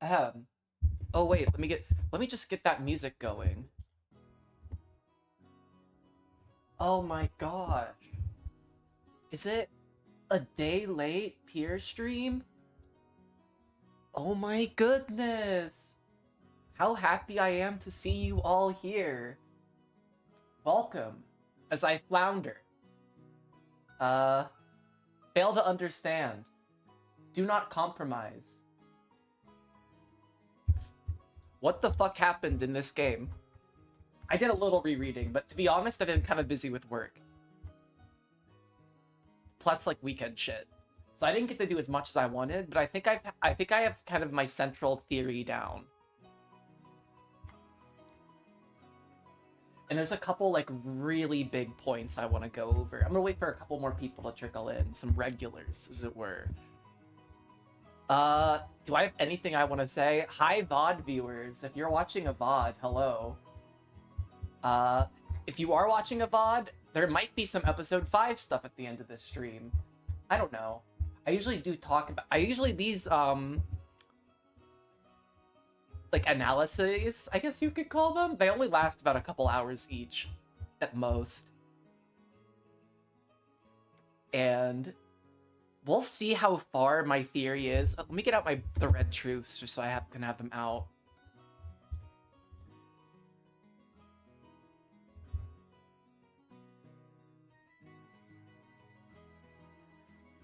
Ahem. Oh wait, let me just get that music going. Oh my gosh. Is it a day late Pier stream? Oh my goodness. How happy I am to see you all here. Welcome as I flounder. Uh Fail to understand. Do not compromise. What the fuck happened in this game? I did a little rereading, but to be honest, I've been kind of busy with work. Plus, like, weekend shit. So I didn't get to do as much as I wanted, but I think I have kind of my central theory down. And there's a couple, like, really big points I want to go over. I'm gonna wait for a couple more people to trickle in. Some regulars, as it were. Do I have anything I want to say? Hi, VOD viewers. If you're watching a VOD, hello. If you are watching a VOD, there might be some episode 5 stuff at the end of this stream. I don't know. I usually do talk about... these, like, analyses, I guess you could call them. They only last about a couple hours each, at most. And we'll see how far my theory is. Let me get out the red truths, just so I can have them out.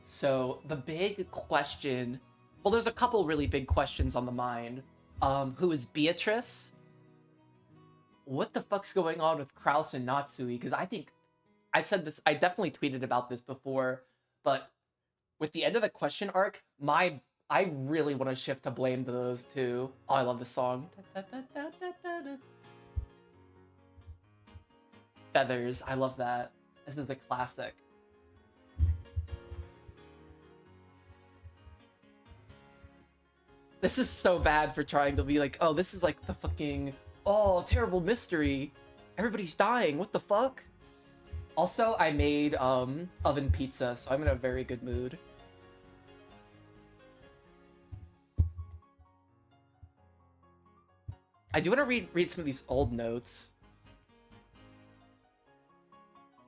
So, the big question... Well, there's a couple really big questions on the mind. Who is Beatrice? What the fuck's going on with Kraus and Natsui? Because I think... I said this... I definitely tweeted about this before, but with the end of the question arc, I really want to shift to blame to those two. Oh, I love this song. Feathers. I love that. This is a classic. This is so bad for trying to be like, oh, this is like the fucking, oh, terrible mystery. Everybody's dying. What the fuck? Also, I made oven pizza, so I'm in a very good mood. I do want to read some of these old notes.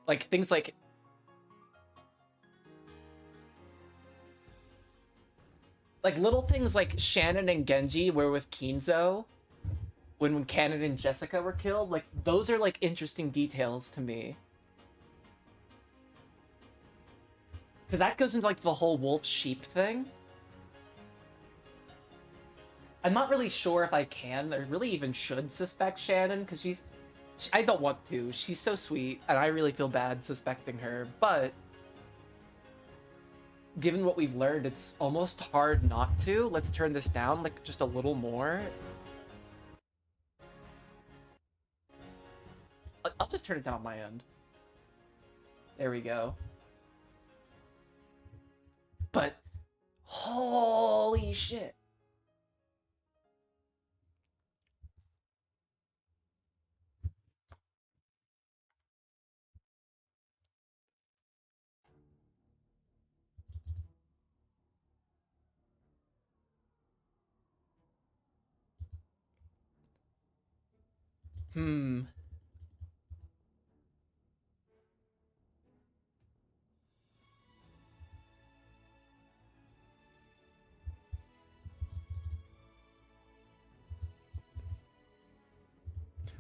Like, things like... Like, little things like Shannon and Genji were with Kinzo when Cannon and Jessica were killed. Like, those are, like, interesting details to me. Because that goes into, like, the whole wolf-sheep thing. I'm not really sure if I can or really even should suspect Shannon, because I don't want to. She's so sweet, and I really feel bad suspecting her, but given what we've learned, it's almost hard not to. Let's turn this down, like, just a little more. I'll just turn it down on my end. There we go. But, holy shit.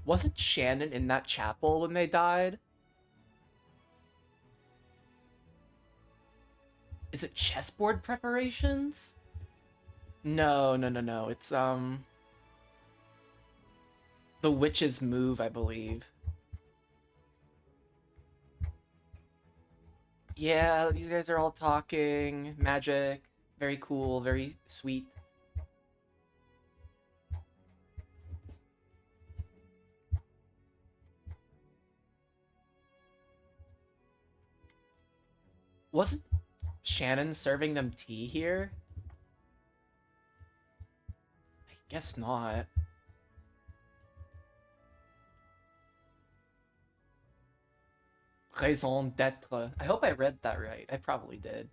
Wasn't Shannon in that chapel when they died? Is it chessboard preparations? No. It's, the witch's move, I believe. Yeah, these guys are all talking. Magic. Very cool, very sweet. Wasn't Shannon serving them tea here? I guess not. Raison d'être. I hope I read that right. I probably did.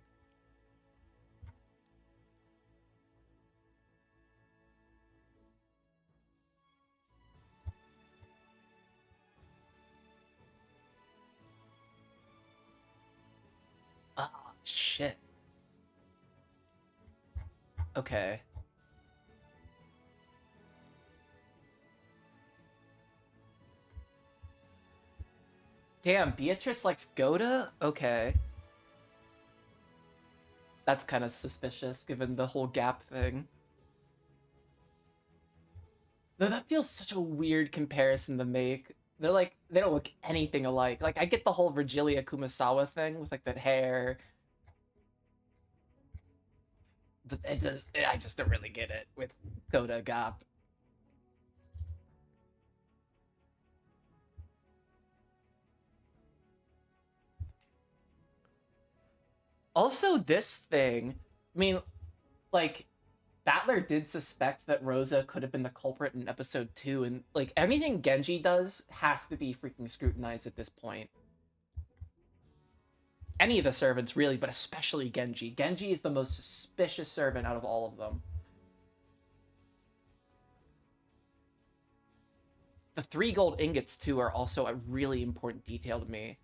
Shit. Okay. Damn, Beatrice likes Goda? Okay. That's kind of suspicious, given the whole gap thing. Though that feels such a weird comparison to make. They're like, they don't look anything alike. Like, I get the whole Virgilia Kumasawa thing with, like, that hair. But I just don't really get it with Goda Gap. Also, this thing, I mean, like, Battler did suspect that Rosa could have been the culprit in episode 2, and, like, anything Genji does has to be freaking scrutinized at this point. Any of the servants, really, but especially Genji. Genji is the most suspicious servant out of all of them. The 3 gold ingots, too, are also a really important detail to me.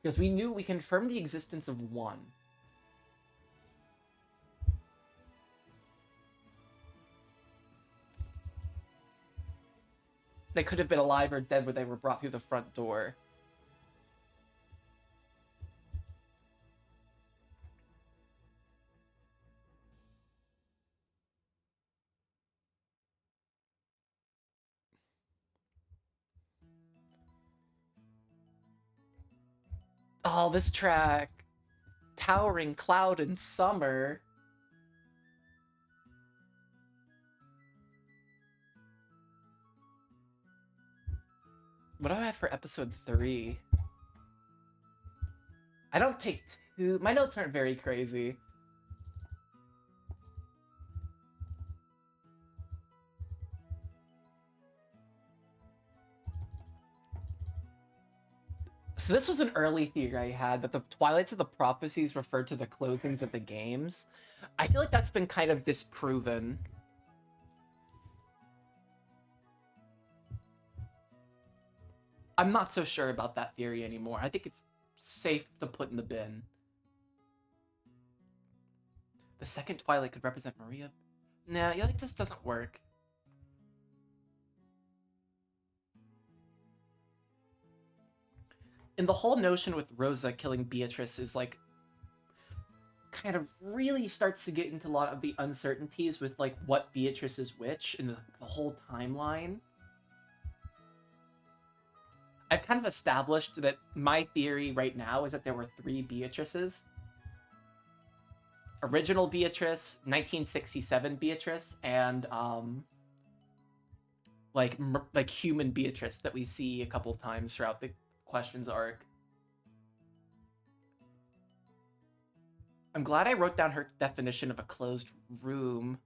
Because we confirmed the existence of 1. They could have been alive or dead when they were brought through the front door. Oh, this track. Towering Cloud in Summer. What do I have for episode 3? I don't take 2. My notes aren't very crazy. So this was an early theory I had, that the Twilights of the Prophecies referred to the clothings of the games. I feel like that's been kind of disproven. I'm not so sure about that theory anymore. I think it's safe to put in the bin. The second Twilight could represent Maria. Nah, yeah, like, this doesn't work. And the whole notion with Rosa killing Beatrice is, like, kind of really starts to get into a lot of the uncertainties with, like, what Beatrice is which in the whole timeline. I've kind of established that my theory right now is that there were 3 Beatrices. Original Beatrice, 1967 Beatrice, and, like human Beatrice that we see a couple times throughout the questions arc. I'm glad I wrote down her definition of a closed room.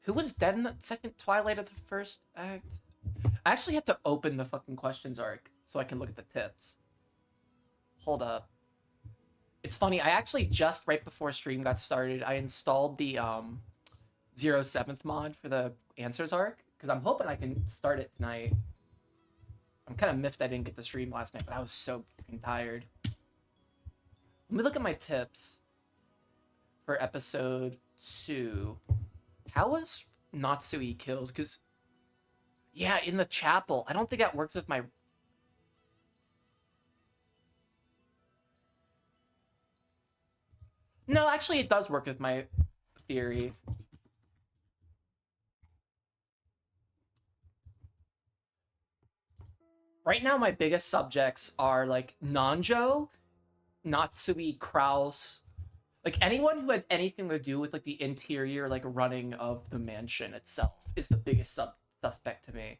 Who was dead in the second Twilight of the first act? I actually had to open the fucking questions arc so I can look at the tips. Hold up. It's funny, I actually just, right before stream got started, I installed the 07th mod for the answers arc, because I'm hoping I can start it tonight. I'm kind of miffed I didn't get to stream last night, but I was so fucking tired. Let me look at my tips for episode 2. How was Natsui killed? Because, yeah, in the chapel. I don't think that works with my... No, actually, it does work with my theory. Right now, my biggest subjects are, like, Nanjo, Natsui, Kraus, like, anyone who had anything to do with, like, the interior, like, running of the mansion itself is the biggest suspect to me.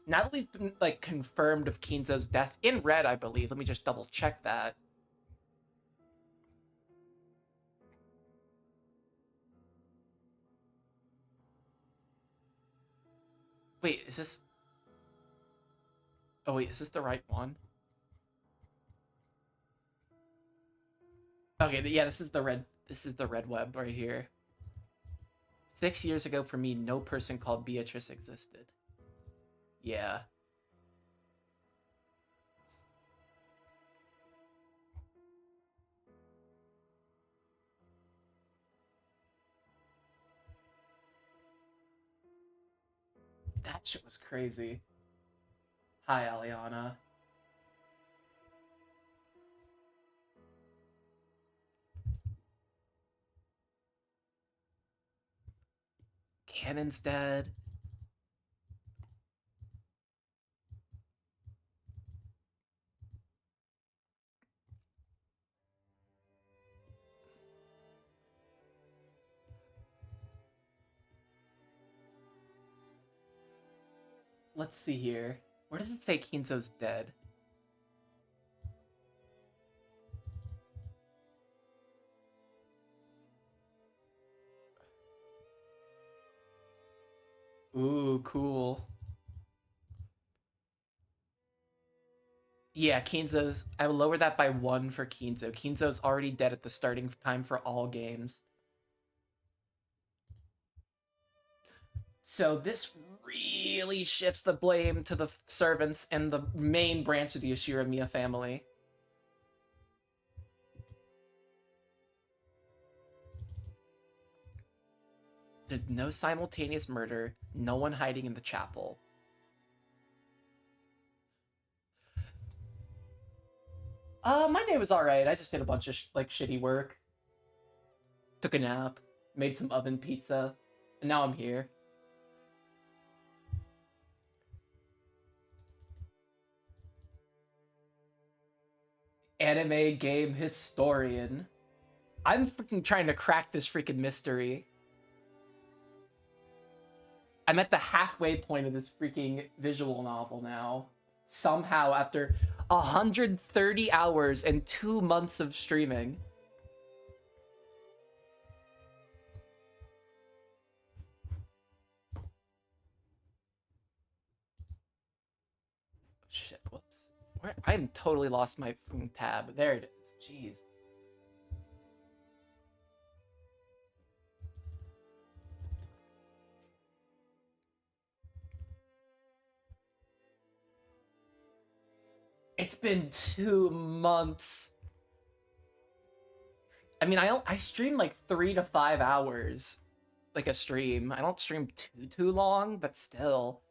Now that we've been, like, confirmed of Kinzo's death in red, I believe. Let me just double check that. Wait, is this... Oh, wait, is this the right one? Okay, yeah, this is the red web right here. 6 years ago for me, no person called Beatrice existed. Yeah. That shit was crazy. Hi, Aliana. Cannon's dead. Let's see here. Where does it say Kinzo's dead? Ooh, cool. Yeah, Kinzo's... I will lower that by 1 for Kinzo. Kinzo's already dead at the starting time for all games. So this really shifts the blame to the servants and the main branch of the Ashura family. There's no simultaneous murder, no one hiding in the chapel. My day was alright. I just did a bunch of shitty work. Took a nap, made some oven pizza, and now I'm here. Anime game historian. I'm freaking trying to crack this freaking mystery. I'm at the halfway point of this freaking visual novel now. Somehow, after 130 hours and 2 months of streaming. Shit, whoops. Where? I'm totally lost my tab. There it is. Jeez. It's been 2 months. I mean, I stream like 3 to 5 hours, like a stream. I don't stream too long, but still.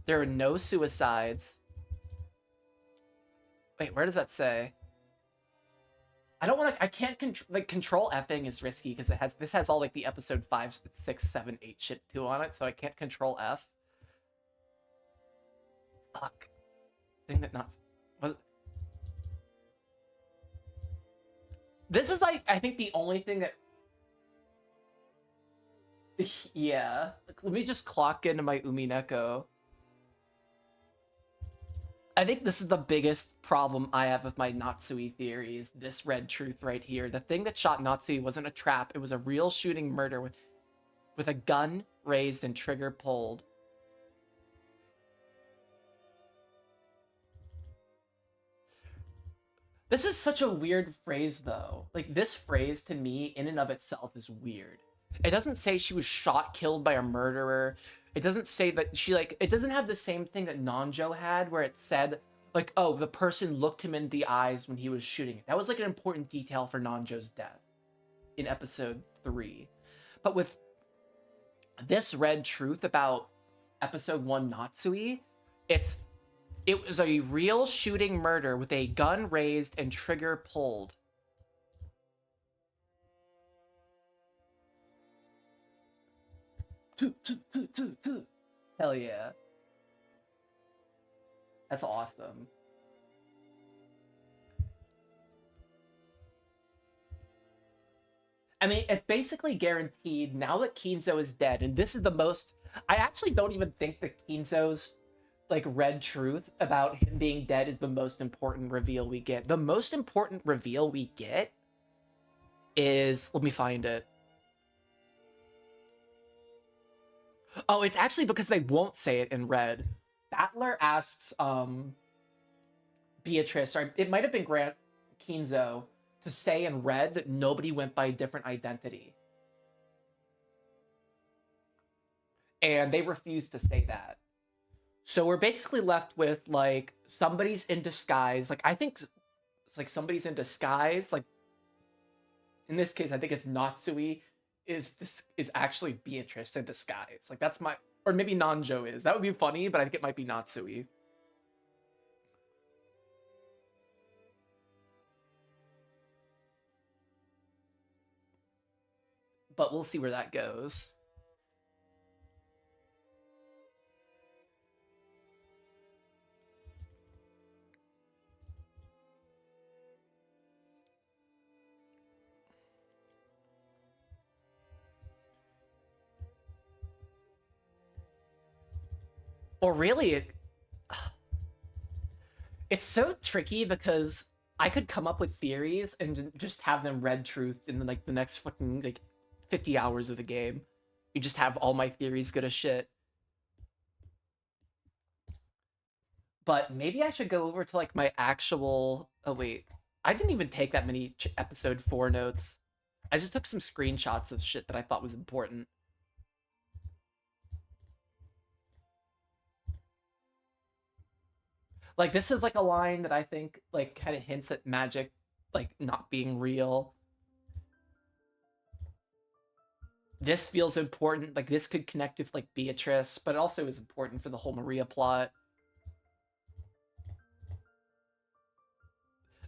There are no suicides. Wait, where does that say? I don't want to. I can't control effing is risky because this has all like the episode 5, 6, 7, 8 shit too on it, so I can't control F. Fuck. Thing that not. Was, this is like I think the only thing that. Yeah. Let me just clock into my Umineko. I think this is the biggest problem I have with my Natsui theory is this red truth right here. The thing that shot Natsui wasn't a trap. It was a real shooting murder with a gun raised and trigger pulled. This is such a weird phrase, though. Like, this phrase, to me, in and of itself, is weird. It doesn't say she was shot, killed by a murderer. It doesn't say that she, like... It doesn't have the same thing that Nanjo had, where it said, like, oh, the person looked him in the eyes when he was shooting it. That was, like, an important detail for Nanjo's death in episode 3. But with this red truth about episode 1 Natsui, it was a real shooting murder with a gun raised and trigger pulled. Hell yeah. That's awesome. I mean, it's basically guaranteed now that Kinzo is dead, and this is the most... I actually don't even think that Kinzo's like red truth about him being dead is the most important reveal we get. The most important reveal we get is, let me find it. Oh, it's actually because they won't say it in red. Battler asks Beatrice, or it might have been Grant Kinzo, to say in red that nobody went by a different identity. And they refused to say that. So we're basically left with, like, somebody's in disguise. Like, I think it's like somebody's in disguise. Like, in this case, I think it's Natsui is actually Beatrice in disguise. Like, that's my... Or maybe Nanjo is. That would be funny, but I think it might be Natsui. But we'll see where that goes. Or really, it's so tricky because I could come up with theories and just have them red truthed in like the next fucking like 50 hours of the game. You just have all my theories good as shit. But maybe I should go over to like my actual... Oh wait, I didn't even take that many episode 4 notes. I just took some screenshots of shit that I thought was important. Like, this is like a line that I think like kind of hints at magic like not being real. This feels important. Like, this could connect with like Beatrice, but it also is important for the whole Maria plot.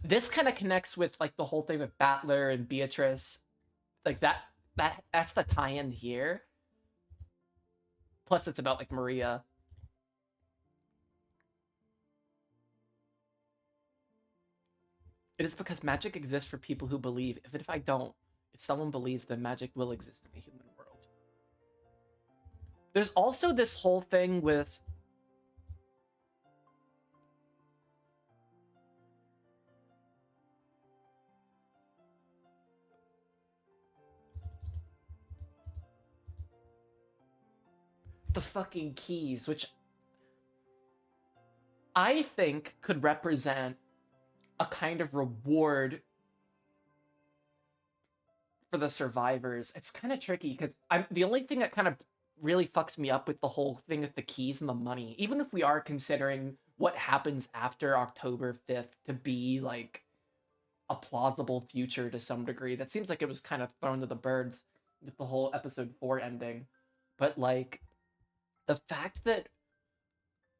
This kind of connects with like the whole thing with Battler and Beatrice. Like that's the tie-in here. Plus it's about like Maria. It is because magic exists for people who believe. Even if I don't, if someone believes, then magic will exist in the human world. There's also this whole thing with... the fucking keys, which I think could represent a kind of reward for the survivors. It's kind of tricky because I'm the only thing that kind of really fucks me up with the whole thing with the keys and the money, even if we are considering what happens after October 5th to be like a plausible future to some degree. That seems like it was kind of thrown to the birds with the whole episode 4 ending. But like the fact that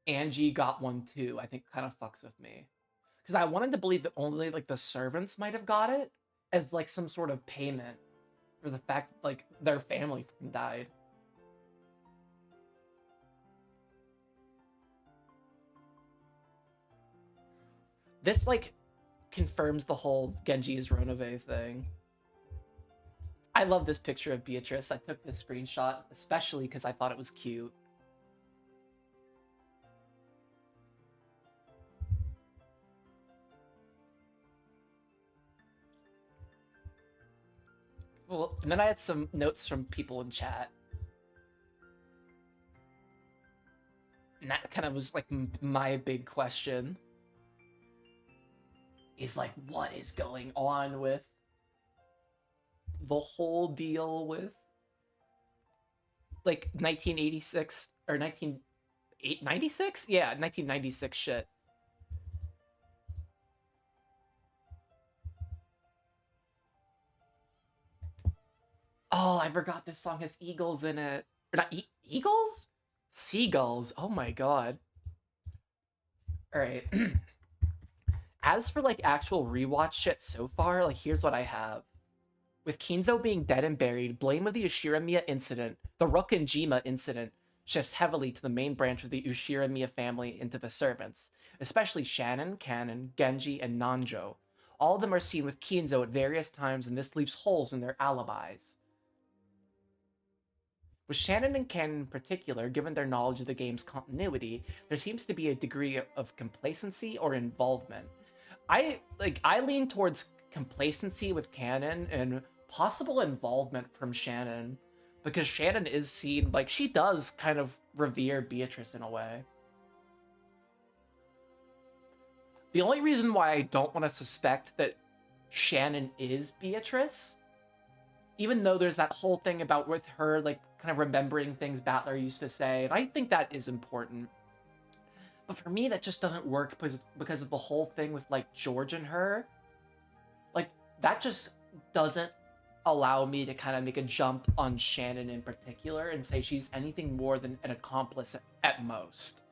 Angie got one too, I think kind of fucks with me. Because I wanted to believe that only like the servants might have got it as like some sort of payment for the fact that, like, their family died. This like confirms the whole Genji's Ronove thing. I love this picture of Beatrice. I took this screenshot especially because I thought it was cute. Well, and then I had some notes from people in chat. And that kind of was like my big question. Is like, what is going on with the whole deal with like 1986 or 1996? Yeah, 1996 shit. Oh, I forgot this song has eagles in it. Or not eagles? Seagulls. Oh my god. All right. As for like actual rewatch shit so far, like here's what I have. With Kinzo being dead and buried, blame of the Ushiramiya incident, the Rokenjima incident, shifts heavily to the main branch of the Ushiramiya family into the servants, especially Shannon, Kanon, Genji, and Nanjo. All of them are seen with Kinzo at various times, and this leaves holes in their alibis. With Shannon and Kanon in particular, given their knowledge of the game's continuity, there seems to be a degree of complacency or involvement. I lean towards complacency with Kanon and possible involvement from Shannon, because Shannon is seen, like, she does kind of revere Beatrice in a way. The only reason why I don't want to suspect that Shannon is Beatrice, even though there's that whole thing about with her, like, kind of remembering things Battler used to say, and I think that is important. But for me, that just doesn't work because of the whole thing with, like, George and her. Like, that just doesn't allow me to kind of make a jump on Shannon in particular and say she's anything more than an accomplice at most.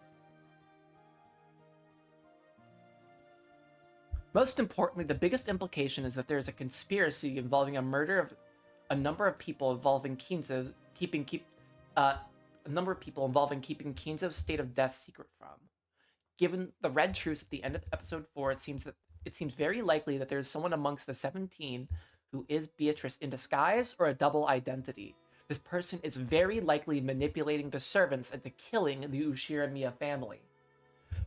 Most importantly, the biggest implication is that there is a conspiracy involving a murder of a number of people involving keeping Kinzo's state of death secret from. Given the red truce at the end of episode 4, it seems very likely that there is someone amongst the 17 who is Beatrice in disguise or a double identity. This person is very likely manipulating the servants into killing the Ushiramiya family.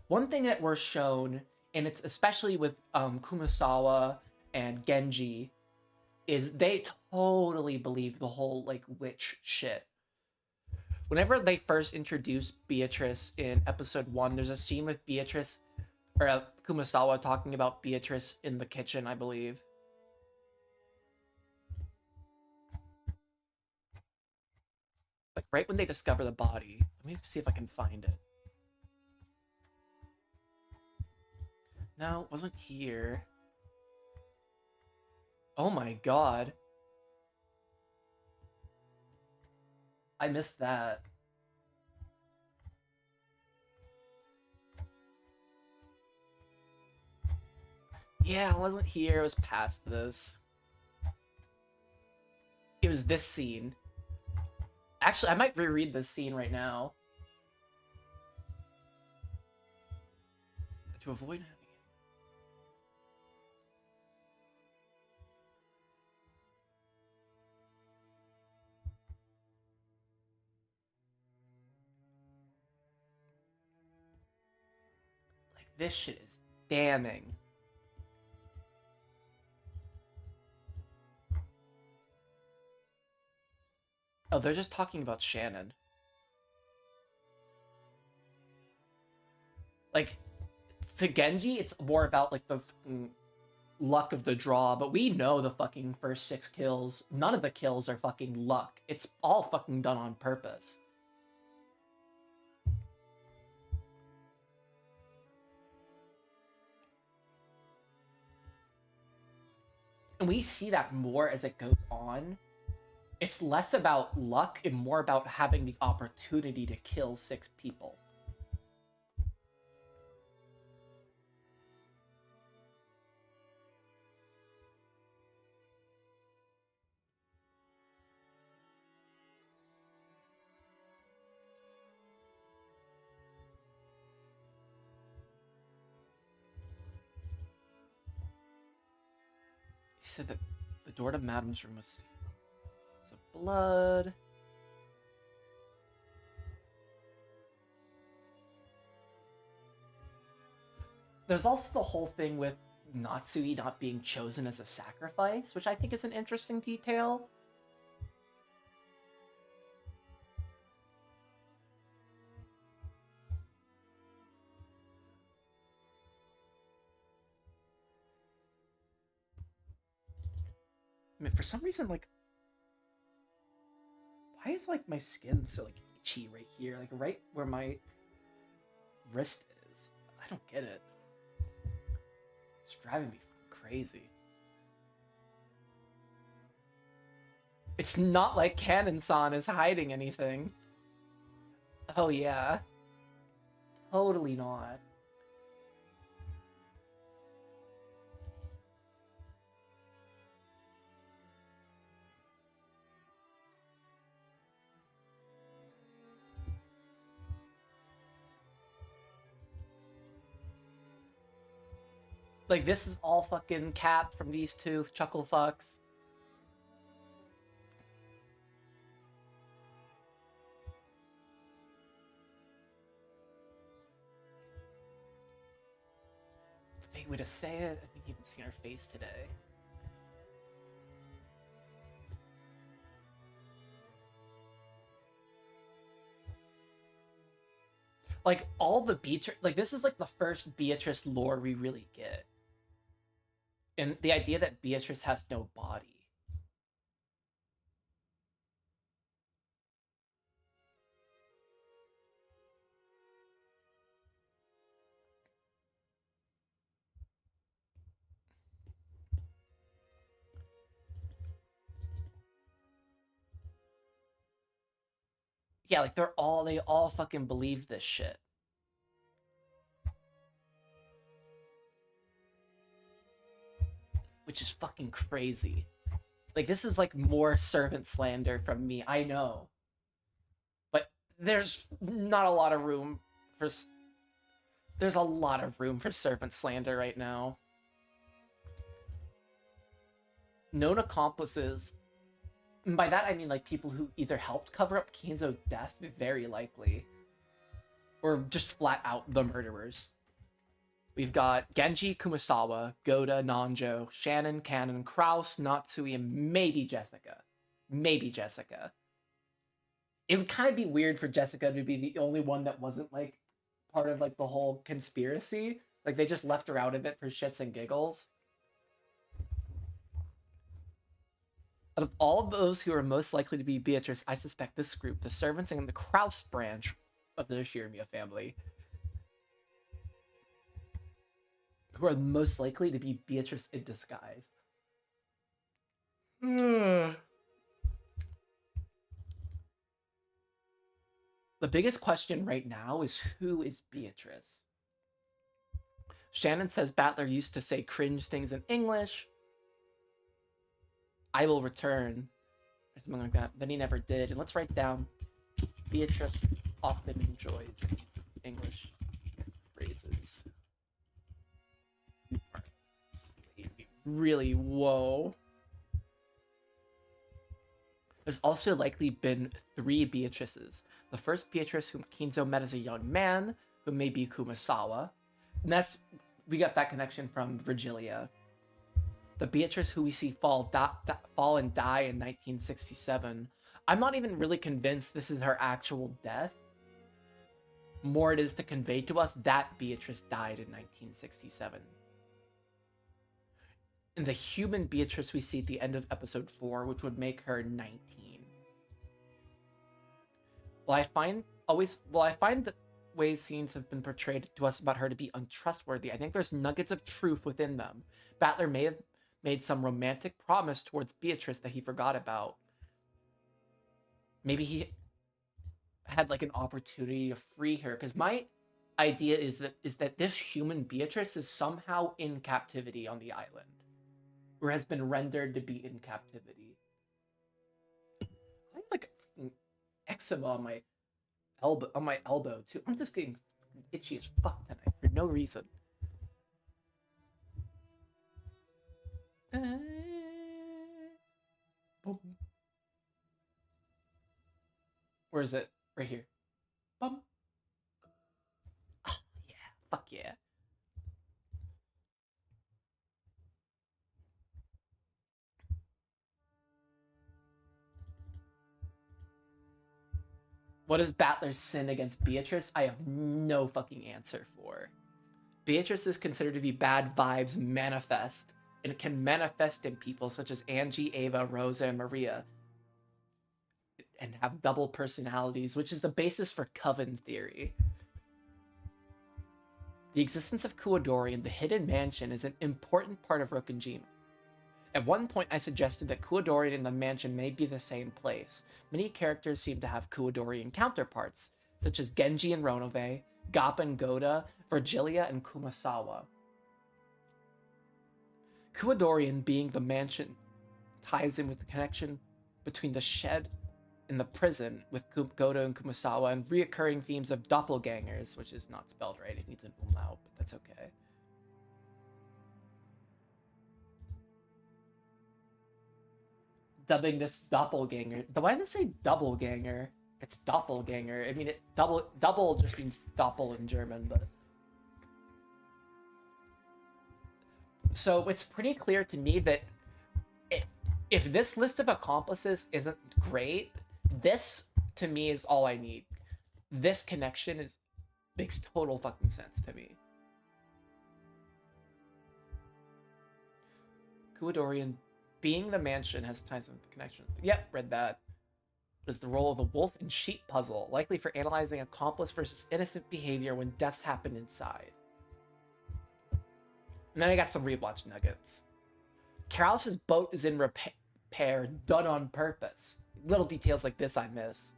One thing that we're shown, and it's especially with Kumasawa and Genji, is they totally believe the whole, like, witch shit. Whenever they first introduce Beatrice in episode 1, there's a scene with Beatrice, or Kumasawa talking about Beatrice in the kitchen, I believe. Like, right when they discover the body. Let me see if I can find it. No, it wasn't here. Oh my god. I missed that. Yeah, it wasn't here. It was past this. It was this scene. Actually, I might reread this scene right now. To avoid having it. Like, this shit is damning. Oh, they're just talking about Shannon. Like, to Genji, it's more about, like, the luck of the draw, but we know the fucking first 6 kills. None of the kills are fucking luck. It's all fucking done on purpose. And we see that more as it goes on. It's less about luck and more about having the opportunity to kill 6 people. He said that the door to Madam's room was of blood. There's also the whole thing with Natsui not being chosen as a sacrifice, which I think is an interesting detail. I mean, for some reason, like, why is, like, my skin so, like, itchy right here? Like, right where my wrist is. I don't get it. It's driving me crazy. It's not like Canon-san is hiding anything. Oh, yeah. Totally not. Like, this is all fucking cap from these two chuckle fucks. The big way to say it, I think you haven't seen her face today. Like, all the Beatrice... Like, this is, like, the first Beatrice lore we really get. And the idea that Beatrice has no body. Yeah, like, they all fucking believe this shit. Which is fucking crazy. Like, this is, like, more servant slander from me, I know. But there's not a lot of room for... There's a lot of room for servant slander right now. Known accomplices... And by that, I mean, like, people who either helped cover up Kinzo's death, very likely, or just flat out the murderers. We've got Genji, Kumasawa, Goda, Nanjo, Shannon, Cannon, Kraus, Natsui, and maybe Jessica. Maybe Jessica. It would kind of be weird for Jessica to be the only one that wasn't, like, part of, like, the whole conspiracy. Like, they just left her out of it for shits and giggles. Out of all of those who are most likely to be Beatrice, I suspect this group, the servants and the Kraus branch of the Shirimiya family, who are most likely to be Beatrice in disguise. The biggest question right now is, who is Beatrice? Shannon says Battler used to say cringe things in English. I will return, or something like that. Then he never did. And let's write down, Beatrice often enjoys English phrases. Really, whoa. There's also likely been 3 Beatrices. The first Beatrice whom Kinzo met as a young man, who may be Kumasawa. And we got that connection from Virgilia. The Beatrice who we see fall and die in 1967. I'm not even really convinced this is her actual death. More it is to convey to us that Beatrice died in 1967. And the human Beatrice we see at the end of episode 4, which would make her 19. While I find the ways scenes have been portrayed to us about her to be untrustworthy, I think there's nuggets of truth within them. Battler may have made some romantic promise towards Beatrice that he forgot about. Maybe he had, like, an opportunity to free her, because my idea is that this human Beatrice is somehow in captivity on the island, or has been rendered to be in captivity. I have, like, eczema on my elbow too. I'm just getting itchy as fuck tonight for no reason. Boom. Where is it? Right here. Bum. Oh, yeah. Fuck yeah. What is Battler's sin against Beatrice? I have no fucking answer for. Beatrice is considered to be bad vibes manifest, and it can manifest in people such as Angie, Ava, Rosa, and Maria, and have double personalities, which is the basis for Coven theory. The existence of Kuodori in the Hidden Mansion is an important part of Rokunjima. At one point, I suggested that Kuodori and the mansion may be the same place. Many characters seem to have Kuodorian counterparts, such as Genji and Ronove, Gappa and Goda, Virgilia and Kumasawa. Kuodorian being the mansion ties in with the connection between the shed and the prison with Goda and Kumasawa, and reoccurring themes of doppelgangers, which is not spelled right, it needs an umlaut, but that's okay. Dubbing this doppelganger. Why does it say doppelganger? It's doppelganger. I mean, double just means doppel in German, but... So it's pretty clear to me that if this list of accomplices isn't great, this, to me, is all I need. This connection is Makes total fucking sense to me. Kuadorian being the mansion has ties of connection. Yep, read that. Is the role of the wolf and sheep puzzle, likely for analyzing accomplice versus innocent behavior when deaths happen inside. And then I got some rewatch nuggets. Krause's boat is in repair, done on purpose. Little details like this I miss.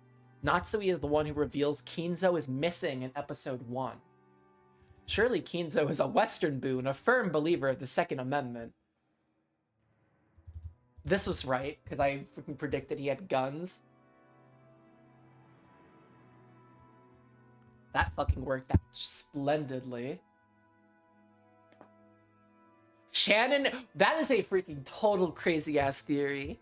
Natsui is the one who reveals Kinzo is missing in episode 1. Surely Kinzo is a Western boon, a firm believer of the Second Amendment. This was right, because I freaking predicted he had guns. That fucking worked out splendidly. Shannon, that is a freaking total crazy ass theory.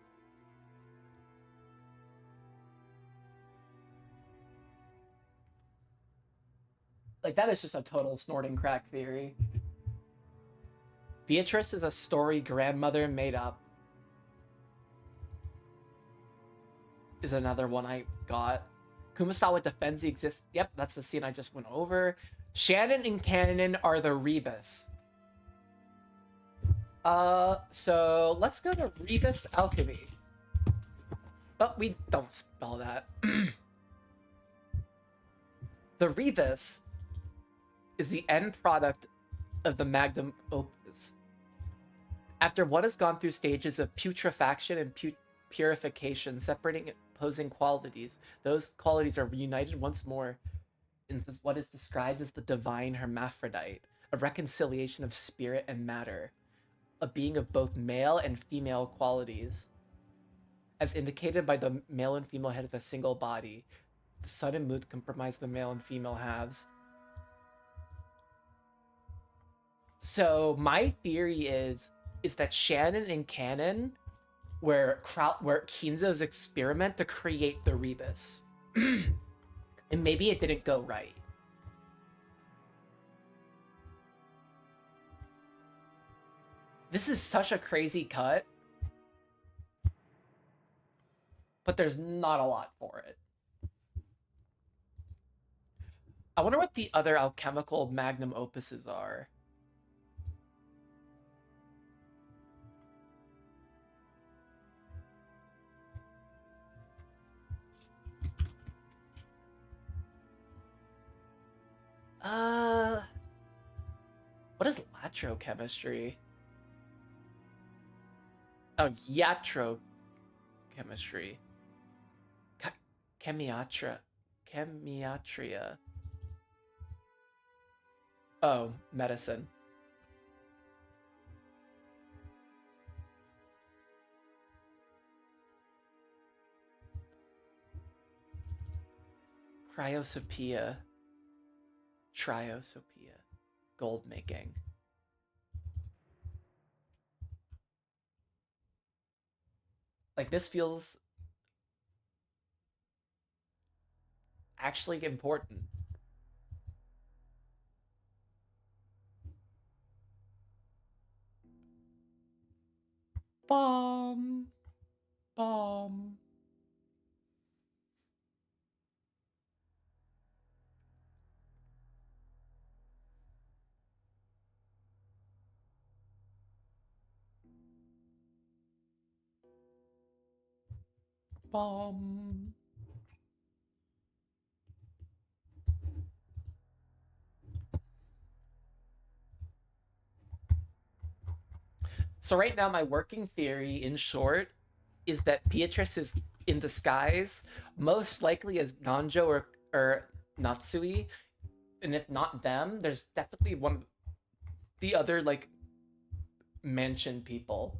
Like, that is just a total snorting crack theory. Beatrice is a story grandmother made up. Is another one I got. Kumasawa defends the exist. Yep, that's the scene I just went over. Shannon and Cannon are the Rebus. So let's go to Rebus Alchemy. Oh, we don't spell that. The Rebus is the end product of the magnum opus. After one has gone through stages of putrefaction and purification, separating opposing qualities, those qualities are reunited once more in what is described as the divine hermaphrodite, a reconciliation of spirit and matter, a being of both male and female qualities. As indicated by the male and female head of a single body, the sun and moon comprise the male and female halves. So my theory is that Shannon and Cannon were Kinzo's experiment to create the Rebus. And maybe it didn't go right. This is such a crazy cut. But there's not a lot for it. I wonder what the other alchemical magnum opuses are. What is latrochemistry? Oh, iatrochemistry. Chemiatria. Oh, medicine. Cryosopia. Triosopia. Gold making. Like, this feels actually important. Bomb. Bomb. Bomb. So right now, my working theory, in short, is that Beatrice is in disguise, most likely as Ganjo or Natsui. And if not them, there's definitely one of the other, like, mentioned people.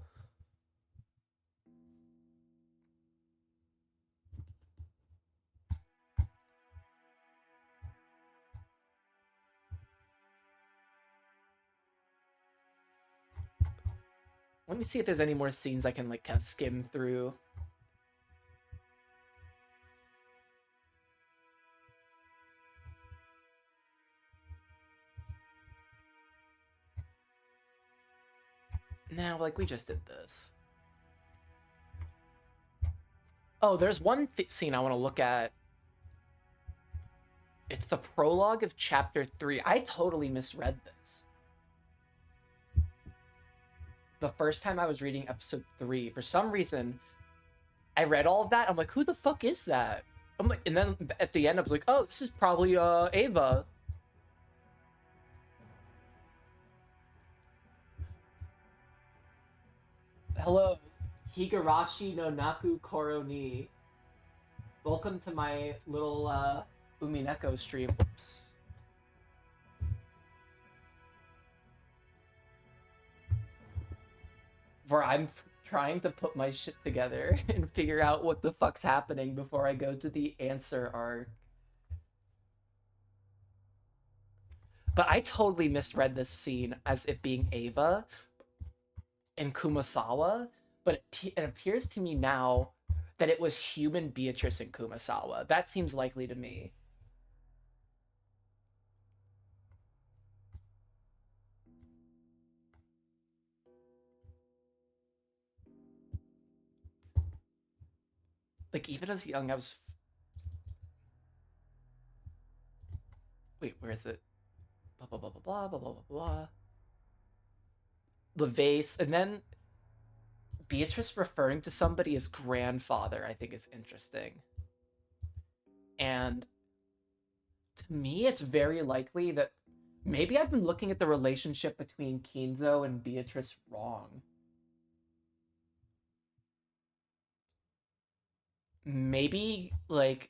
Let me see if there's any more scenes I can, like, kind of skim through. Now, like, we just did this. Oh, there's one scene I want to look at. It's the prologue of chapter 3. I totally misread this. The first time I was reading episode 3, for some reason, I read all of that. I'm like, who the fuck is that? I'm like, and then at the end, I was like, oh, this is probably Ava. Hello, Higurashi no Naku Koro ni. Welcome to my little Umineko stream. Oops. Where I'm trying to put my shit together and figure out what the fuck's happening before I go to the answer arc. But I totally misread this scene as it being Ava and Kumasawa, but it appears to me now that it was human Beatrice and Kumasawa. That seems likely to me. Like, even as young, I was... Wait, where is it? Blah, blah, blah, blah, blah, blah, blah, blah, blah. The vase, and then Beatrice referring to somebody as grandfather, I think is interesting. And to me, it's very likely that maybe I've been looking at the relationship between Kinzo and Beatrice wrong. Maybe, like,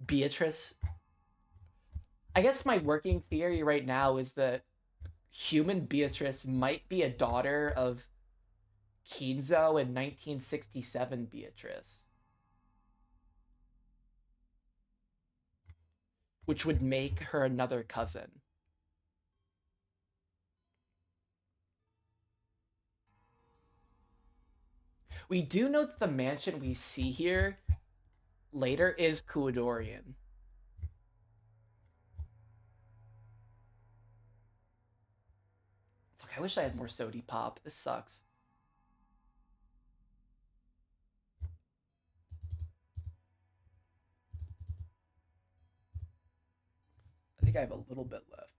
Beatrice... I guess my working theory right now is that human Beatrice might be a daughter of Kinzo and 1967 Beatrice. Which would make her another cousin. We do know that the mansion we see here later is Kuadorian. Fuck, I wish I had more sody pop. This sucks. I think I have a little bit left.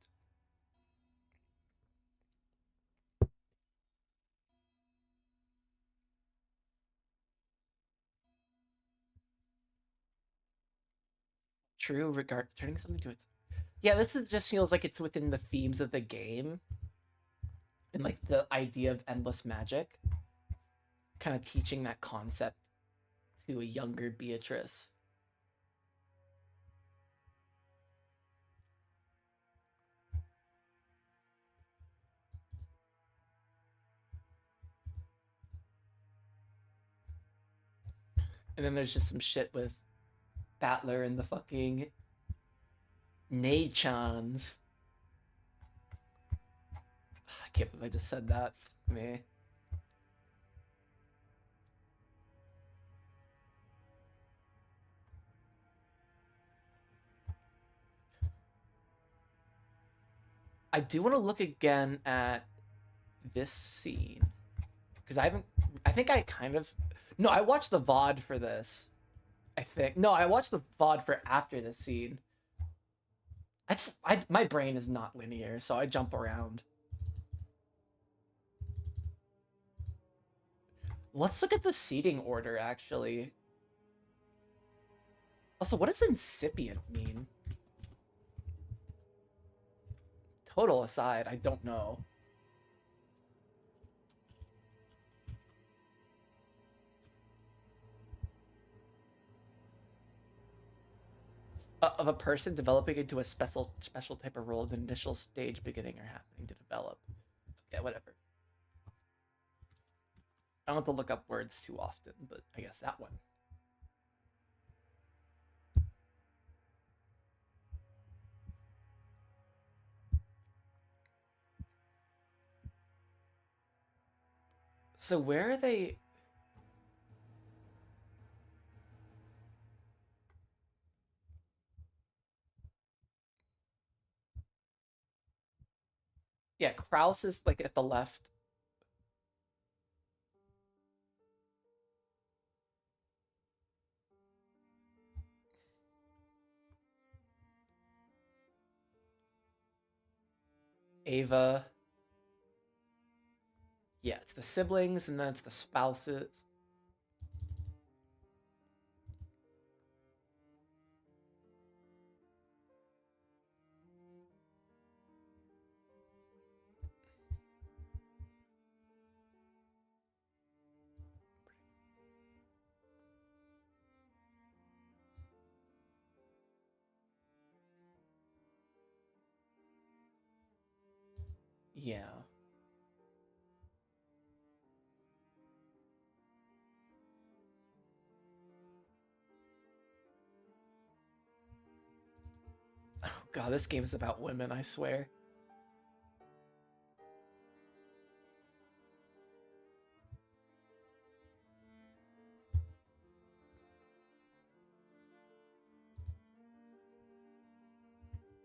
True, regard turning something to its... Yeah, this is, just feels like it's within the themes of the game. And like the idea of endless magic. Kind of teaching that concept to a younger Beatrice. And then there's just some shit with Battler and the fucking Nei-chans. I can't believe I just said that. Fuck me. I do want to look again at this scene. Because I haven't... I think I kind of... No, I watched the VOD for this. I think. No, I watched the VOD for after this scene. My brain is not linear, so I jump around. Let's look at the seating order, actually. Also, what does incipient mean? Total aside, I don't know. Of a person developing into a special type of role, the initial stage beginning or happening to develop. Okay, whatever. I don't have to look up words too often, but I guess that one. So where are they? Yeah, Kraus is like at the left. Ava. Yeah, it's the siblings and then it's the spouses. Yeah. Oh god, this game is about women, I swear.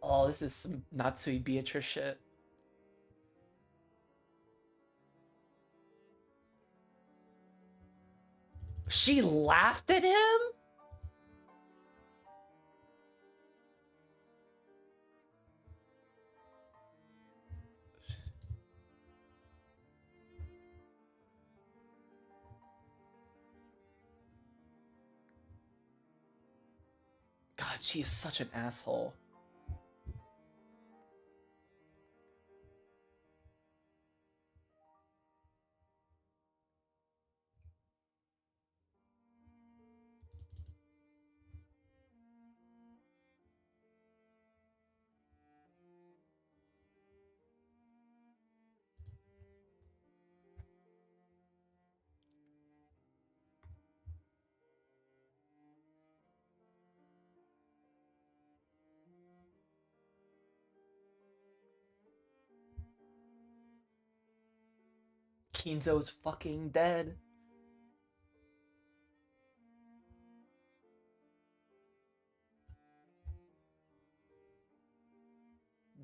Oh, this is some Natsui Beatrice shit. She laughed at him? God, she's such an asshole. Kinzo's fucking dead.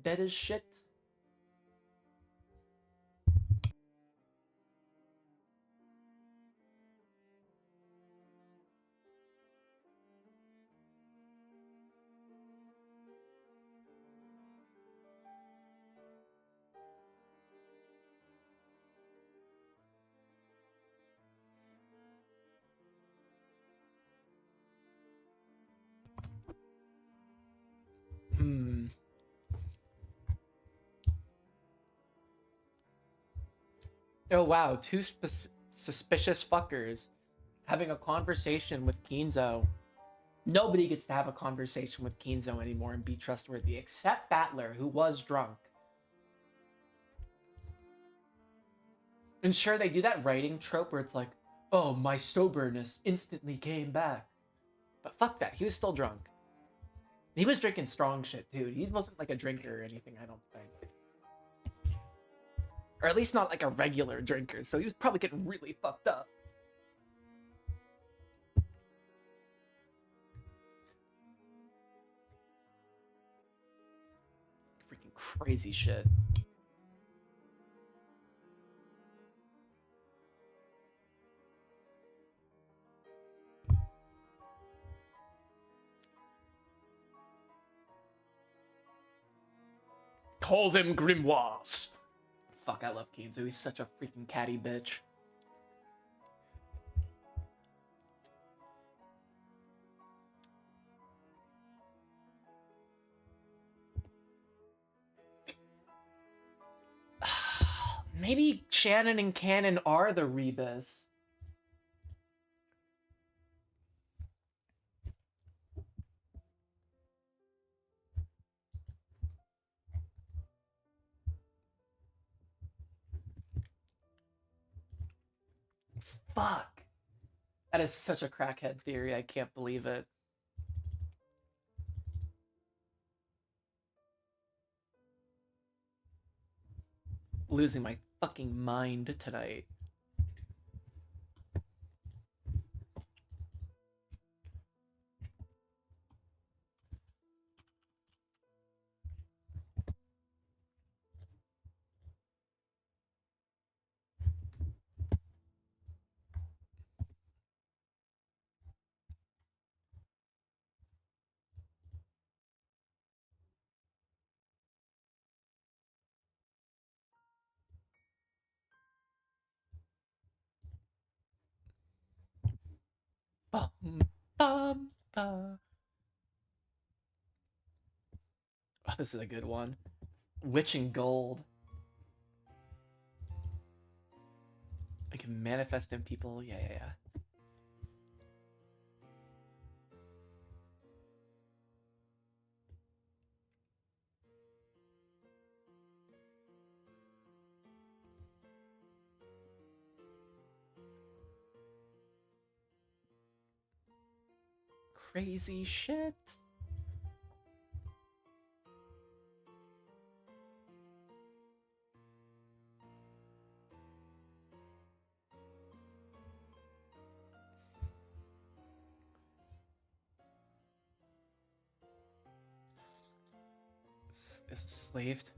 Dead as shit. Hmm. Oh wow, two suspicious fuckers having a conversation with Kinzo. Nobody gets to have a conversation with Kinzo anymore and be trustworthy, except Battler, who was drunk. And sure, they do that writing trope where it's like, oh, my soberness instantly came back. But fuck that, he was still drunk. He was drinking strong shit too. He wasn't like a drinker or anything, I don't think. Or at least not like a regular drinker, so he was probably getting really fucked up. Freaking crazy shit. Call them grimoires. Fuck, I love Kinzo. He's such a freaking catty bitch. Maybe Shannon and Cannon are the Rebus. Fuck. That is such a crackhead theory. I can't believe it. Losing my fucking mind tonight. Bum, bum, bum. Oh, this is a good one. Witch and Gold. I can manifest in people. Yeah, yeah, yeah. Crazy shit. Is it slaved?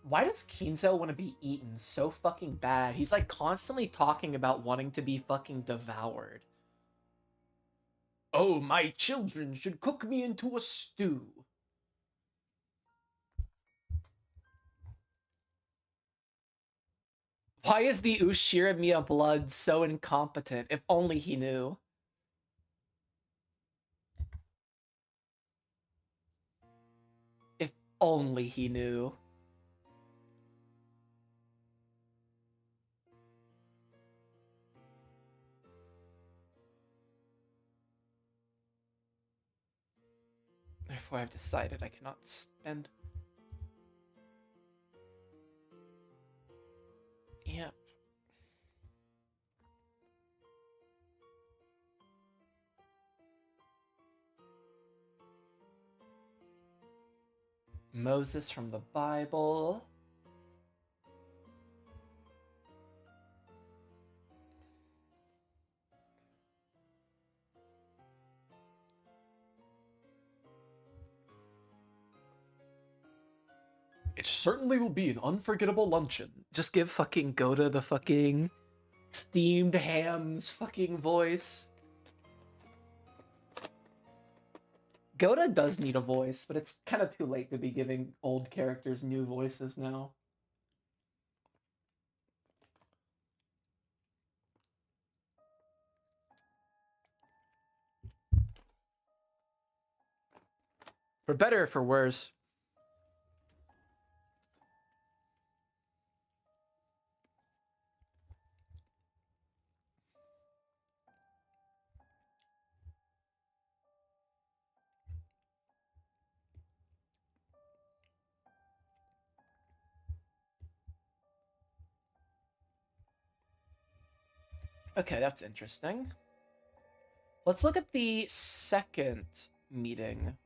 Why does Kinzo want to be eaten so fucking bad? He's like constantly talking about wanting to be fucking devoured. Oh, my children should cook me into a stew. Why is the Ushiramiya blood so incompetent? If only he knew. If only he knew. Therefore, I've decided I cannot spend. Yep. Moses from the Bible. It certainly will be an unforgettable luncheon. Just give fucking Goda the fucking steamed hams fucking voice. Goda does need a voice, but it's kind of too late to be giving old characters new voices now. For better or for worse. Okay, that's interesting. Let's look at the second meeting.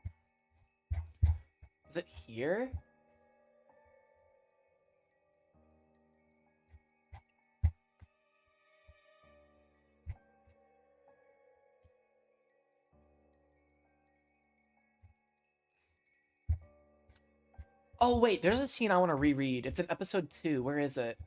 Is it here? Oh, wait, there's a scene I want to reread. It's in episode 2. Where is it?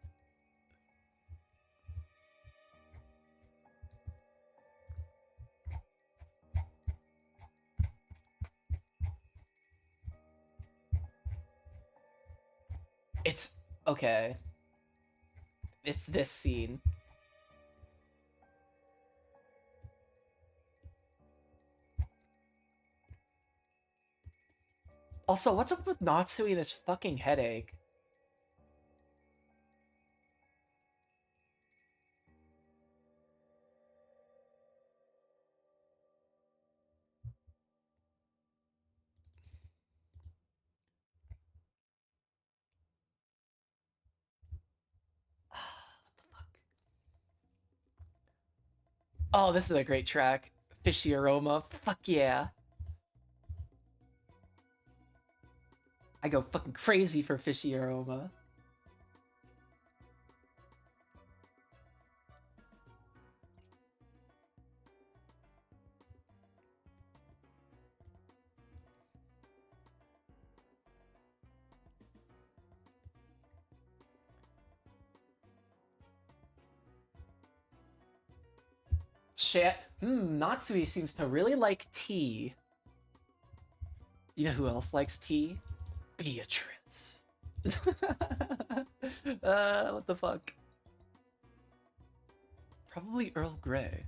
It's... okay. It's this scene. Also, what's up with Natsui and this fucking headache? What the fuck? Oh, this is a great track. Fishy Aroma. Fuck yeah. I go fucking crazy for Fishy Aroma. Shit. Natsui seems to really like tea. You know who else likes tea? Beatrice. What the fuck? Probably Earl Grey.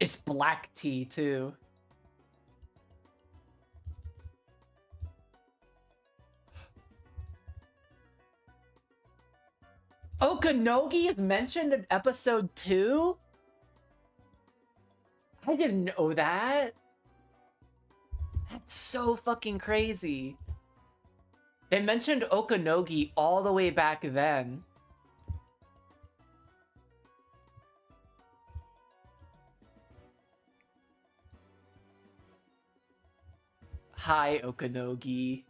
It's black tea, too. Okanogi is mentioned in episode 2? I didn't know that. That's so fucking crazy. They mentioned Okanogi all the way back then. Hi, Okanogi.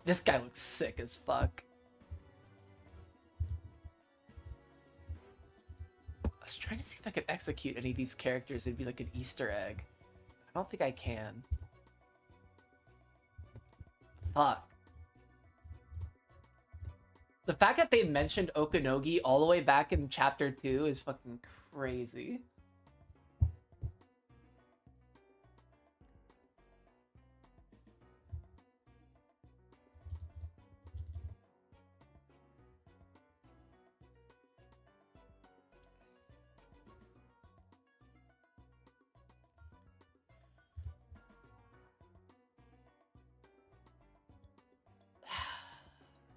This guy looks sick as fuck. I was trying to see if I could execute any of these characters. It'd be like an Easter egg. I don't think I can. Fuck. The fact that they mentioned Okanogi all the way back in chapter 2 is fucking crazy.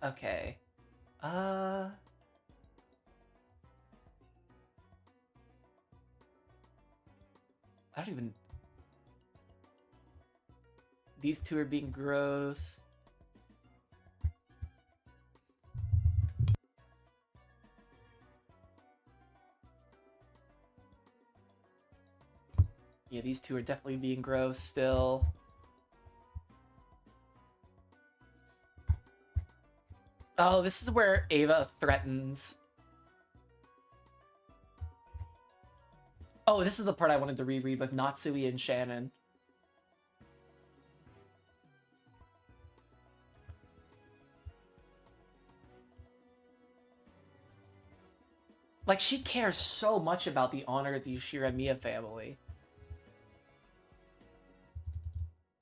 Okay. I don't even... These two are being gross. Yeah, these two are definitely being gross still. Oh, this is where Ava threatens. Oh, this is the part I wanted to reread with Natsui and Shannon. Like, she cares so much about the honor of the Ushiramiya family.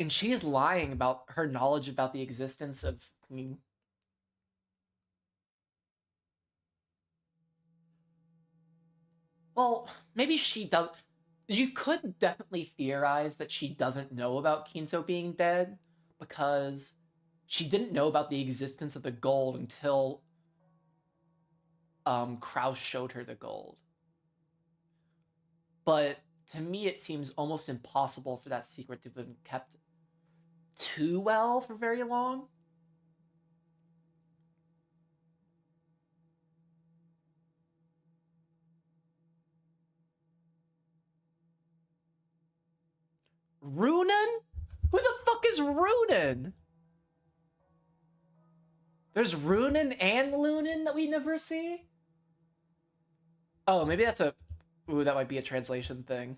And she is lying about her knowledge about the existence of... I mean, well, maybe she does... You could definitely theorize that she doesn't know about Kinzo being dead, because she didn't know about the existence of the gold until Kraus showed her the gold. But to me, it seems almost impossible for that secret to have been kept too well for very long. Runen? Who the fuck is Runen? There's Runen and Lunin that we never see? Oh, maybe that's a... Ooh, that might be a translation thing.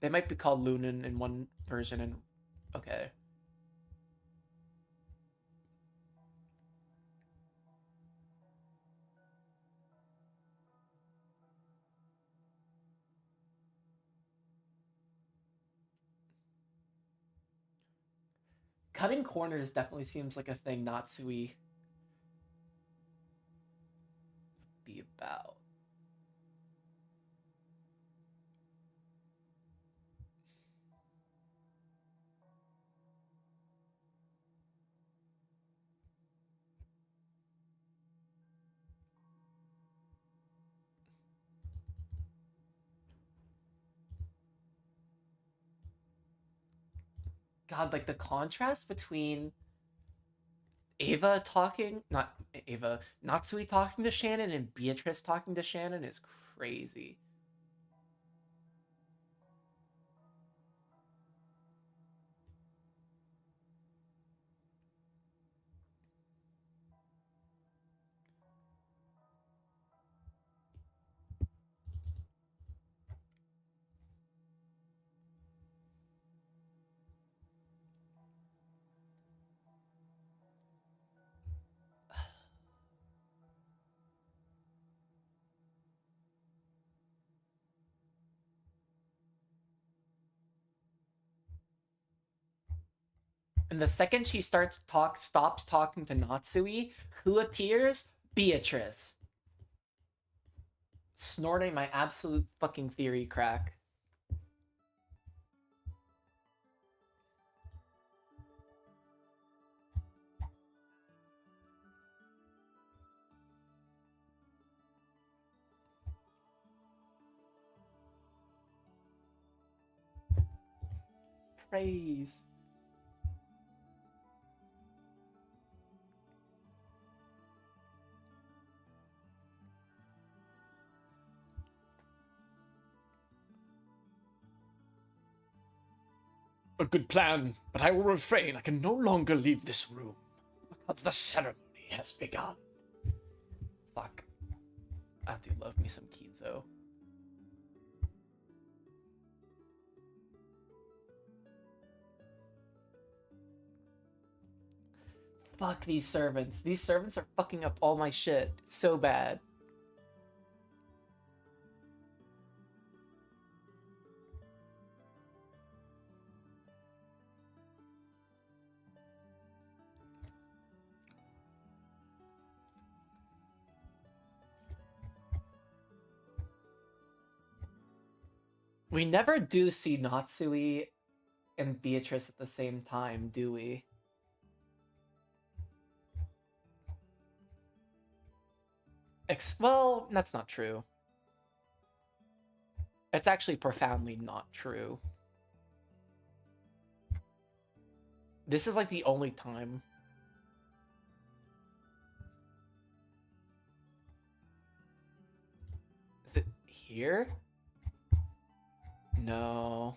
They might be called Lunin in one version and... Okay. Cutting corners definitely seems like a thing Natsui be about. God, like the contrast between Ava talking, not Ava, Natsui talking to Shannon and Beatrice talking to Shannon is crazy. And the second she stops talking to Natsui, who appears? Beatrice. Snorting my absolute fucking theory crack. Praise. A good plan, but I will refrain. I can no longer leave this room because the ceremony has begun. Fuck. I do love me some Kinzo. Fuck these servants. These servants are fucking up all my shit so bad. We never do see Natsui and Beatrice at the same time, do we? Well, that's not true. It's actually profoundly not true. This is like the only time. Is it here? No.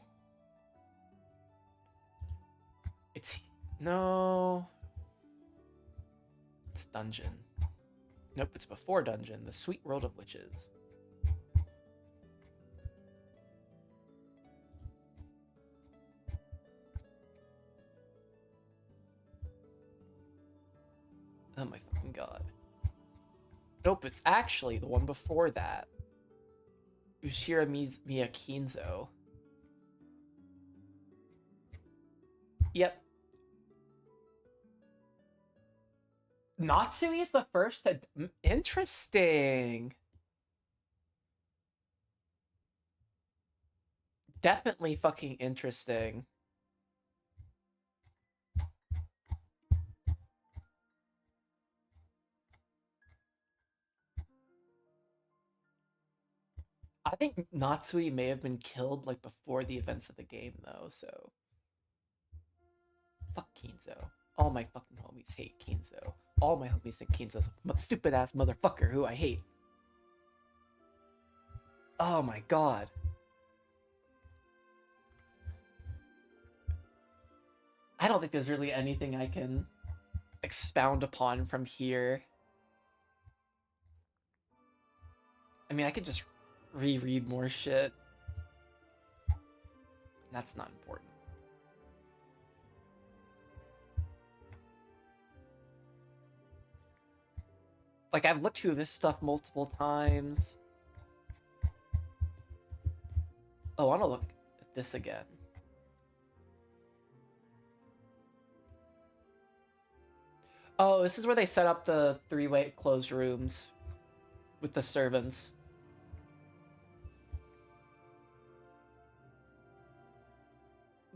No. It's dungeon. Nope, it's before dungeon. The Sweet World of Witches. Oh my fucking god. Nope, it's actually the one before that. Ushira Miyakinzo. Yep. Natsui is the first to... Interesting. Definitely fucking interesting. I think Natsui may have been killed like before the events of the game though, so... Fuck Kinzo. All my fucking homies hate Kinzo. All my homies think Kinzo's a stupid ass motherfucker who I hate. Oh my god. I don't think there's really anything I can expound upon from here. I mean, I could just reread more shit. That's not important. Like, I've looked through this stuff multiple times. Oh, I want to look at this again. Oh, this is where they set up the three-way closed rooms with the servants.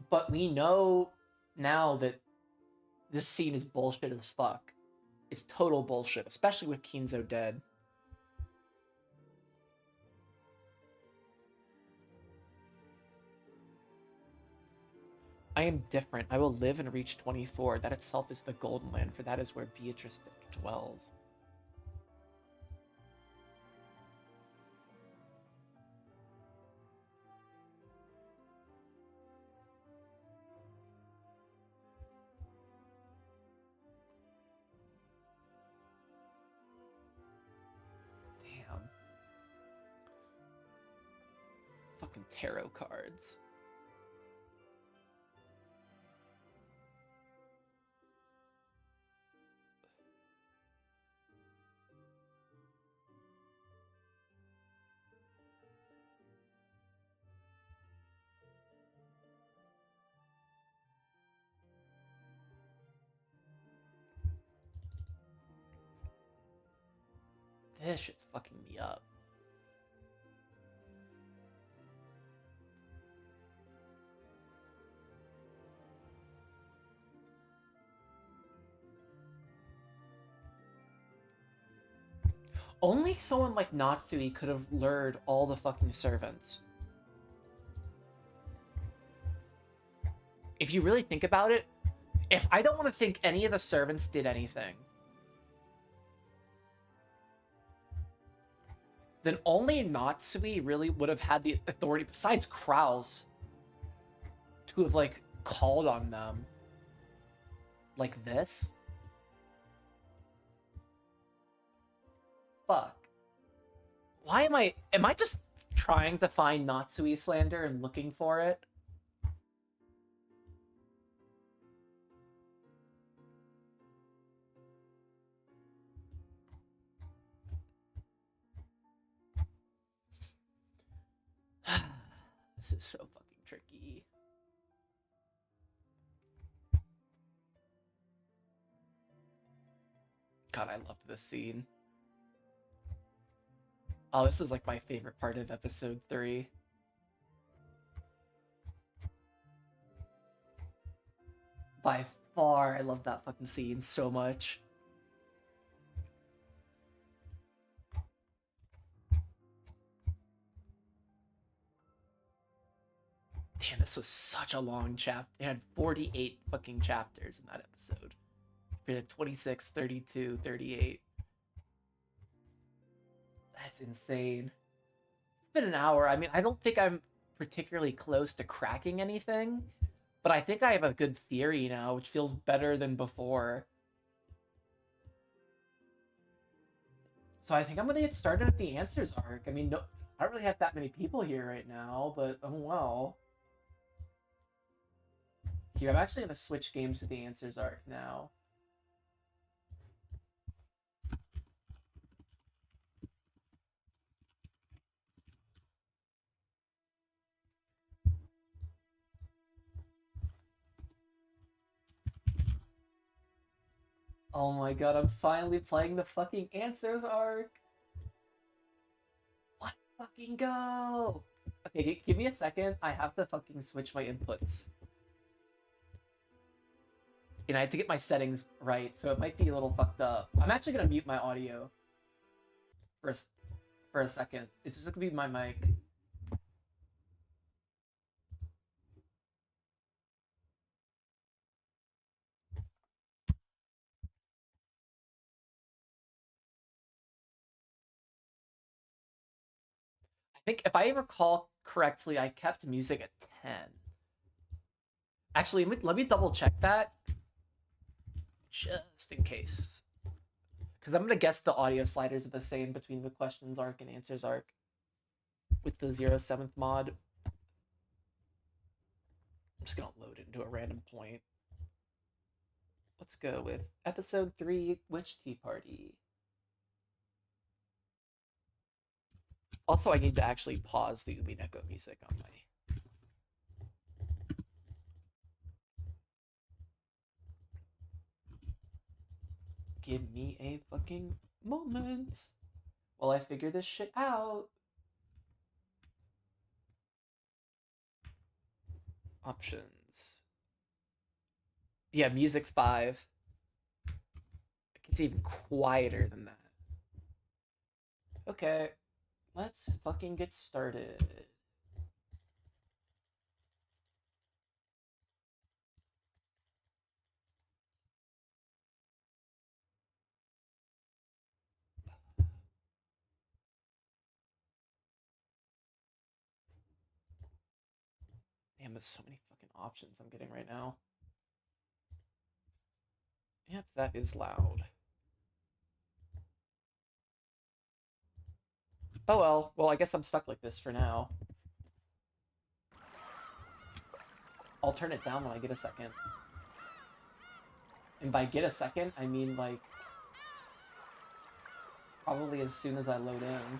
But we know now that this scene is bullshit as fuck. It's total bullshit, especially with Kinzo dead. I am different. I will live and reach 24. That itself is the Golden Land, for that is where Beatrice dwells. Damn. Fucking tarot cards. This shit's fucking me up. Only someone like Natsui could have lured all the fucking servants. If you really think about it, if I don't want to think any of the servants did anything, then only Natsui really would have had the authority, besides Kraus, to have, like, called on them. Like this? Fuck. Why am I just trying to find Natsui slander and looking for it? This is so fucking tricky. God, I loved this scene. Oh, this is like my favorite part of episode 3. By far, I love that fucking scene so much. Damn, this was such a long chapter. It had 48 fucking chapters in that episode. We had 26, 32, 38. That's insane. It's been an hour. I mean, I don't think I'm particularly close to cracking anything, but I think I have a good theory now, which feels better than before. So I think I'm gonna get started with the answers arc. I mean, no, I don't really have that many people here right now, but oh well. Here, I'm actually gonna switch games to the answers arc now. Oh my god, I'm finally playing the fucking answers arc. Let's fucking go. Okay, give me a second. I have to fucking switch my inputs. And I had to get my settings right, so it might be a little fucked up. I'm actually gonna mute my audio for a second. It's just gonna be my mic. I think if I recall correctly, I kept music at 10. Actually, let me double check that. Just in case. Because I'm going to guess the audio sliders are the same between the questions arc and answers arc. With the 07th mod. I'm just going to load it into a random point. Let's go with episode 3, Witch Tea Party. Also, I need to actually pause the Umineko music on my... Give me a fucking moment while I figure this shit out. Options. Yeah, music 5. It's even quieter than that. Okay, let's fucking get started. Damn, there's so many fucking options I'm getting right now. Yep, that is loud. Oh well. Well, I guess I'm stuck like this for now. I'll turn it down when I get a second. And by get a second, I mean, like, probably as soon as I load in.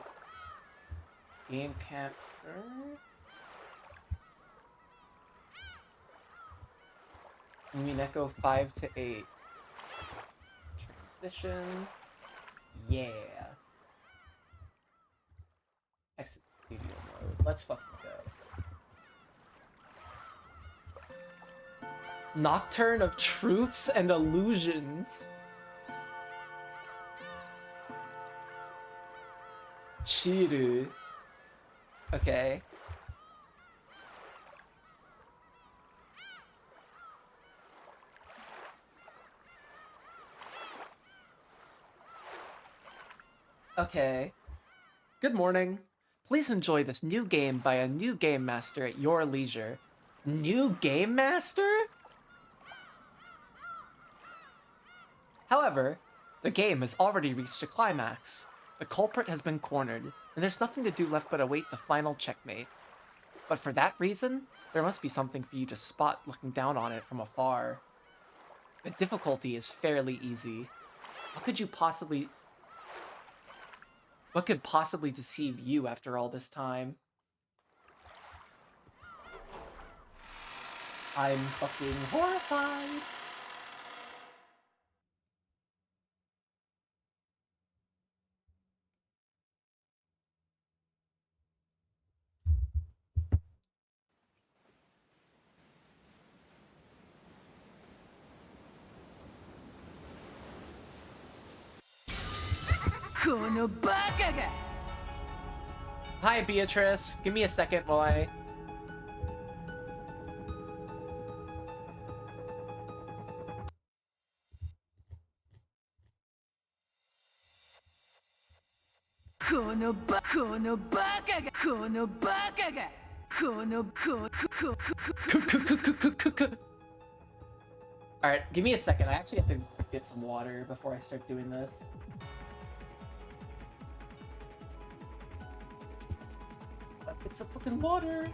Game capture. Umineko 5 to 8. Transition. Yeah. Exit studio mode. Let's fucking go. Nocturne of Truths and Illusions. Chiru. Okay. Okay. Good morning. Please enjoy this new game by a new game master at your leisure. New game master? However, the game has already reached a climax. The culprit has been cornered, and there's nothing to do left but await the final checkmate. But for that reason, there must be something for you to spot looking down on it from afar. The difficulty is fairly easy. What could possibly deceive you after all this time? I'm fucking horrified. Hi, Beatrice. Give me a second while I... Alright, give me a second. I actually have to get some water before I start doing this. Let's get some fucking water.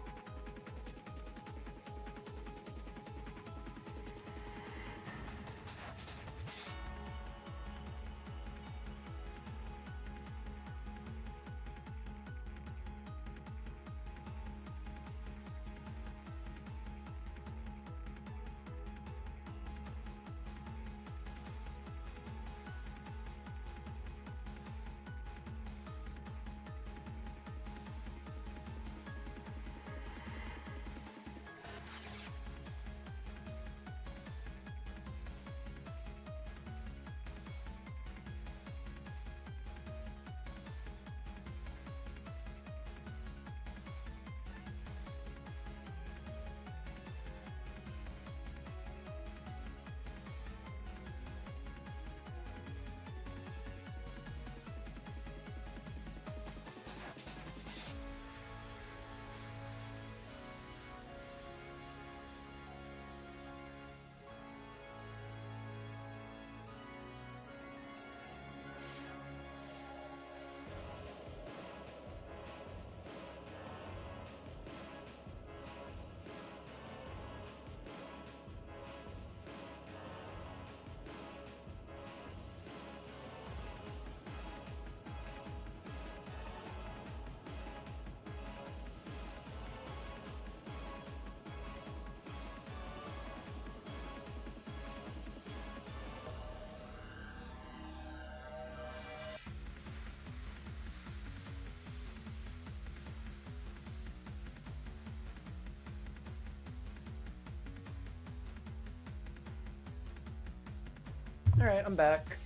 Alright, I'm back.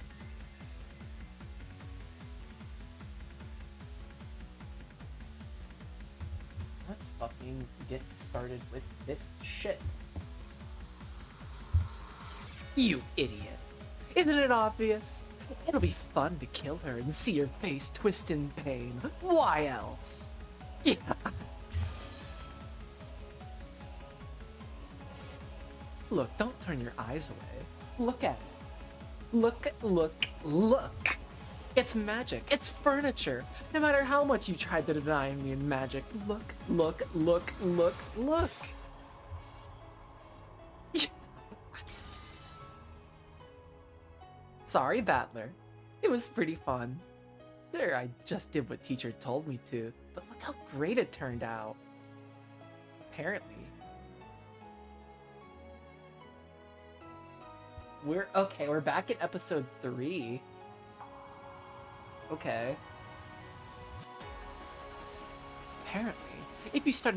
Let's fucking get started with this shit. You idiot. Isn't it obvious? It'll be fun to kill her and see your face twist in pain. Why else? Yeah. Look, don't turn your eyes away. Look at it. Look, look, look! It's magic. It's furniture. No matter how much you tried to deny me in magic, look, look, look, look, look! Sorry, Battler. It was pretty fun. Sure, I just did what teacher told me to, but look how great it turned out. Apparently. We're back in episode 3. Okay. Apparently, if you start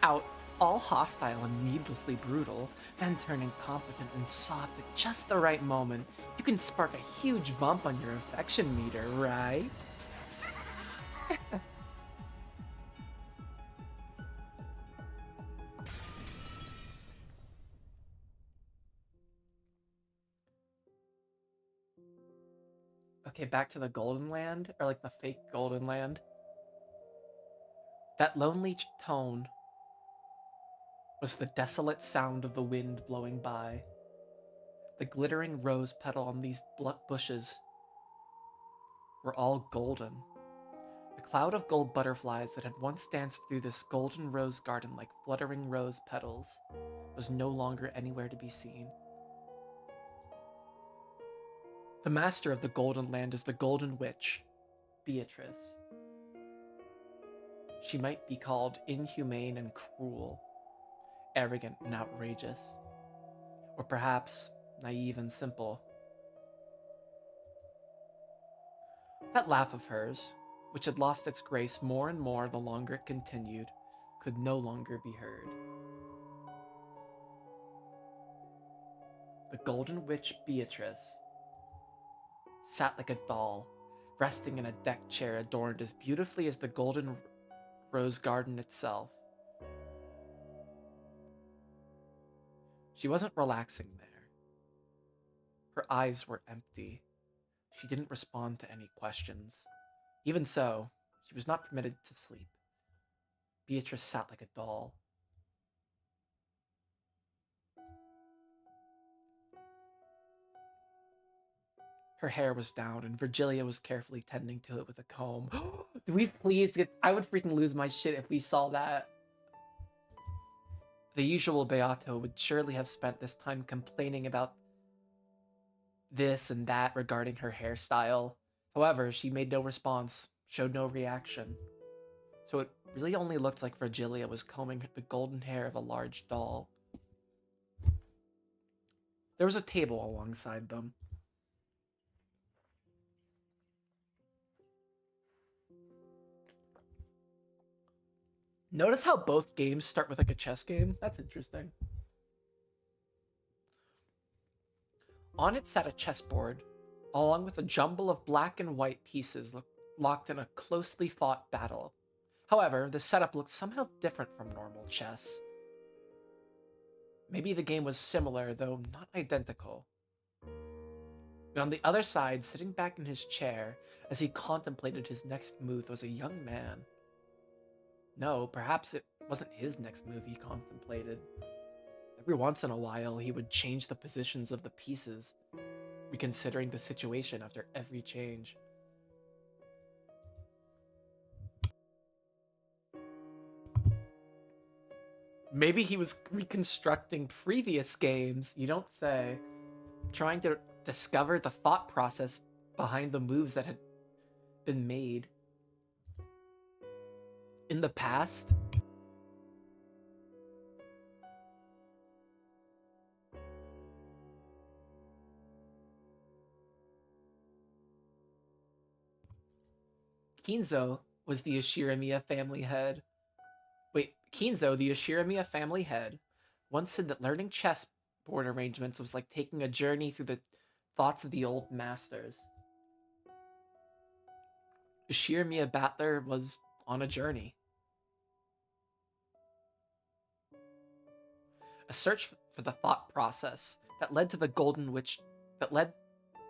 out all hostile and needlessly brutal, then turn incompetent and soft at just the right moment, you can spark a huge bump on your affection meter, right? Okay, back to the Golden Land, or like the fake Golden Land. That lonely tone was the desolate sound of the wind blowing by. The glittering rose petal on these bushes were all golden. The cloud of gold butterflies that had once danced through this golden rose garden like fluttering rose petals was no longer anywhere to be seen. The master of the Golden Land is the Golden Witch, Beatrice. She might be called inhumane and cruel, arrogant and outrageous, or perhaps naive and simple. That laugh of hers, which had lost its grace more and more the longer it continued, could no longer be heard. The Golden Witch Beatrice sat like a doll, resting in a deck chair adorned as beautifully as the golden rose garden itself. She wasn't relaxing there. Her eyes were empty. She didn't respond to any questions. Even so, she was not permitted to sleep. Beatrice sat like a doll. Her hair was down, and Virgilia was carefully tending to it with a comb. Do we please get... I would freaking lose my shit if we saw that. The usual Beato would surely have spent this time complaining about this and that regarding her hairstyle. However, she made no response, showed no reaction. So it really only looked like Virgilia was combing the golden hair of a large doll. There was a table alongside them. Notice how both games start with like a chess game? That's interesting. On it sat a chessboard, along with a jumble of black and white pieces locked in a closely fought battle. However, the setup looked somehow different from normal chess. Maybe the game was similar, though not identical. But on the other side, sitting back in his chair as he contemplated his next move, was a young man. No, perhaps it wasn't his next move he contemplated. Every once in a while, he would change the positions of the pieces, reconsidering the situation after every change. Maybe he was reconstructing previous games, you don't say, trying to discover the thought process behind the moves that had been made in the past. Kinzo was the Ashiramiya family head. Wait, Kinzo, the Ashiramiya family head, once said that learning chessboard arrangements was like taking a journey through the thoughts of the old masters. Ashiramiya Battler was on a journey. A search for the thought process that led to the Golden Witch that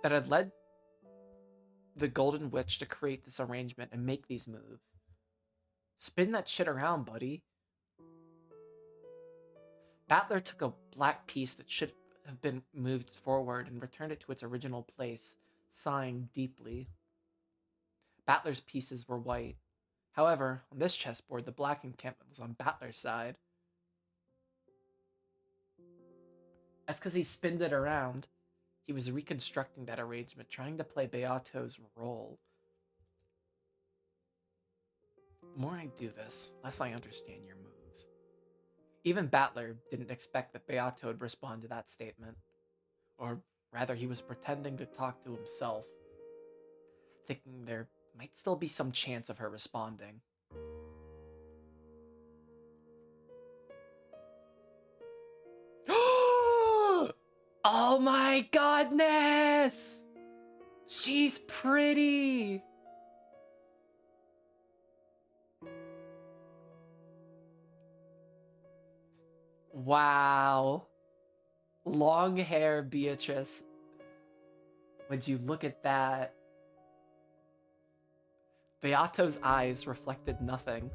had led the Golden Witch to create this arrangement and make these moves. Spin that shit around, buddy. Battler took a black piece that should have been moved forward and returned it to its original place, sighing deeply. Battler's pieces were white. However, on this chessboard, the black encampment was on Battler's side. That's because he spinned it around. He was reconstructing that arrangement, trying to play Beato's role. The more I do this, the less I understand your moves. Even Battler didn't expect that Beato would respond to that statement. Or rather, he was pretending to talk to himself, thinking there might still be some chance of her responding. Oh my goodness! She's pretty! Wow. Long hair Beatrice. Would you look at that? Beato's eyes reflected nothing,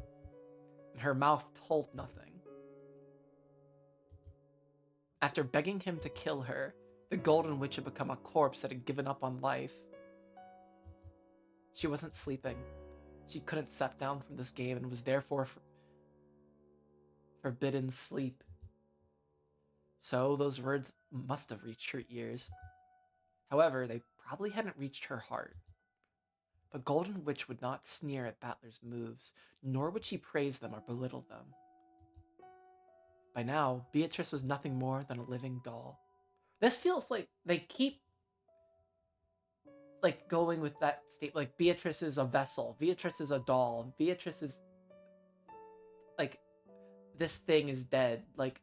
and her mouth told nothing. After begging him to kill her, the Golden Witch had become a corpse that had given up on life. She wasn't sleeping. She couldn't step down from this game and was therefore forbidden sleep. So those words must have reached her ears. However, they probably hadn't reached her heart. The Golden Witch would not sneer at Battler's moves, nor would she praise them or belittle them. By now, Beatrice was nothing more than a living doll. This feels like they keep going with that state, like Beatrice is a vessel, Beatrice is a doll, Beatrice is like this thing is dead. Like,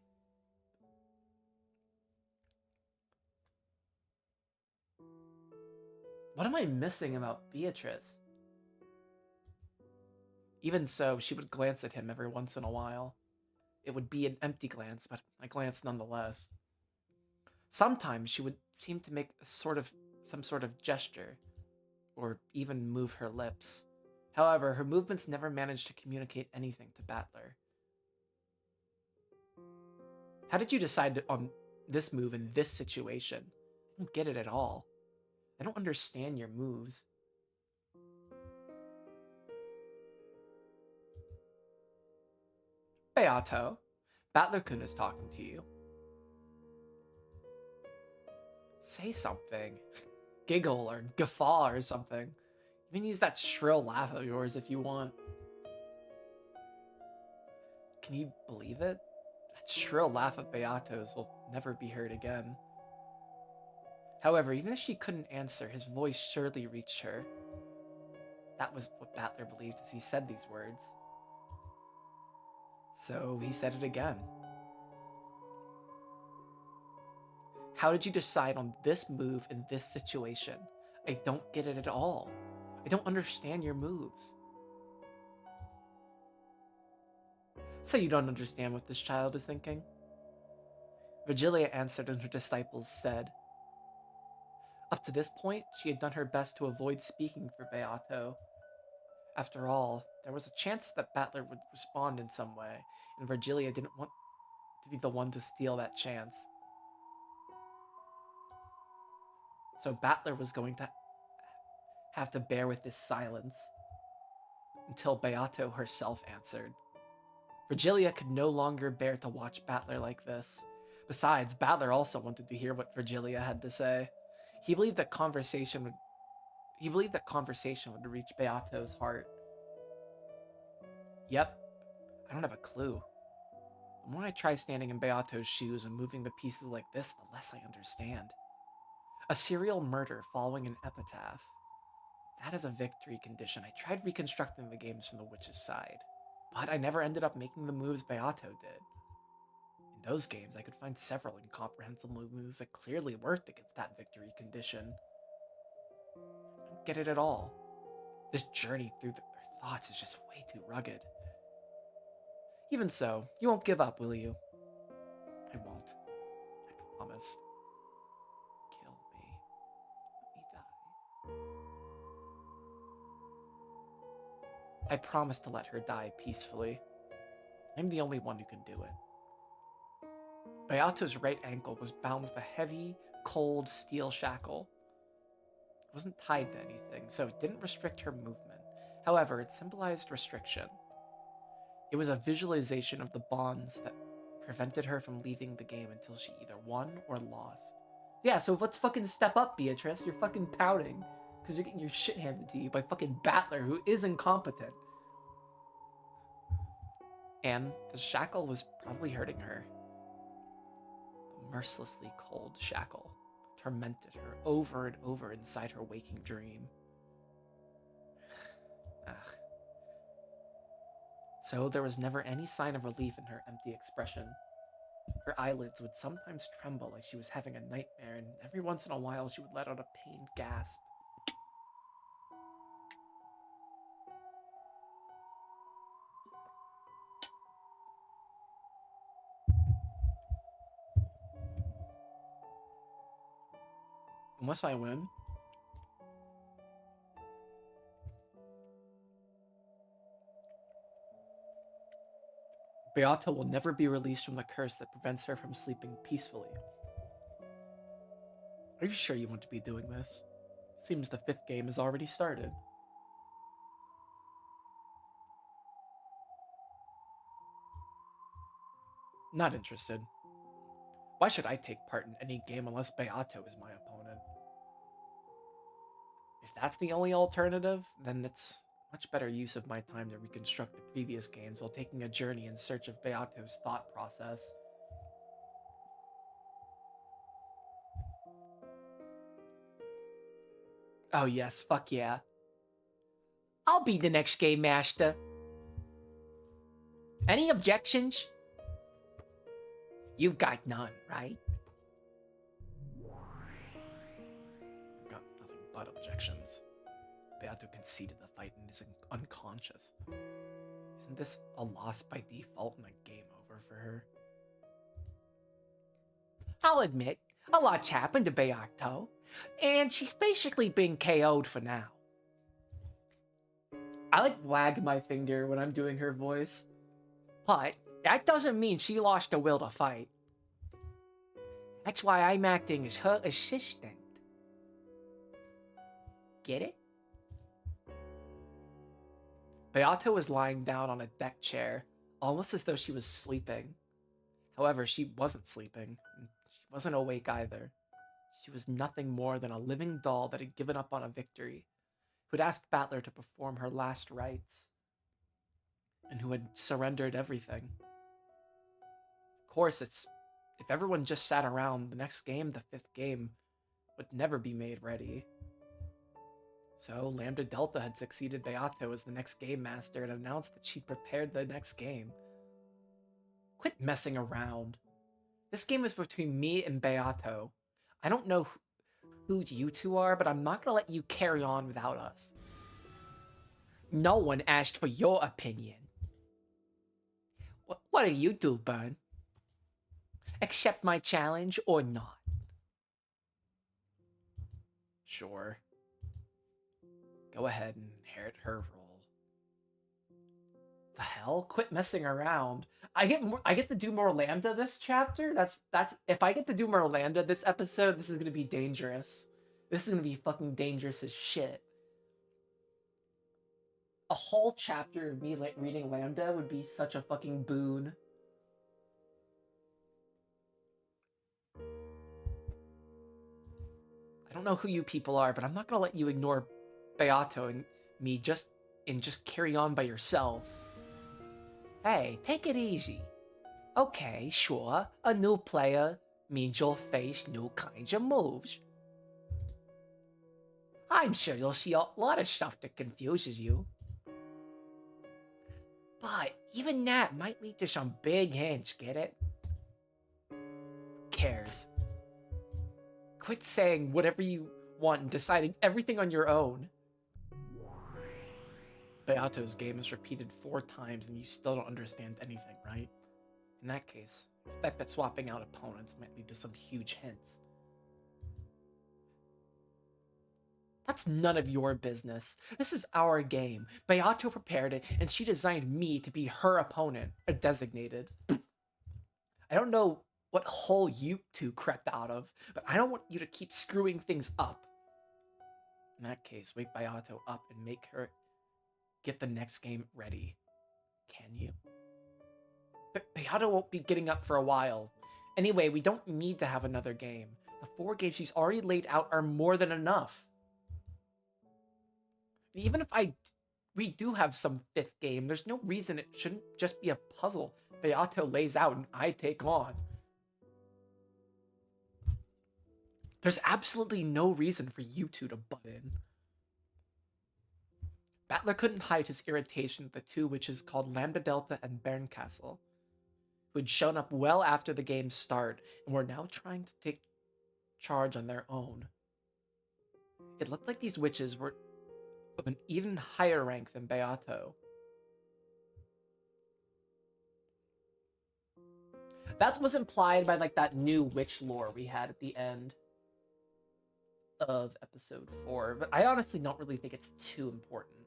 what am I missing about Beatrice? Even so, she would glance at him every once in a while. It would be an empty glance, but a glance nonetheless. Sometimes she would seem to make some sort of gesture, or even move her lips. However, her movements never managed to communicate anything to Battler. How did you decide on this move in this situation? I don't get it at all. I don't understand your moves. Beato, Battler-kun is talking to you. Say something. Giggle or guffaw or something. You can use that shrill laugh of yours if you want. Can you believe it? That shrill laugh of Beato's will never be heard again. However, even if she couldn't answer, his voice surely reached her. That was what Battler believed as he said these words. So he said it again. How did you decide on this move in this situation? I don't get it at all. I don't understand your moves. So you don't understand what this child is thinking? Virgilia answered, and her disciples said. Up to this point, she had done her best to avoid speaking for Beato. After all, there was a chance that Battler would respond in some way, and Virgilia didn't want to be the one to steal that chance. So Battler was going to have to bear with this silence until Beato herself answered. Virgilia could no longer bear to watch Battler like this. Besides, Battler also wanted to hear what Virgilia had to say. He believed that conversation would reach Beato's heart. Yep, I don't have a clue. The more I try standing in Beato's shoes and moving the pieces like this, the less I understand. A serial murder following an epitaph. That is a victory condition. I tried reconstructing the games from the witch's side, but I never ended up making the moves Beato did. In those games, I could find several incomprehensible moves that clearly worked against that victory condition. I don't get it at all. This journey through their thoughts is just way too rugged. Even so, you won't give up, will you? I won't. I promise. Kill me. Let me die. I promise to let her die peacefully. I'm the only one who can do it. Beato's right ankle was bound with a heavy, cold steel shackle. It wasn't tied to anything, so it didn't restrict her movement. However, it symbolized restriction. It was a visualization of the bonds that prevented her from leaving the game until she either won or lost. Yeah, so let's fucking step up, Beatrice. You're fucking pouting because you're getting your shit handed to you by fucking Battler, who is incompetent. And the shackle was probably hurting her. The mercilessly cold shackle tormented her over and over inside her waking dream. Ugh. So there was never any sign of relief in her empty expression. Her eyelids would sometimes tremble like she was having a nightmare, and every once in a while she would let out a pained gasp. Unless I win, Beata will never be released from the curse that prevents her from sleeping peacefully. Are you sure you want to be doing this? Seems the 5th game has already started. Not interested. Why should I take part in any game unless Beato is my opponent? If that's the only alternative, then it's much better use of my time to reconstruct the previous games while taking a journey in search of Beato's thought process. Oh yes, fuck yeah. I'll be the next game master. Any objections? You've got none, right? I've got nothing but objections. Beato conceded the fight and is unconscious. Isn't this a loss by default and a game over for her? I'll admit, a lot's happened to Beato, and she's basically been KO'd for now. I like wag my finger when I'm doing her voice, but that doesn't mean she lost the will to fight. That's why I'm acting as her assistant. Get it? Beato was lying down on a deck chair, almost as though she was sleeping. However, she wasn't sleeping, and she wasn't awake either. She was nothing more than a living doll that had given up on a victory, who had asked Battler to perform her last rites, and who had surrendered everything. Of course, if everyone just sat around, the next game, the 5th game, would never be made ready. So, Lambda Delta had succeeded Beato as the next game master and announced that she'd prepared the next game. Quit messing around. This game is between me and Beato. I don't know who you two are, but I'm not gonna let you carry on without us. No one asked for your opinion. What do you do, Burn? Accept my challenge or not? Sure. Go ahead and inherit her role. The hell? Quit messing around. I get to do more Lambda this chapter? That's if I get to do more Lambda this episode, this is gonna be dangerous. This is gonna be fucking dangerous as shit. A whole chapter of me reading Lambda would be such a fucking boon. I don't know who you people are, but I'm not gonna let you ignore Beato and me just carry on by yourselves. Hey, take it easy. Okay, sure, a new player means you'll face new kinds of moves. I'm sure you'll see a lot of stuff that confuses you. But even that might lead to some big hints, get it? Who cares? Quit saying whatever you want and deciding everything on your own. Beato's game is repeated 4 times and you still don't understand anything, right? In that case, expect that swapping out opponents might lead to some huge hints. That's none of your business. This is our game. Beato prepared it, and she designed me to be her opponent, or designated. I don't know what hole you two crept out of, but I don't want you to keep screwing things up. In that case, wake Beato up and make her get the next game ready. Can you? But Beato won't be getting up for a while. Anyway, we don't need to have another game. The 4 games she's already laid out are more than enough. Even if we do have some 5th game, there's no reason it shouldn't just be a puzzle Beato lays out and I take on. There's absolutely no reason for you two to butt in. Battler couldn't hide his irritation at the 2 witches called Lambda Delta and Berncastle. who had shown up well after the game's start and were now trying to take charge on their own. It looked like these witches were of an even higher rank than Beato. That was implied by like that new witch lore we had at the end of episode 4, but I honestly don't really think it's too important.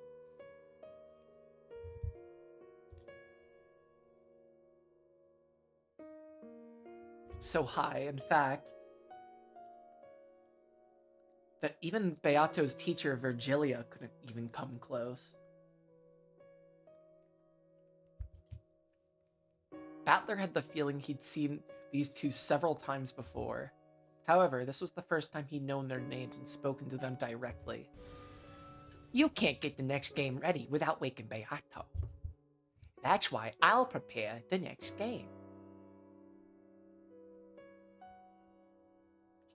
So high, in fact, that even Beato's teacher Virgilia couldn't even come close. Battler had the feeling he'd seen these two several times before. However, this was the first time he'd known their names and spoken to them directly. You can't get the next game ready without waking Beato. That's why I'll prepare the next game.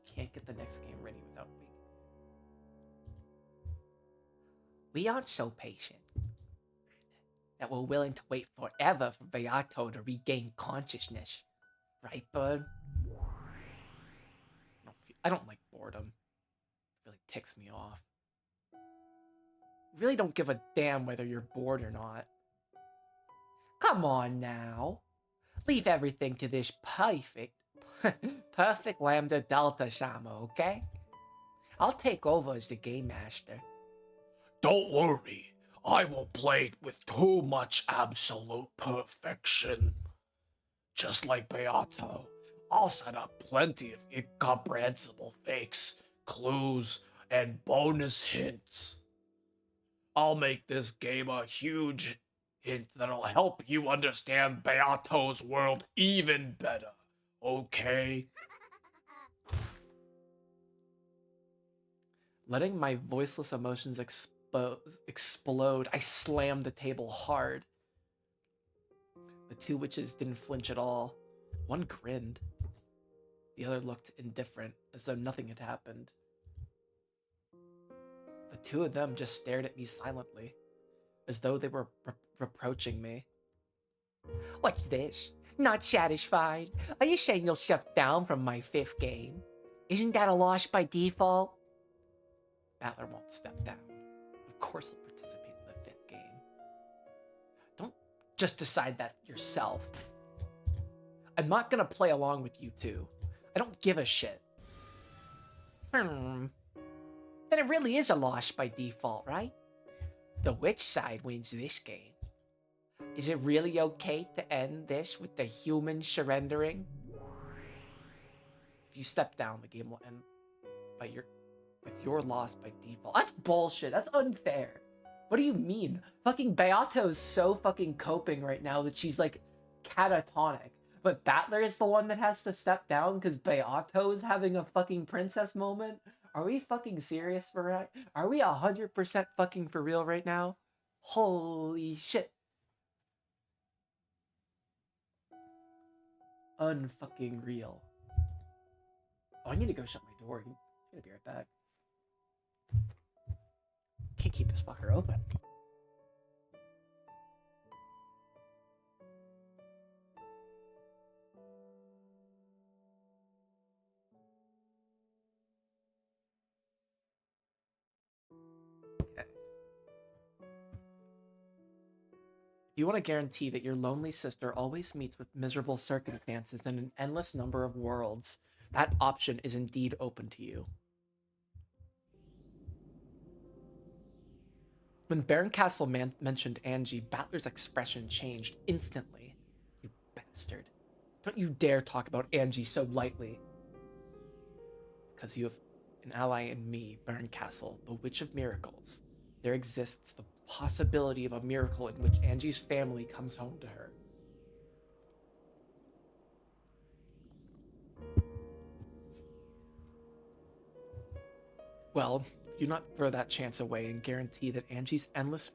You can't get the next game ready without waking. We aren't so patient that we're willing to wait forever for Beato to regain consciousness. Right, bud? I don't like boredom. It really ticks me off. I really don't give a damn whether you're bored or not. Come on now. Leave everything to this perfect Lambda Delta Sama, okay? I'll take over as the game master. Don't worry, I won't play it with too much absolute perfection. Just like Beato, I'll set up plenty of incomprehensible fakes, clues, and bonus hints. I'll make this game a huge hint that'll help you understand Beato's world even better, okay? Letting my voiceless emotions explode, I slammed the table hard. The two witches didn't flinch at all. One grinned. The other looked indifferent, as though nothing had happened. The two of them just stared at me silently, as though they were reproaching me. What's this? Not satisfied? Are you saying you'll step down from my 5th game? Isn't that a loss by default? Battler won't step down. Of course he'll participate in the 5th game. Don't just decide that yourself. I'm not gonna play along with you two. I don't give a shit. Then it really is a loss by default, right? The witch side wins this game. Is it really okay to end this with the human surrendering? If you step down, the game will end with your loss by default. That's bullshit. That's unfair. What do you mean? Fucking Beato's so fucking coping right now that she's like catatonic. But Battler is the one that has to step down because Beato is having a fucking princess moment? Are we fucking serious for right? Are we 100% fucking for real right now? Holy shit. Unfucking real. Oh, I need to go shut my door. I'm gonna be right back. Can't keep this fucker open. Okay. You want to guarantee that your lonely sister always meets with miserable circumstances in an endless number of worlds. That option is indeed open to you. When Barncastle mentioned Angie, Battler's expression changed instantly. You bastard. Don't you dare talk about Angie so lightly. Because you have an ally in me, Barncastle, the Witch of Miracles. There exists the possibility of a miracle in which Angie's family comes home to her. Well, do not throw that chance away and guarantee that Angie's endless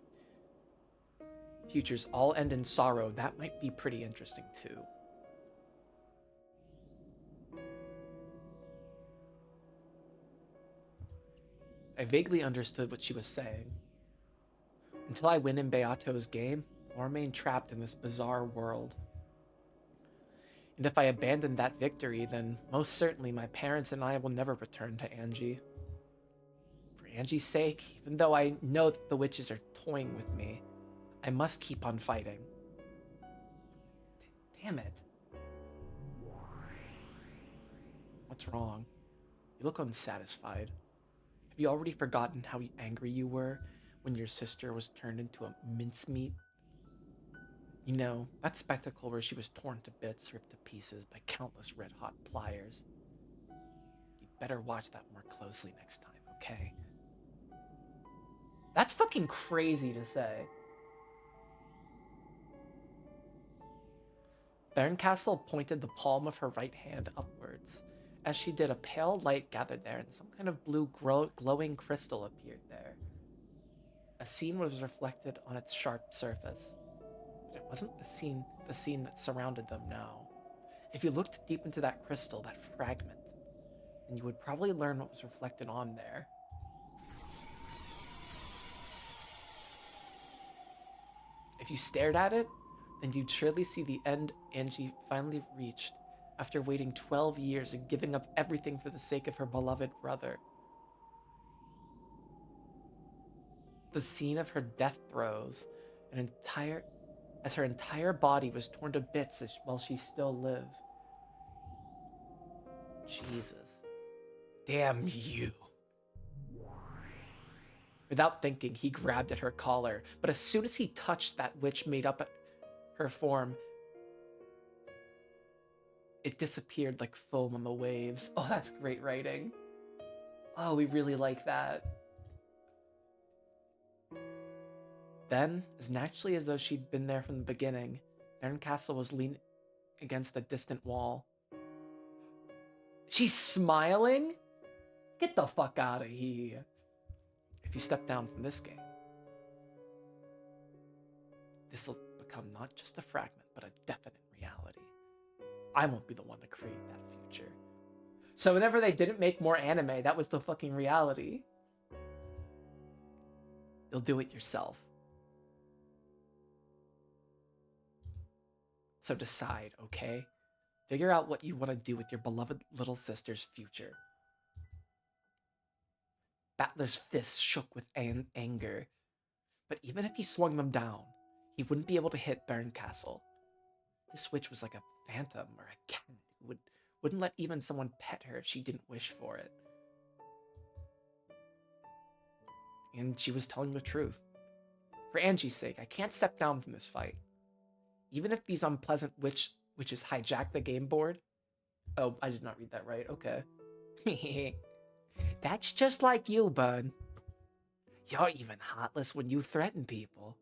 futures all end in sorrow. That might be pretty interesting too. I vaguely understood what she was saying. Until I win in Beato's game, I'll remain trapped in this bizarre world. And if I abandon that victory, then most certainly my parents and I will never return to Angie. For Angie's sake, even though I know that the witches are toying with me, I must keep on fighting. Damn it. What's wrong? You look unsatisfied. Have you already forgotten how angry you were when your sister was turned into a mincemeat? You know, that spectacle where she was torn to bits, ripped to pieces by countless red-hot pliers. You'd better watch that more closely next time, okay? That's fucking crazy to say. Barncastle pointed the palm of her right hand upwards. As she did, a pale light gathered there, and some kind of blue glowing crystal appeared there. A scene was reflected on its sharp surface, but it wasn't the scene that surrounded them now. If you looked deep into that crystal, that fragment, then you would probably learn what was reflected on there. If you stared at it, then you'd surely see the end Angie finally reached after waiting 12 years and giving up everything for the sake of her beloved brother. The scene of her death throes, as her entire body was torn to bits while she still lived. Jesus. Damn you. Without thinking, he grabbed at her collar, but as soon as he touched that witch made up her form, it disappeared like foam on the waves. Oh, that's great writing. Oh, we really like that. Then, as naturally as though she'd been there from the beginning, Barncastle was leaning against a distant wall. She's smiling? Get the fuck out of here. If you step down from this game, this will become not just a fragment, but a definite reality. I won't be the one to create that future. So whenever they didn't make more anime, that was the fucking reality. You'll do it yourself. So decide, okay? Figure out what you want to do with your beloved little sister's future. Battler's fists shook with anger, but even if he swung them down, he wouldn't be able to hit Barncastle. This witch was like a phantom or a cat who wouldn't let even someone pet her if she didn't wish for it. And she was telling the truth. For Angie's sake, I can't step down from this fight. Even if these unpleasant witches hijack the game board. Oh, I did not read that right. Okay. That's just like you, bud. You're even heartless when you threaten people.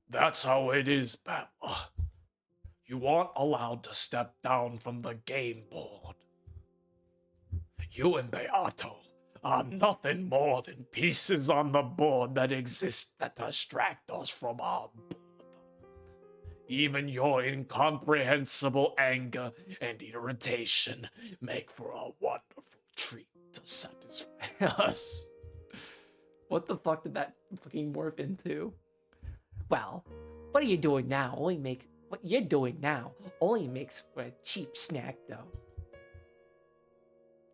That's how it is, Bella. You aren't allowed to step down from the game board. You and Beato are nothing more than pieces on the board that exist that distract us from our boredom. Even your incomprehensible anger and irritation make for a wonderful treat to satisfy us. What the fuck did that fucking morph into? Well, what are you doing now? What you're doing now only makes for a cheap snack, though.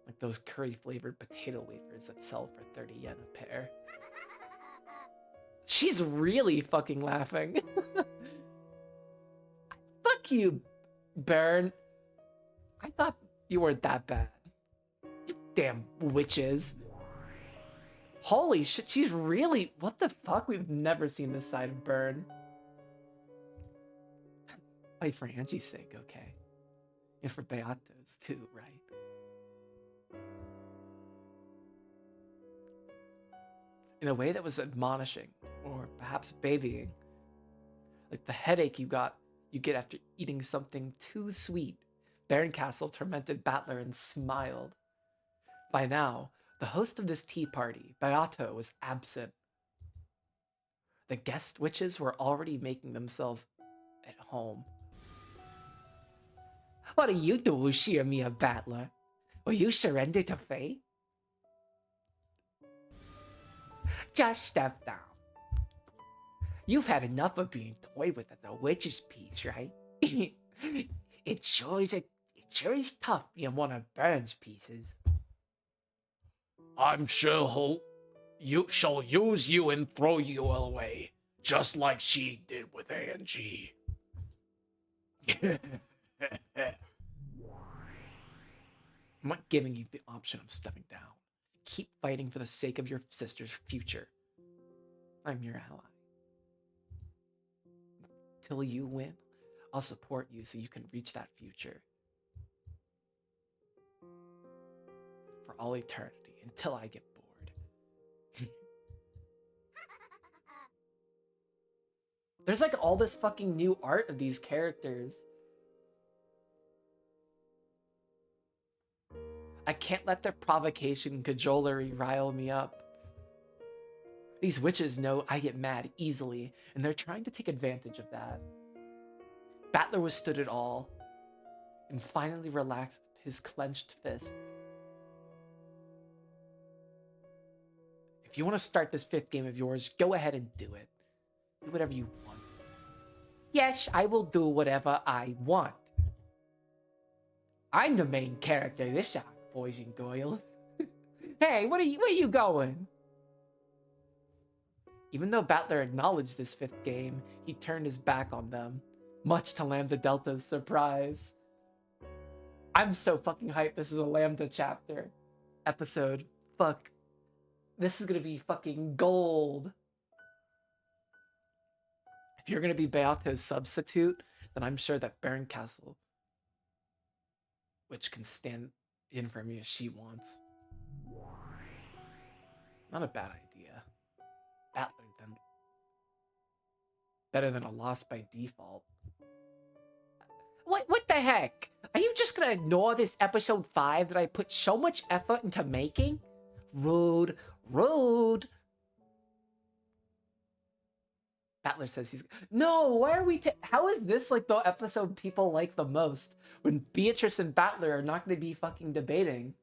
Like those curry-flavored potato wafers that sell for 30 yen a pair. She's really fucking laughing. Fuck you, Burn. I thought you weren't that bad. You damn witches. Holy shit, she's really... What the fuck? We've never seen this side of Burn. Wait, for Angie's sake, okay. And for Beato's too, right? In a way that was admonishing, or perhaps babying. Like the headache you get after eating something too sweet. Barncastle tormented Battler and smiled. By now, the host of this tea party, Beato, was absent. The guest witches were already making themselves at home. What are you doing, Shirmia Battler? Will you surrender to fate? Just step down. You've had enough of being toyed with at the witch's piece, right? It sure is tough being one of Burns' pieces. I'm sure she'll use you and throw you away, just like she did with Angie. I'm not giving you the option of stepping down. Keep fighting for the sake of your sister's future. I'm your ally. Till you win, I'll support you so you can reach that future. For all eternity, until I get bored. There's like all this fucking new art of these characters. I can't let their provocation and cajolery rile me up. These witches know I get mad easily, and they're trying to take advantage of that. Battler withstood it all, and finally relaxed his clenched fists. If you want to start this 5th game of yours, go ahead and do it. Do whatever you want. Yes, I will do whatever I want. I'm the main character this arc, boys and girls. Hey, where you going? Even though Battler acknowledged this 5th game, he turned his back on them, much to Lambda Delta's surprise. I'm so fucking hyped this is a Lambda chapter. Episode. Fuck. This is gonna be fucking gold. If you're gonna be Beato's substitute, then I'm sure that Baron Castle, which can stand in for me as she wants. Not a bad idea. Battler then. Better than a loss by default. What the heck? Are you just gonna ignore this episode 5 that I put so much effort into making? Rude. Rude. Battler says he's... No, why are we... How is this like the episode people like the most? When Beatrice and Battler are not going to be fucking debating.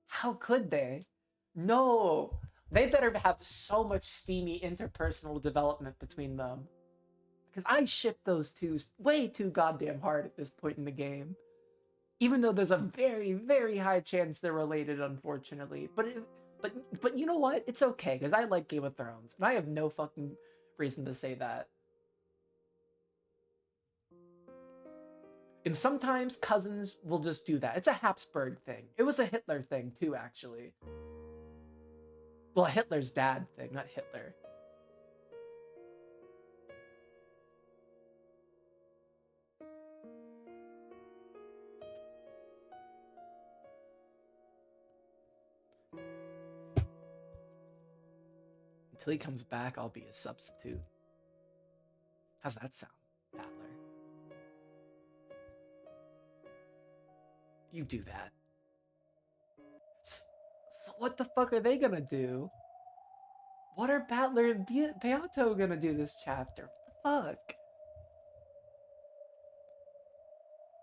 How could they? No. They better have so much steamy interpersonal development between them. Because I ship those two way too goddamn hard at this point in the game. Even though there's a very, very high chance they're related, unfortunately. But you know what? It's okay, because I like Game of Thrones, and I have no fucking reason to say that. And sometimes cousins will just do that. It's a Habsburg thing. It was a Hitler thing, too, actually. Well, Hitler's dad thing, not Hitler. Until he comes back, I'll be his substitute. How's that sound, Battler? You do that. So what the fuck are they gonna do? What are Battler and Beato gonna do this chapter? What the fuck?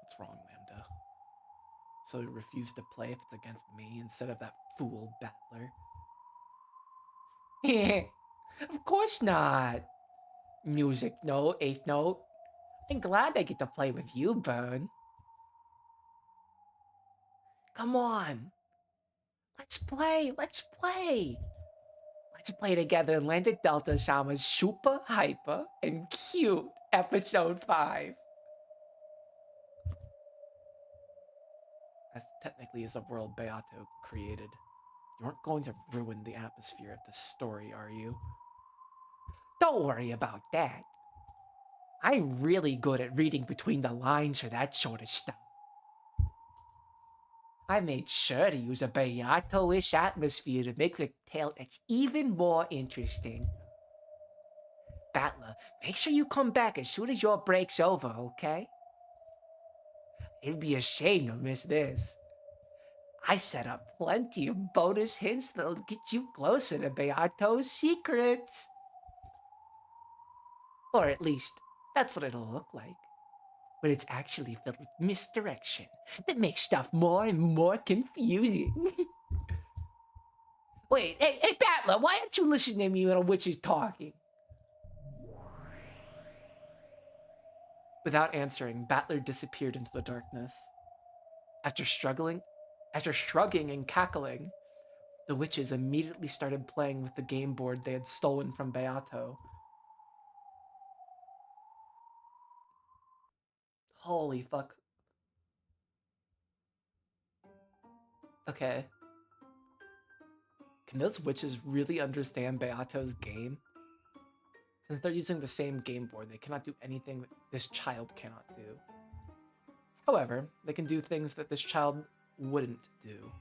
What's wrong, Lambda? So you refuse to play if it's against me instead of that fool Battler? Of course not. Music note, 8th note. I'm glad I get to play with you, Burn. Come on. Let's play. Let's play. Let's play together in Lambda Delta Shama's super hyper and cute episode 5. As technically is a world Beato created. You aren't going to ruin the atmosphere of the story, are you? Don't worry about that. I'm really good at reading between the lines for that sort of stuff. I made sure to use a Beato-ish atmosphere to make the tale that's even more interesting. Battler, make sure you come back as soon as your break's over, okay? It'd be a shame to miss this. I set up plenty of bonus hints that'll get you closer to Beato's secrets. Or at least, that's what it'll look like. But it's actually filled with misdirection that makes stuff more and more confusing. Wait, hey, Battler, why aren't you listening to me when a witch is talking? Without answering, Battler disappeared into the darkness. After struggling, after shrugging and cackling, the witches immediately started playing with the game board they had stolen from Beato. Holy fuck. Okay. Can those witches really understand Beato's game? Since they're using the same game board, they cannot do anything that this child cannot do. However, they can do things that this child wouldn't do.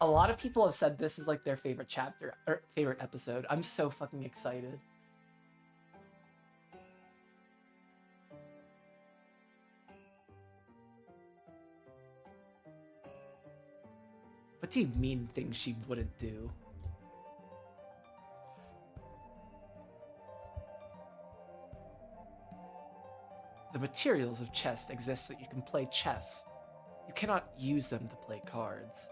A lot of people have said this is like their favorite chapter or favorite episode. I'm so fucking excited. What do you mean things she wouldn't do? The materials of chess exist so that you can play chess. You cannot use them to play cards.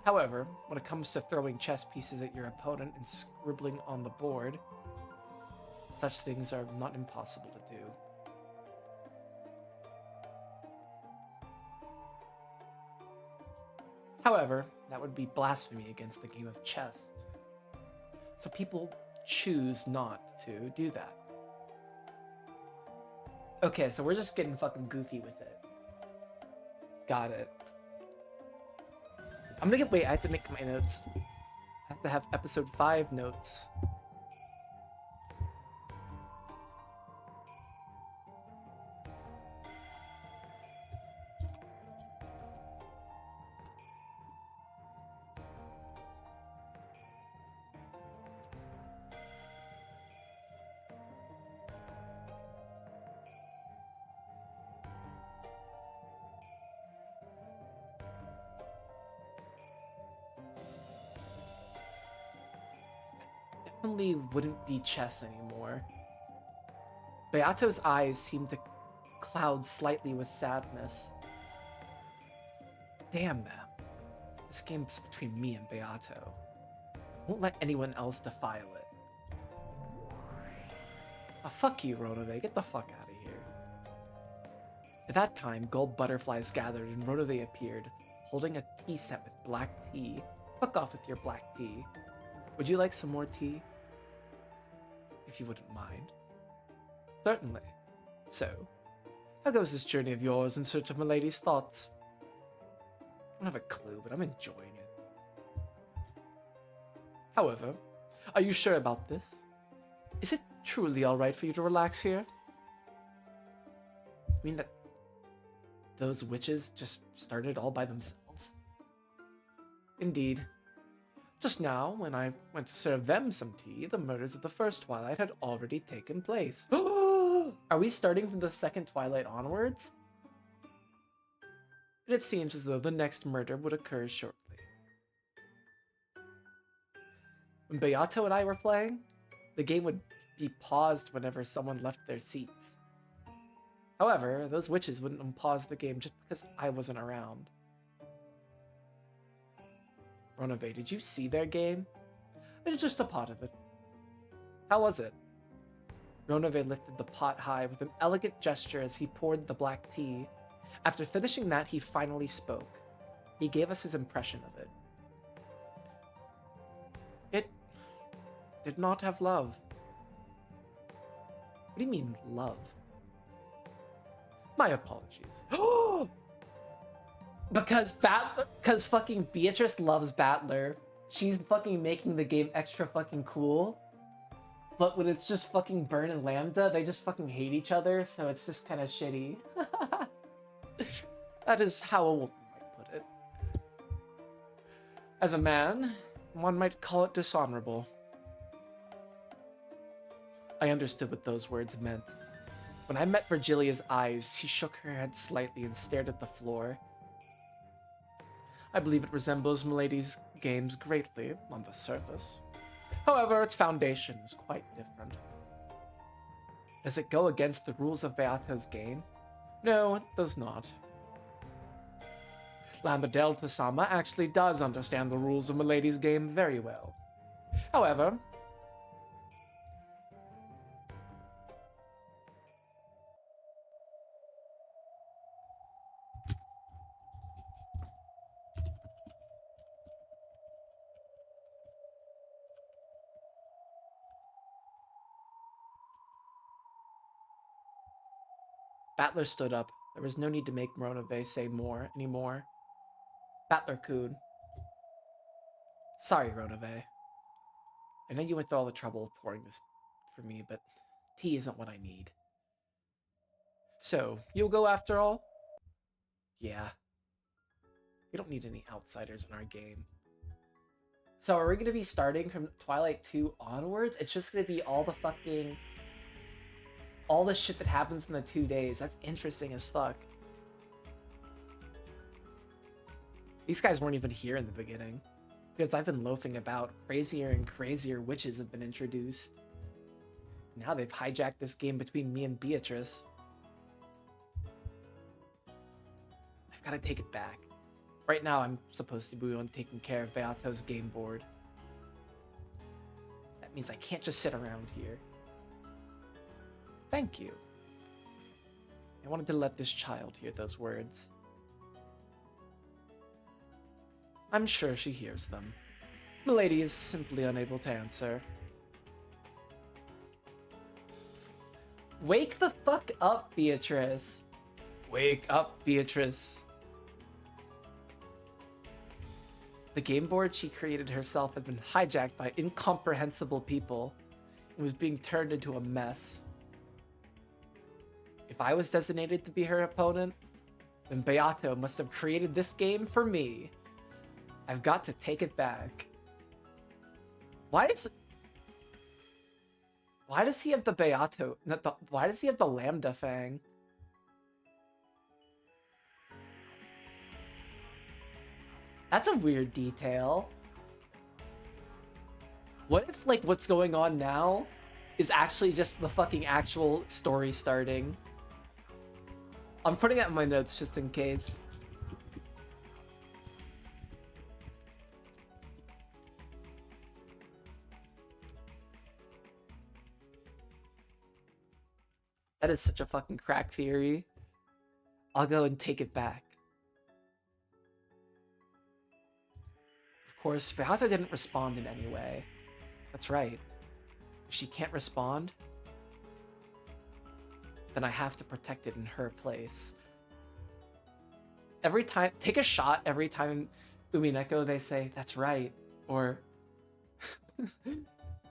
However, when it comes to throwing chess pieces at your opponent and scribbling on the board, such things are not impossible to do. However, that would be blasphemy against the game of chess. So people choose not to do that. Okay, so we're just getting fucking goofy with it. Got it. I'm gonna wait, I have to make my notes. I have to have episode 5 notes. Definitely wouldn't be chess anymore. Beato's eyes seemed to cloud slightly with sadness. Damn them. This game's between me and Beato. I won't let anyone else defile it. Oh, fuck you, Ronove. Get the fuck out of here. At that time, gold butterflies gathered and Ronove appeared, holding a tea set with black tea. Fuck off with your black tea. Would you like some more tea? If you wouldn't mind. Certainly. So, how goes this journey of yours in search of Milady's thoughts? I don't have a clue, but I'm enjoying it. However, are you sure about this? Is it truly alright for you to relax here? I mean that those witches just started all by themselves? Indeed. Just now, when I went to serve them some tea, the murders of the first Twilight had already taken place. Are we starting from the second Twilight onwards? And it seems as though the next murder would occur shortly. When Beato and I were playing, the game would be paused whenever someone left their seats. However, those witches wouldn't unpause the game just because I wasn't around. Ronove, did you see their game? It's just a pot of it. How was it? Ronove lifted the pot high with an elegant gesture as he poured the black tea. After finishing that, he finally spoke. He gave us his impression of it. It did not have love. What do you mean, love? My apologies. Because fucking Beatrice loves Battler. She's fucking making the game extra fucking cool. But when it's just fucking Burn and Lambda, they just fucking hate each other, so it's just kind of shitty. That is how a woman might put it. As a man, one might call it dishonorable. I understood what those words meant. When I met Virgilia's eyes, she shook her head slightly and stared at the floor. I believe it resembles Milady's games greatly on the surface. However, its foundation is quite different. Does it go against the rules of Beato's game? No, it does not. Lambda Delta Sama actually does understand the rules of Milady's game very well. However, Battler stood up. There was no need to make Moronove say more anymore. Battler-kun. Sorry, Ronove. I know you went through all the trouble of pouring this for me, but tea isn't what I need. So, you'll go after all? Yeah. We don't need any outsiders in our game. So are we going to be starting from Twilight 2 onwards? It's just going to be all the fucking... all the shit that happens in the 2 days. That's interesting as fuck. These guys weren't even here in the beginning. Because I've been loafing about. Crazier and crazier witches have been introduced. Now they've hijacked this game between me and Beatrice. I've got to take it back. Right now I'm supposed to be on taking care of Beato's game board. That means I can't just sit around here. Thank you. I wanted to let this child hear those words. I'm sure she hears them. Milady is simply unable to answer. Wake the fuck up, Beatrice. Wake up, Beatrice. The game board she created herself had been hijacked by incomprehensible people and was being turned into a mess. If I was designated to be her opponent, then Beato must have created this game for me. I've got to take it back. Why does he have the Beato? Why does he have the Lambda Fang? That's a weird detail. What if, like, what's going on now is actually just the fucking actual story starting? I'm putting it in my notes just in case. That is such a fucking crack theory. I'll go and take it back. Of course, Beato didn't respond in any way. That's right. If she can't respond, then I have to protect it in her place. Every time, take a shot every time Umineko they say, that's right, or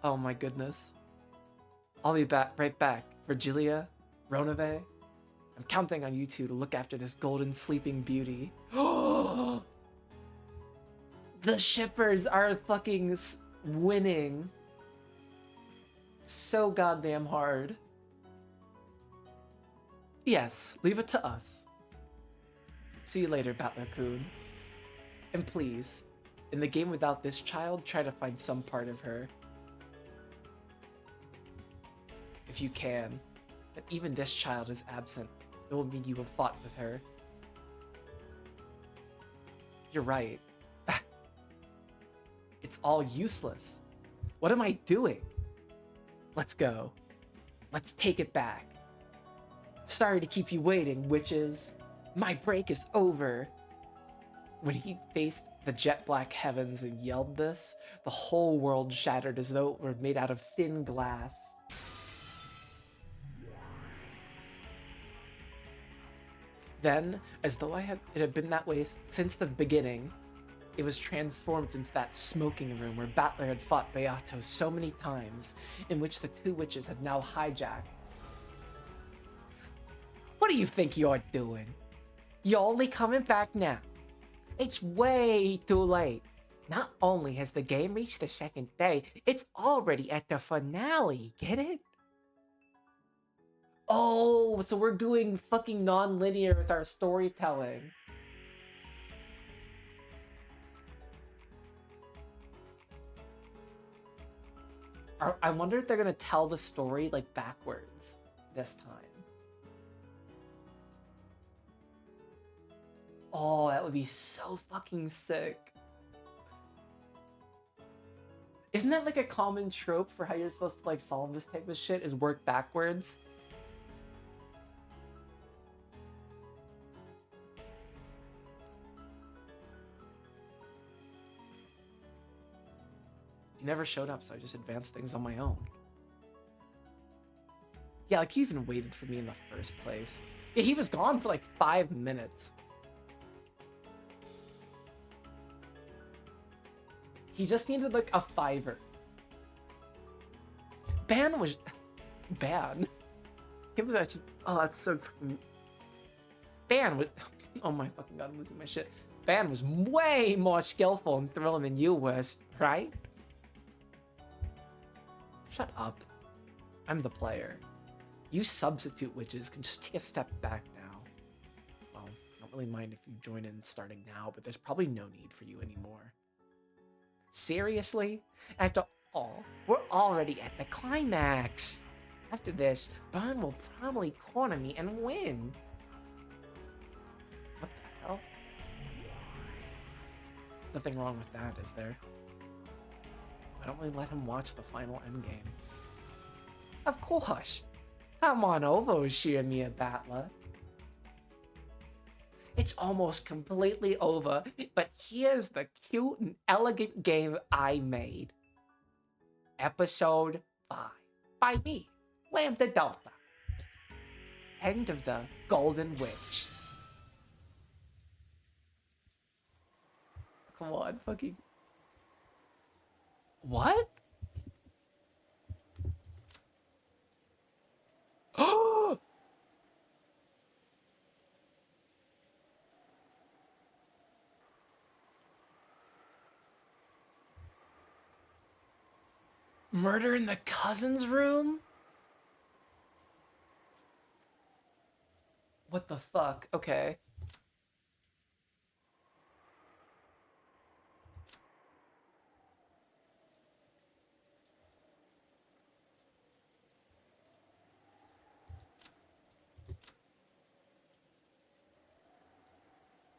oh my goodness. I'll be right back. Virgilia, Ronove, I'm counting on you two to look after this golden sleeping beauty. The shippers are fucking winning so goddamn hard. Yes, leave it to us. See you later, Battler-kun. And please, in the game without this child, try to find some part of her. If you can. But even this child is absent. It will mean you have fought with her. You're right. It's all useless. What am I doing? Let's go. Let's take it back. Sorry to keep you waiting, witches. My break is over. When he faced the jet black heavens and yelled this, the whole world shattered as though it were made out of thin glass. Then, as though it had been that way since the beginning, it was transformed into that smoking room where Battler had fought Beato so many times, in which the two witches had now hijacked. What do you think you're doing? You're only coming back now. It's way too late. Not only has the game reached the second day, it's already at the finale, get it? Oh, so we're doing fucking non-linear with our storytelling. I wonder if they're gonna tell the story, like, backwards this time. Oh, that would be so fucking sick. Isn't that like a common trope for how you're supposed to like solve this type of shit, is work backwards? You never showed up, so I just advanced things on my own. Yeah, like you even waited for me in the first place. Yeah, he was gone for like 5 minutes. He just needed like a fiver. Ban was... Ban? Oh, that's so fucking... Ban was... Oh my fucking god, I'm losing my shit. Ban was way more skillful in throwing than you was, right? Shut up. I'm the player. You substitute witches can just take a step back now. Well, I don't really mind if you join in starting now, but there's probably no need for you anymore. Seriously? After all, we're already at the climax. After this, Burn will probably corner me and win. What the hell? Nothing wrong with that, is there? I don't really let him watch the final endgame. Of course. Come on over, Shirmir Battler. It's almost completely over, but here's the cute and elegant game I made. Episode 5. By me, Lambda Delta. End of the Golden Witch. Come on, fucking... What? Oh! Murder in the cousin's room? What the fuck? Okay.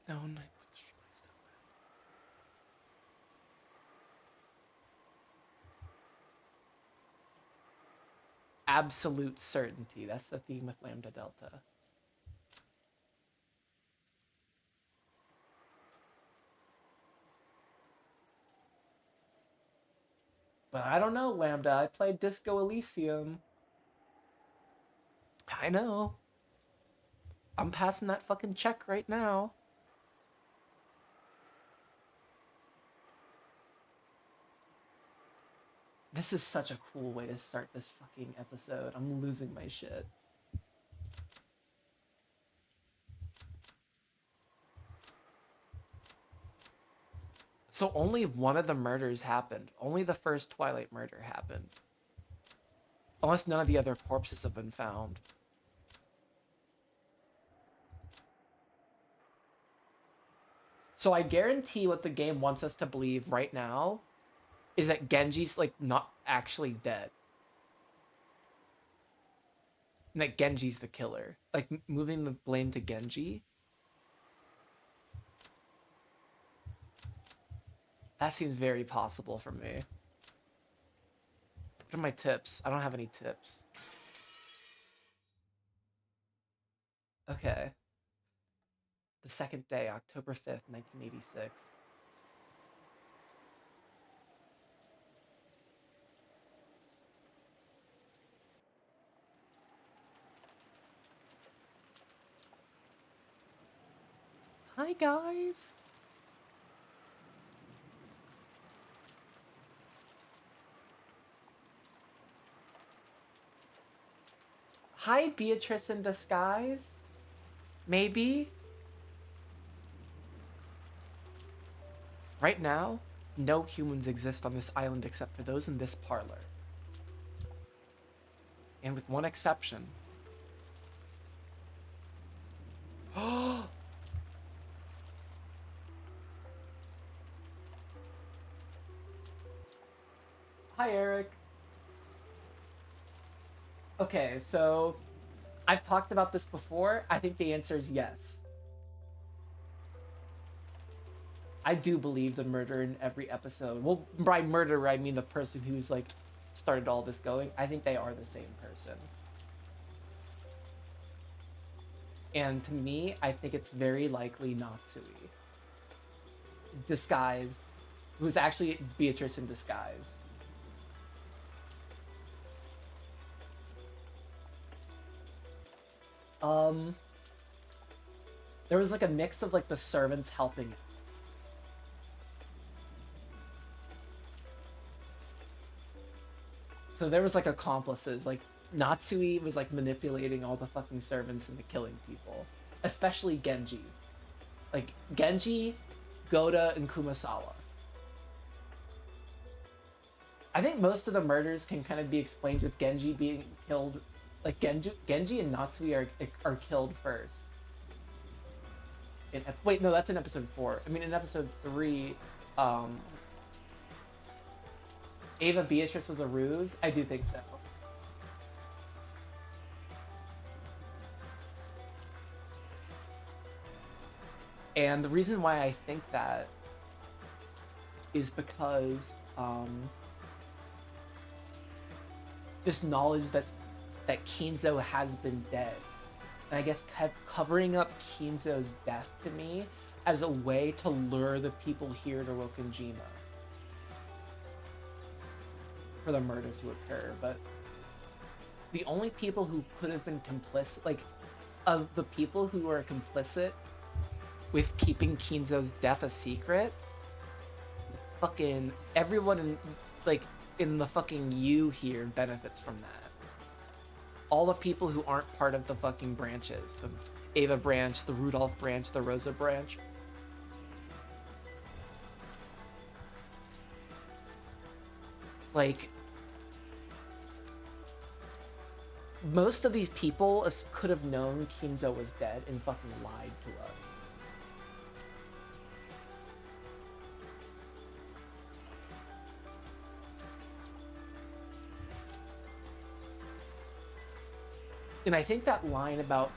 No, no. Absolute certainty. That's the theme with Lambda Delta. But I don't know, Lambda. I played Disco Elysium. I know. I'm passing that fucking check right now. This is such a cool way to start this fucking episode. I'm losing my shit. So only one of the murders happened. Only the first Twilight murder happened. Unless none of the other corpses have been found. So I guarantee what the game wants us to believe right now is that Genji's, like, not actually dead. And that Genji's the killer. Like, moving the blame to Genji. That seems very possible for me. What are my tips? I don't have any tips. Okay. The second day, October 5th, 1986. Hi, guys. Hi, Beatrice in disguise. Maybe. Right now, no humans exist on this island except for those in this parlor. And with one exception. Oh! Hi, Eric. Okay, so I've talked about this before. I think the answer is yes. I do believe the murderer in every episode. Well, by murderer, I mean the person who's like started all this going. I think they are the same person. And to me, I think it's very likely Natsui. Disguised. Who's actually Beatrice in disguise. There was like a mix of like the servants helping. So there was like accomplices, like Natsui was like manipulating all the fucking servants into killing people, especially Genji. Like Genji, Goda, and Kumasawa. I think most of the murders can kind of be explained with Genji being killed. Like Genji and Natsui are killed first. Wait, no, that's in episode 4. I mean, in episode 3, Ava Beatrice was a ruse? I do think so. And the reason why I think that is because this knowledge that Kinzo has been dead. And I guess kept covering up Kinzo's death to me as a way to lure the people here to Rokkenjima for the murder to occur. But the only people who could have been complicit, like, of the people who are complicit with keeping Kinzo's death a secret, fucking everyone in, like, in the fucking U here benefits from that. All the people who aren't part of the fucking branches, the Ava branch, the Rudolph branch, the Rosa branch. Like, most of these people could have known Kinzo was dead and fucking lied to us. And I think that line about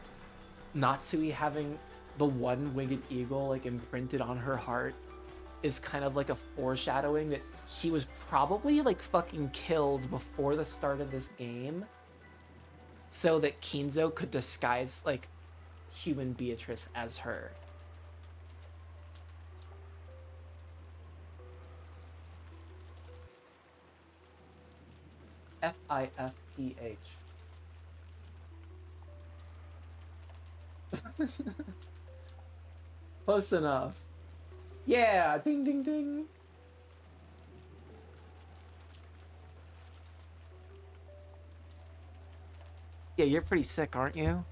Natsui having the one-winged eagle like imprinted on her heart is kind of like a foreshadowing that she was probably like fucking killed before the start of this game so that Kinzo could disguise like human Beatrice as her. Fifph. Close enough. Yeah, ding ding ding. Yeah, you're pretty sick, aren't you?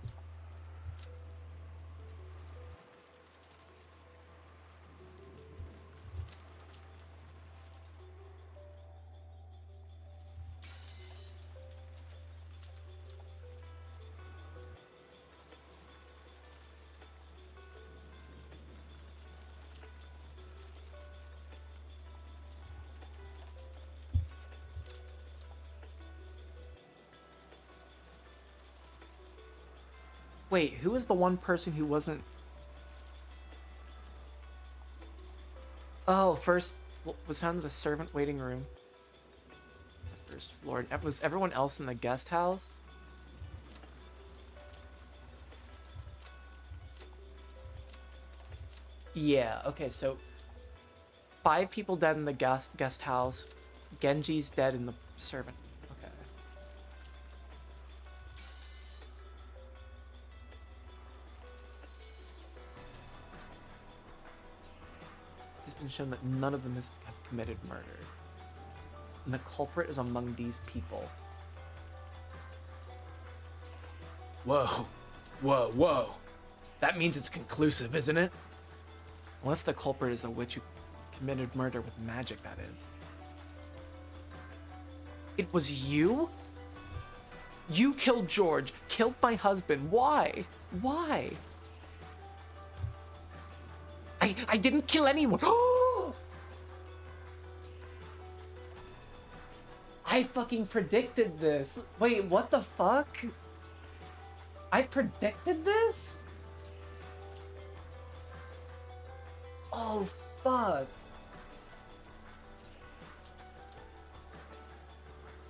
Wait, who was the one person who wasn't... Oh, first was found in the servant waiting room. The first floor. Was everyone else in the guest house? Yeah, okay, so 5 people dead in the guest house. Genji's dead in the servant. Okay. It's been shown that none of them have committed murder. And the culprit is among these people. Whoa. Whoa, whoa. That means it's conclusive, isn't it? Unless the culprit is a witch who committed murder with magic, that is. It was you? You killed George, killed my husband. Why? Why? I didn't kill anyone. I fucking predicted this. Wait, what the fuck? I predicted this? Oh, fuck?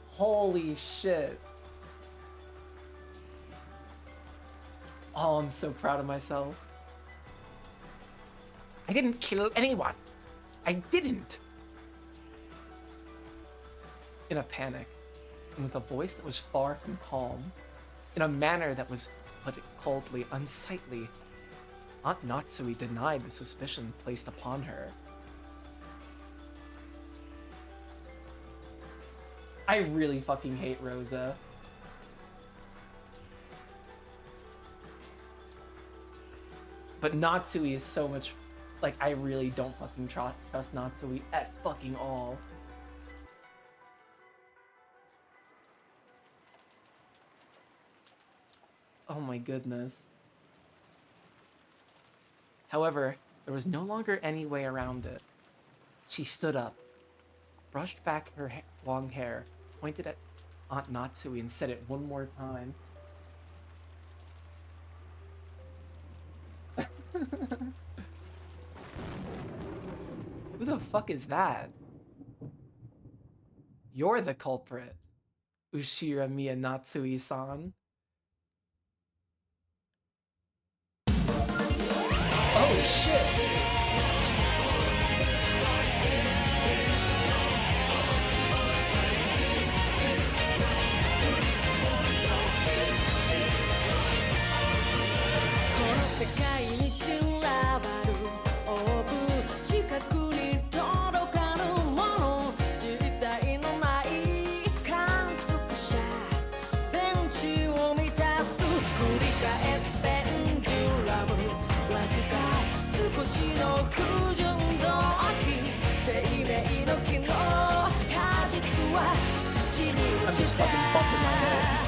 Holy shit. Oh, I'm so proud of myself. I didn't kill anyone. I didn't. In a panic, and with a voice that was far from calm, in a manner that was, put it coldly, unsightly, Aunt Natsui denied the suspicion placed upon her. I really fucking hate Rosa. But Natsui is so much... Like, I really don't fucking trust Natsui at fucking all. Oh my goodness. However, there was no longer any way around it. She stood up, brushed back her long hair, pointed at Aunt Natsui and said it one more time. Who the fuck is that? You're the culprit, Ushira Miya Natsui-san. Oh shit! I'm just fucking bumping my head.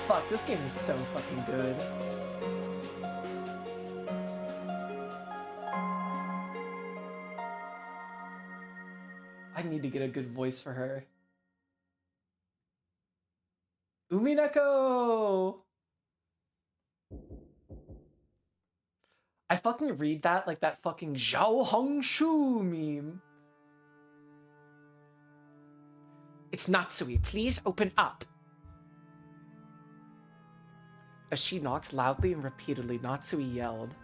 Fuck, this game is so fucking good. I need to get a good voice for her. Umineko! I fucking read that like that fucking Zhao Hongshu meme. It's Natsui, please open up. As she knocked loudly and repeatedly, Natsui yelled.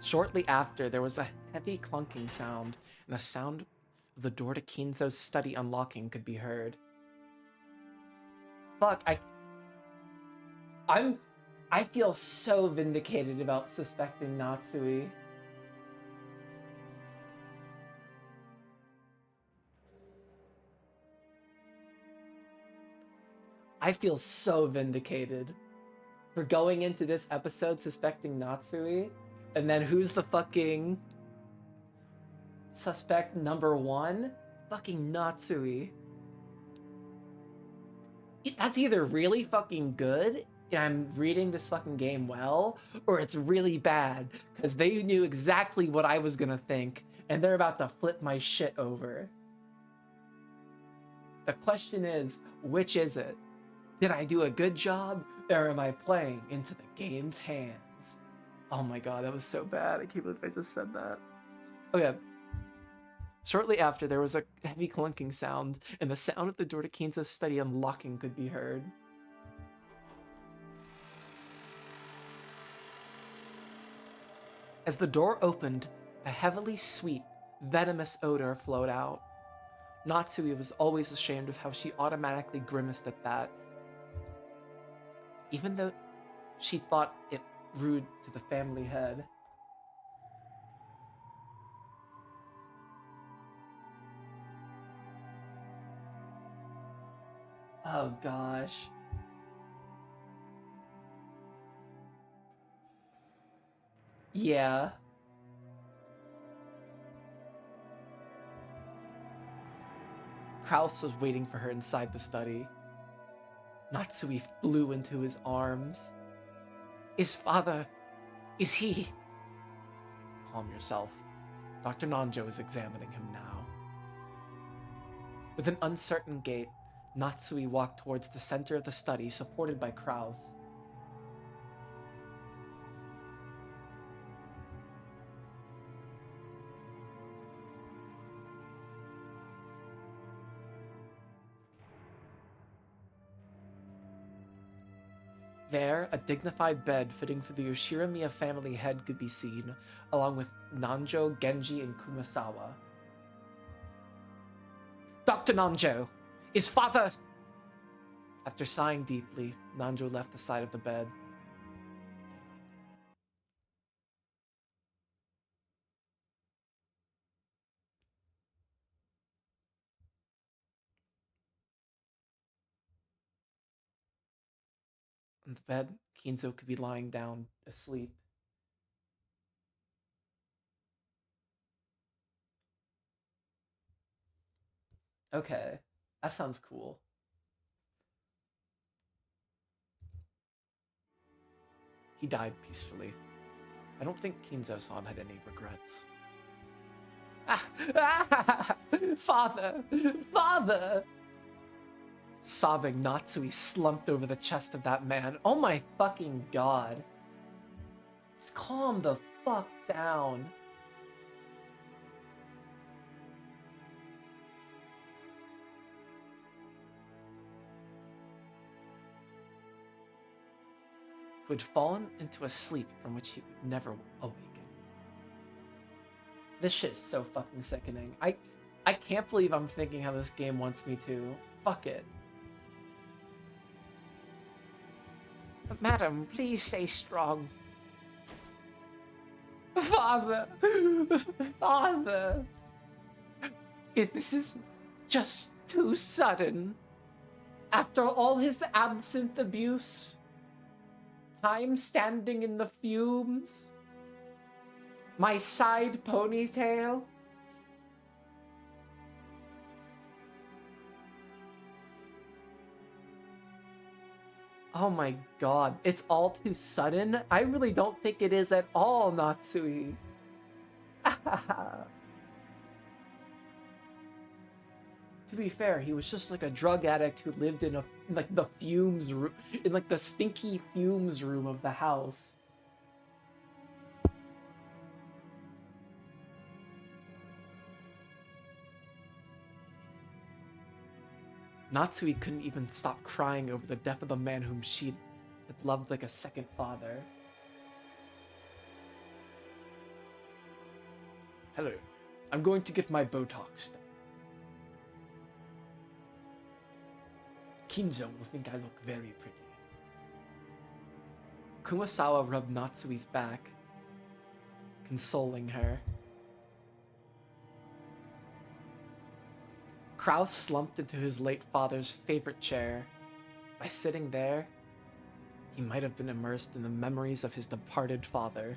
Shortly after, there was a heavy clunking sound, and the sound of the door to Kinzo's study unlocking could be heard. Fuck, I feel so vindicated about suspecting Natsui. I feel so vindicated for going into this episode suspecting Natsui, and then who's the fucking suspect number one? Fucking Natsui. That's either really fucking good, and I'm reading this fucking game well, or it's really bad, because they knew exactly what I was gonna think, and they're about to flip my shit over. The question is, which is it? Did I do a good job, or am I playing into the game's hands? Oh my god, that was so bad. I can't believe I just said that. Okay. Shortly after, there was a heavy clunking sound, and the sound of the door to Kinzo's study unlocking could be heard. As the door opened, a heavily sweet, venomous odor flowed out. Natsui was always ashamed of how she automatically grimaced at that, even though she thought it rude to the family head. Oh gosh. Yeah. Kraus was waiting for her inside the study. Natsui flew into his arms. His father, is he? Calm yourself. Dr. Nanjo is examining him now. With an uncertain gait, Natsui walked towards the center of the study, supported by Kraus. There, a dignified bed fitting for the Yoshiramiya family head could be seen, along with Nanjo, Genji, and Kumasawa. Dr. Nanjo! His father! After sighing deeply, Nanjo left the side of the bed. On the bed, Kinzo could be lying down, asleep. Okay, that sounds cool. He died peacefully. I don't think Kinzo-san had any regrets. Father! Father! Sobbing, Natsui slumped over the chest of that man. Oh my fucking god. Just calm the fuck down. Who had fallen into a sleep from which he would never awaken. This shit's so fucking sickening. I can't believe I'm thinking how this game wants me to. Fuck it. But madam, please stay strong. Father! Father! This is just too sudden. After all his absinthe abuse, time standing in the fumes, my side ponytail. Oh my god, it's all too sudden? I really don't think it is at all, Natsui. To be fair, he was just like a drug addict who lived in the fumes room, in like the stinky fumes room of the house. Natsui couldn't even stop crying over the death of the man whom she had loved like a second father. Hello, I'm going to get my Botox done. Kinzo will think I look very pretty. Kumasawa rubbed Natsui's back, consoling her. Kraus slumped into his late father's favorite chair. By sitting there, he might have been immersed in the memories of his departed father.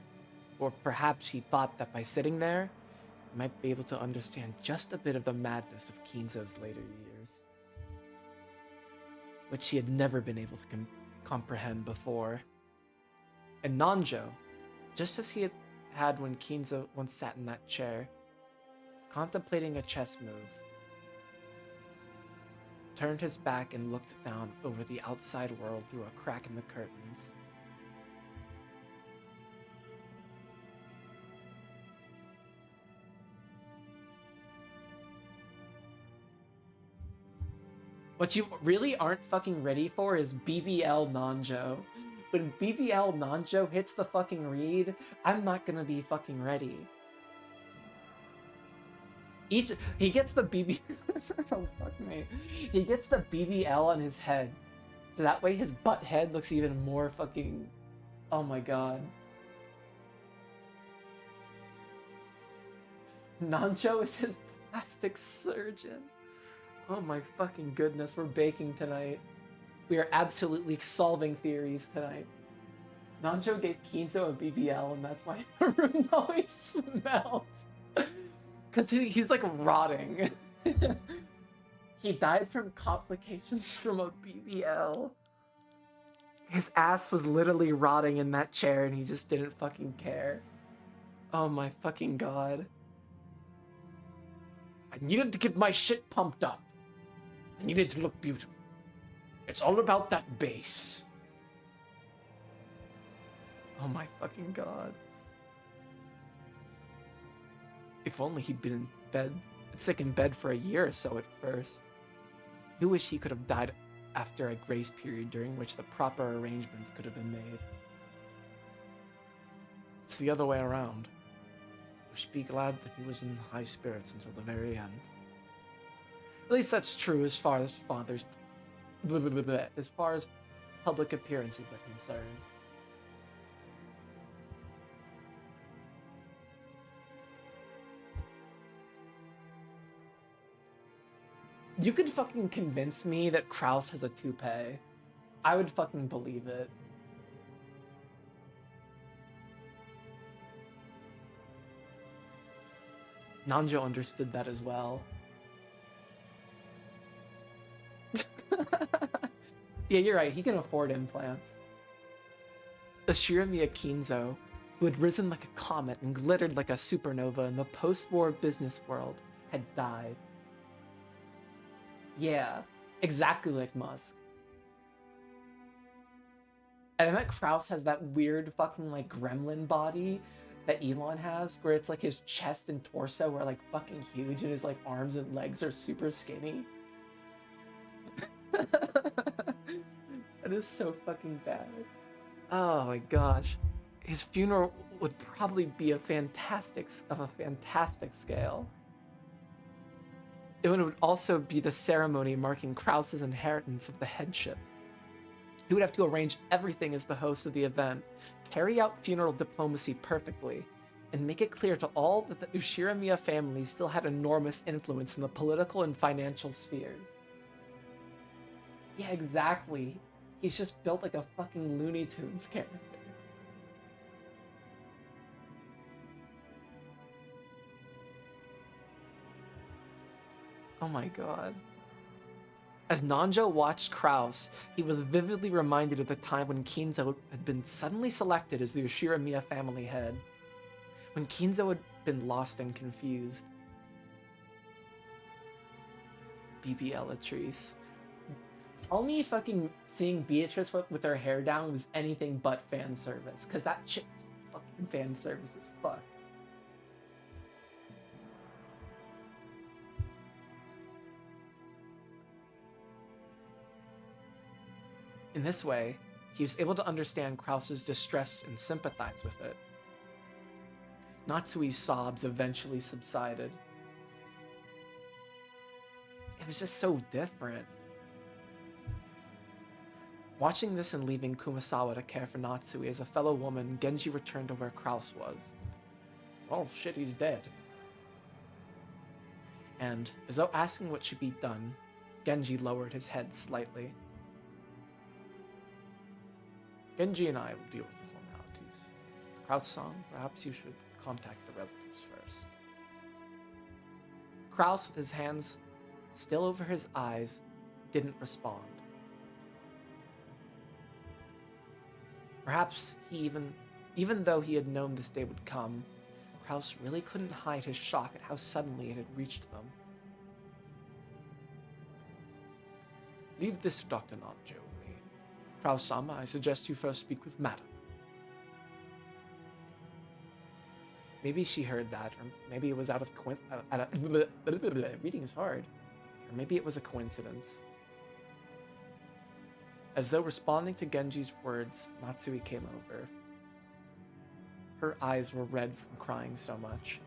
Or perhaps he thought that by sitting there, he might be able to understand just a bit of the madness of Kinzo's later years, which he had never been able to comprehend before. And Nanjo, just as he had when Kinzo once sat in that chair, contemplating a chess move, turned his back and looked down over the outside world through a crack in the curtains. What you really aren't fucking ready for is BBL Nanjo. when BVL Nanjo hits the fucking read, I'm not gonna be fucking ready. He gets the BB oh fuck me. He gets the BBL on his head. So that way his butt head looks even more fucking, oh my god. Nanjo is his plastic surgeon. Oh my fucking goodness, we're baking tonight. We are absolutely solving theories tonight. Nanjo gave Kinzo a BBL, and that's why the room always smells. Because he's like rotting. He died from complications from a BBL. His ass was literally rotting in that chair, and he just didn't fucking care. Oh my fucking god. I needed to get my shit pumped up. I needed to look beautiful. It's all about that base. Oh my fucking god. If only he'd been in bed, sick in bed for a year or so at first. I do wish he could have died after a grace period during which the proper arrangements could have been made. It's the other way around. We should be glad that he was in high spirits until the very end. At least that's true as far as public appearances are concerned. You could fucking convince me that Kraus has a toupee. I would fucking believe it. Nanjo understood that as well. Yeah, you're right. He can afford implants. Ashiramiya Kinzo, who had risen like a comet and glittered like a supernova in the post-war business world, had died. Yeah, exactly like Musk. And I bet Kraus has that weird fucking like gremlin body that Elon has, where it's like his chest and torso are like fucking huge and his like arms and legs are super skinny. That is so fucking bad. Oh my gosh. His funeral would probably be of a fantastic scale. It would also be the ceremony marking Kraus's inheritance of the headship. He would have to arrange everything as the host of the event, carry out funeral diplomacy perfectly, and make it clear to all that the Ushiramiya family still had enormous influence in the political and financial spheres. Yeah, exactly. He's just built like a fucking Looney Tunes character. Oh my god. As Nanjo watched Kraus, he was vividly reminded of the time when Kinzo had been suddenly selected as the Ushiramiya family head. When Kinzo had been lost and confused. Beatrice. Tell me fucking seeing Beatrice with her hair down was anything but fan service, because that shit's fucking fan service as fuck. In this way, he was able to understand Kraus's distress and sympathize with it. Natsui's sobs eventually subsided. It was just so different. Watching this and leaving Kumasawa to care for Natsui as a fellow woman, Genji returned to where Kraus was. Well, shit, he's dead. And, as though asking what should be done, Genji lowered his head slightly. Genji and I will deal with the formalities. Kraus-san, perhaps you should contact the relatives first. Kraus, with his hands still over his eyes, didn't respond. Perhaps he even though he had known this day would come, Kraus really couldn't hide his shock at how suddenly it had reached them. Leave this to Dr. Nanjo with me. Kraus-sama, I suggest you first speak with Madam. Maybe she heard that, or maybe it was out of reading is hard. Or maybe it was a coincidence. As though responding to Genji's words, Natsui came over. Her eyes were red from crying so much,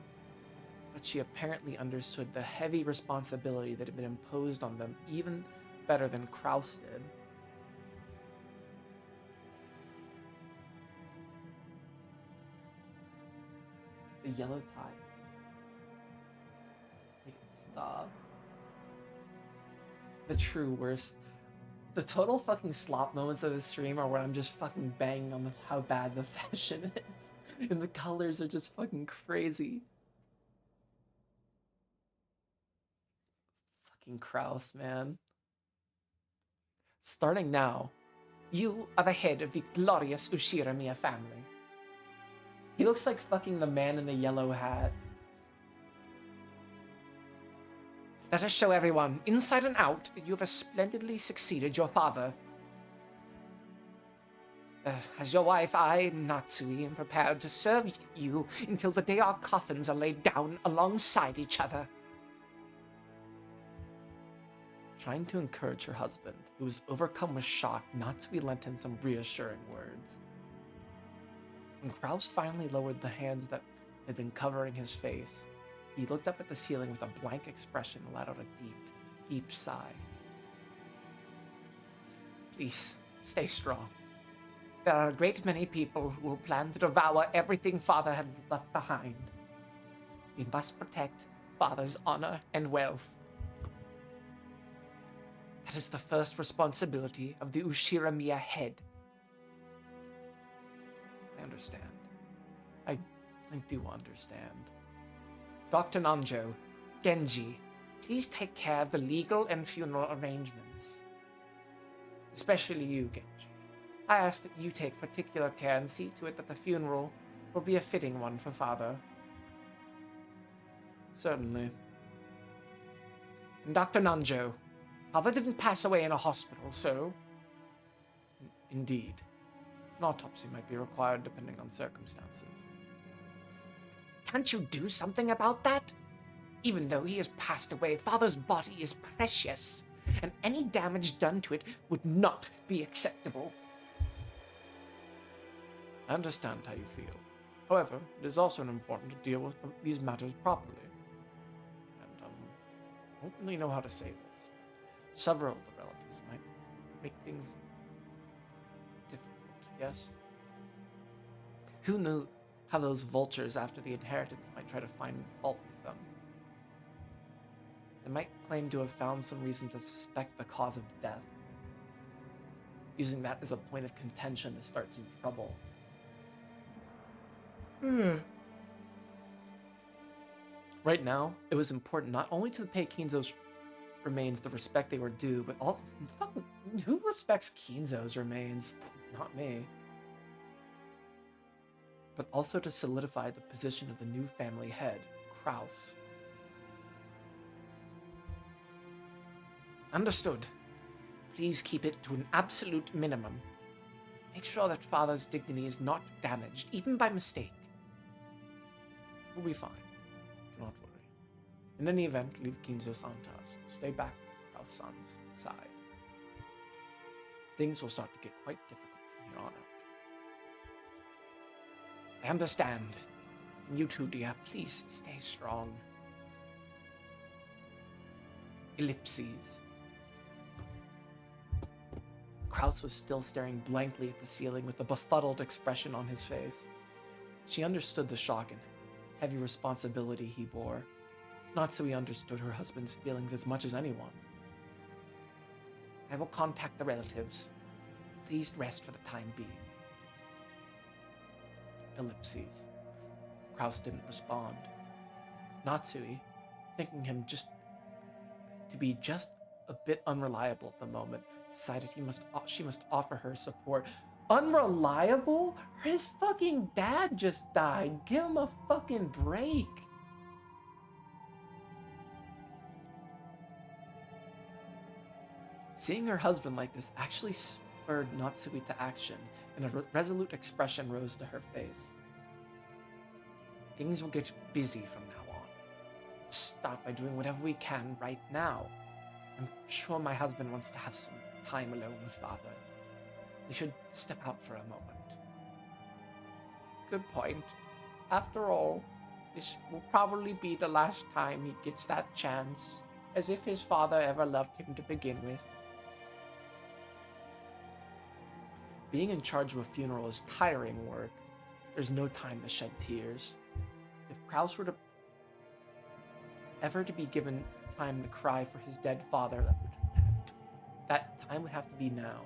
but she apparently understood the heavy responsibility that had been imposed on them even better than Kraus did. The yellow tie. Make it stop. The true worst. The total fucking slop moments of the stream are when I'm just fucking banging on how bad the fashion is. And the colors are just fucking crazy. Fucking Kraus, man. Starting now, you are the head of the glorious Ushiramiya family. He looks like fucking the man in the yellow hat. Let us show everyone, inside and out, that you have splendidly succeeded your father. As your wife, I, Natsui, am prepared to serve you until the day our coffins are laid down alongside each other. Trying to encourage her husband, who was overcome with shock, Natsui lent him some reassuring words. When Kraus finally lowered the hands that had been covering his face, he looked up at the ceiling with a blank expression and let out a deep, deep sigh. Please, stay strong. There are a great many people who will plan to devour everything Father had left behind. We must protect Father's honor and wealth. That is the first responsibility of the Ushiramiya head. I understand. I do understand. Dr. Nanjo, Genji, please take care of the legal and funeral arrangements. Especially you, Genji. I ask that you take particular care and see to it that the funeral will be a fitting one for Father. Certainly. And Dr. Nanjo, Father didn't pass away in a hospital, so... Indeed. An autopsy might be required depending on circumstances. Can't you do something about that? Even though he has passed away, Father's body is precious, and any damage done to it would not be acceptable. I understand how you feel. However, it is also important to deal with these matters properly. And, I don't really know how to say this. Several of the relatives might make things difficult, yes? Who knew how those vultures after the inheritance might try to find fault with them? They might claim to have found some reason to suspect the cause of death, using that as a point of contention to start some trouble. Right now, it was important not only to pay Kinzo's remains the respect they were due, but also, fucking, who respects Kinzo's remains? Not me. But also to solidify the position of the new family head, Kraus. Understood. Please keep it to an absolute minimum. Make sure that Father's dignity is not damaged, even by mistake. We'll be fine. Do not worry. In any event, leave Kinzo-san to us. Stay back with Kraus-san's side. Things will start to get quite difficult from here on out. I understand. And you too, dear. Please stay strong. Ellipses. Kraus was still staring blankly at the ceiling with a befuddled expression on his face. She understood the shock and heavy responsibility he bore. Natsui understood her husband's feelings as much as anyone. I will contact the relatives. Please rest for the time being. Ellipses. Kraus didn't respond. Natsui, thinking him to be just a bit unreliable at the moment, decided she must offer her support. Unreliable? His fucking dad just died. Give him a fucking break. Seeing her husband like this actually spurred Natsui to action, and a resolute expression rose to her face. Things will get busy from now on. Let's start by doing whatever we can right now. I'm sure my husband wants to have some time alone with Father. We should step out for a moment. Good point. After all, this will probably be the last time he gets that chance, as if his father ever loved him to begin with. Being in charge of a funeral is tiring work. There's no time to shed tears. If Kraus were to ever to be given time to cry for his dead father, that time would have to be now.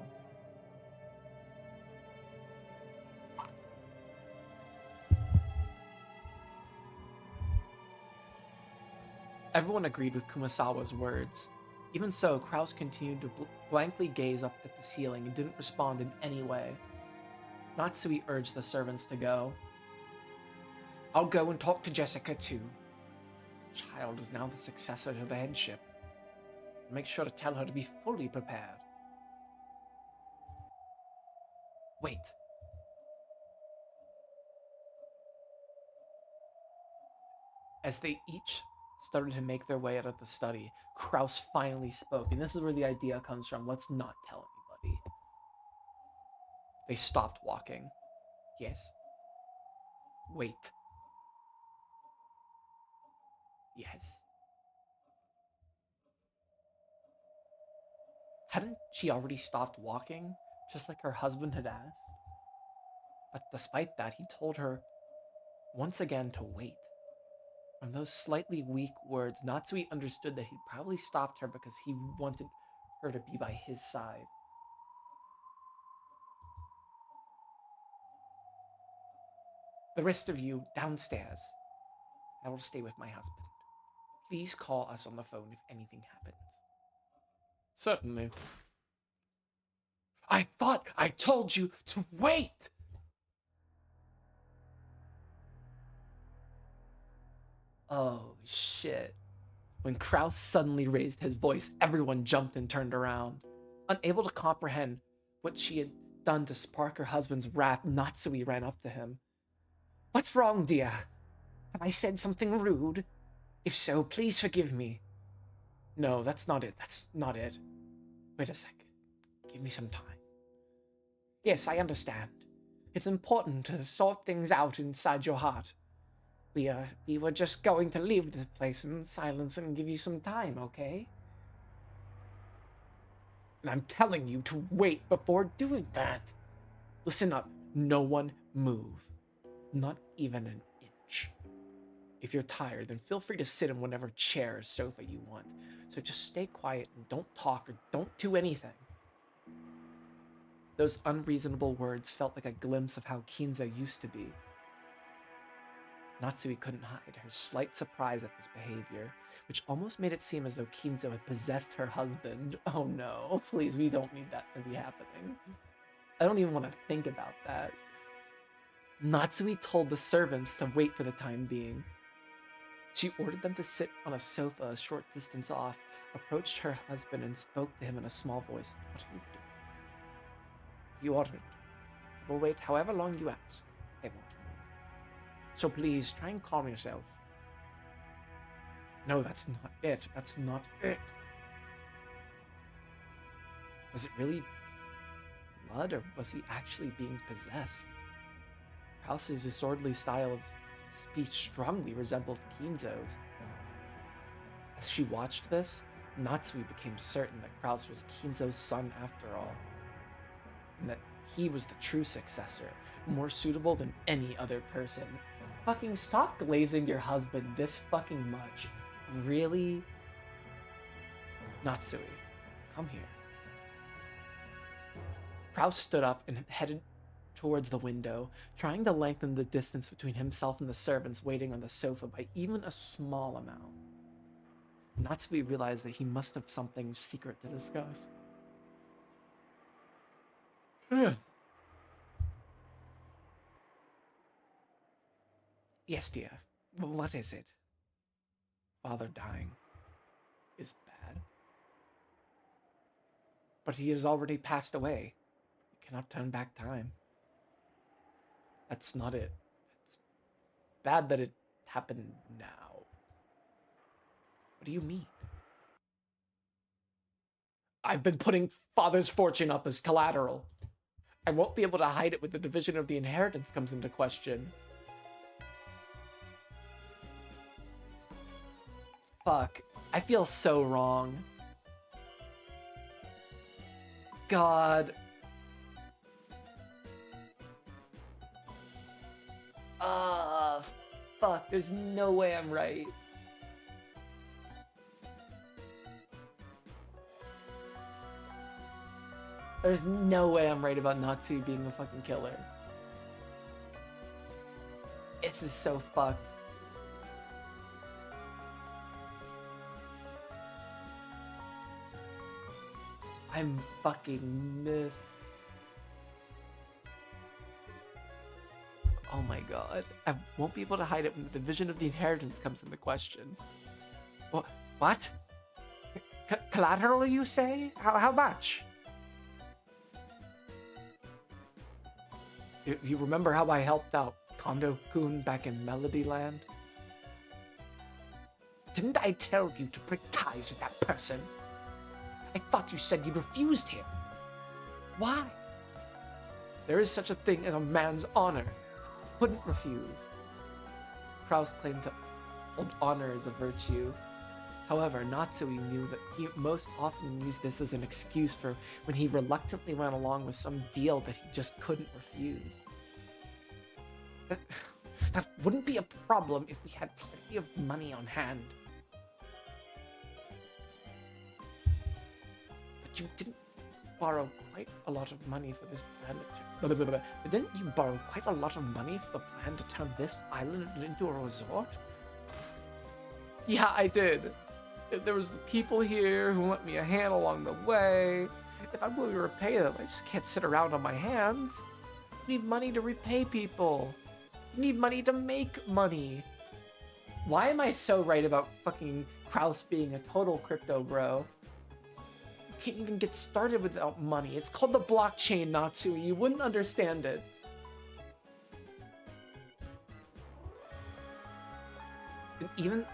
Everyone agreed with Kumasawa's words. Even so, Kraus continued to blankly gaze up at the ceiling and didn't respond in any way. Natsui urged the servants to go. I'll go and talk to Jessica too. The child is now the successor to the headship. Make sure to tell her to be fully prepared. Wait. As they each started to make their way out of the study, Kraus finally spoke, and this is where the idea comes from. Let's not tell anybody. They stopped walking. Yes. Wait. Yes. Hadn't she already stopped walking, just like her husband had asked? But despite that, he told her once again to wait. From those slightly weak words, Natsui understood that he'd probably stopped her because he wanted her to be by his side. The rest of you, downstairs. I will stay with my husband. Please call us on the phone if anything happens. Certainly. I thought I told you to wait! Oh, shit. When Kraus suddenly raised his voice, everyone jumped and turned around. Unable to comprehend what she had done to spark her husband's wrath, Natsui ran up to him. What's wrong, dear? Have I said something rude? If so, please forgive me. No, that's not it. That's not it. Wait a sec. Give me some time. Yes, I understand. It's important to sort things out inside your heart. We were just going to leave this place in silence and give you some time, okay? And I'm telling you to wait before doing that. Listen up. No one move. Not even an inch. If you're tired, then feel free to sit in whatever chair or sofa you want. So just stay quiet and don't talk or don't do anything. Those unreasonable words felt like a glimpse of how Kinzo used to be. Natsui couldn't hide her slight surprise at this behavior, which almost made it seem as though Kinzo had possessed her husband. Oh no, please, we don't need that to be happening. I don't even want to think about that. Natsui told the servants to wait for the time being. She ordered them to sit on a sofa a short distance off, approached her husband and spoke to him in a small voice. What are you doing? If you ordered, I will wait however long you ask. I won't move. So please, try and calm yourself. No, that's not it. That's not it. Was it really blood, or was he actually being possessed? Krause's disorderly style of speech strongly resembled Kinzo's. As she watched this, Natsui became certain that Krause was Kinzo's son after all, and that he was the true successor, more suitable than any other person. Fucking stop glazing your husband this fucking much. Really? Natsui, come here. Krause stood up and headed towards the window, trying to lengthen the distance between himself and the servants waiting on the sofa by even a small amount. Natsui realized that he must have something secret to discuss. Yes, dear. What is it? Father dying is bad. But he has already passed away. You cannot turn back time. That's not it. It's bad that it happened now. What do you mean? I've been putting father's fortune up as collateral. I won't be able to hide it when the division of the inheritance comes into question. Fuck. I feel so wrong. God. Fuck. There's no way I'm right. There's no way I'm right about Natsu being a fucking killer. This is so fucked. I'm fucking miffed. Oh my god. I won't be able to hide it when the division of the inheritance comes into question. What? Collateral, you say? How much? You remember how I helped out Kondo-kun back in Melodyland? Didn't I tell you to break ties with that person? I thought you said you refused him. Why? There is such a thing as a man's honor. Couldn't refuse. Kraus claimed to hold honor as a virtue. However, Natsui knew that he most often used this as an excuse for when he reluctantly went along with some deal that he just couldn't refuse. That wouldn't be a problem if we had plenty of money on hand. But you didn't borrow quite a lot of money for this plan to But didn't you borrow quite a lot of money for the plan to turn this island into a resort? Yeah, I did. There was the people here who lent me a hand along the way. If I'm going to repay them, I just can't sit around on my hands. You need money to repay people. You need money to make money. Why am I so right about fucking Kraus being a total crypto bro? You can't even get started without money. It's called the blockchain, Natsui. You wouldn't understand it. And even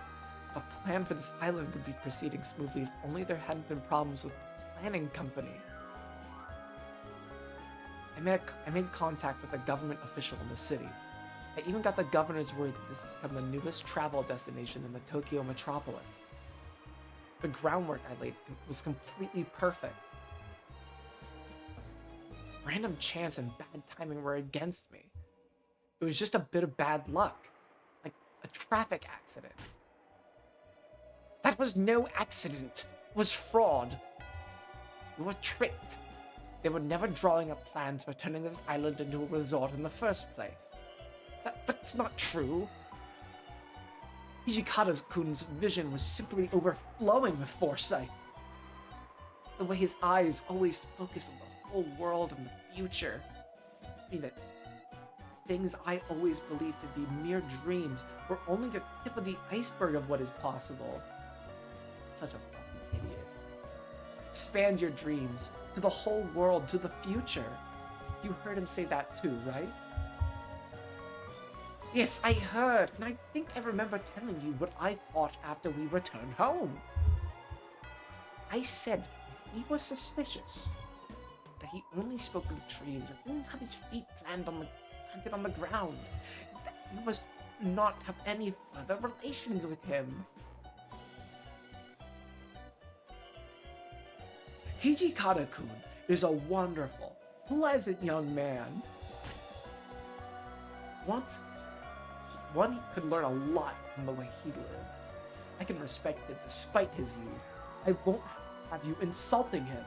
a plan for this island would be proceeding smoothly if only there hadn't been problems with the planning company. I made contact with a government official in the city. I even got the governor's word that this would become the newest travel destination in the Tokyo metropolis. The groundwork I laid was completely perfect. Random chance and bad timing were against me. It was just a bit of bad luck, like a traffic accident. That was no accident. It was fraud. We were tricked. They were never drawing up plans for turning this island into a resort in the first place. That's not true. Hijikata-kun's vision was simply overflowing with foresight. The way his eyes always focus on the whole world and the future. I mean that things I always believed to be mere dreams were only the tip of the iceberg of what is possible. Such a fucking idiot. Expand your dreams to the whole world, to the future. You heard him say that too, right? Yes, I heard, and I think I remember telling you what I thought after we returned home. I said he was suspicious, that he only spoke of dreams and didn't have his feet planted on the ground, that you must not have any further relations with him. Hijikata-kun is a wonderful, pleasant young man. One could learn a lot from the way he lives. I can respect him despite his youth. I won't have you insulting him.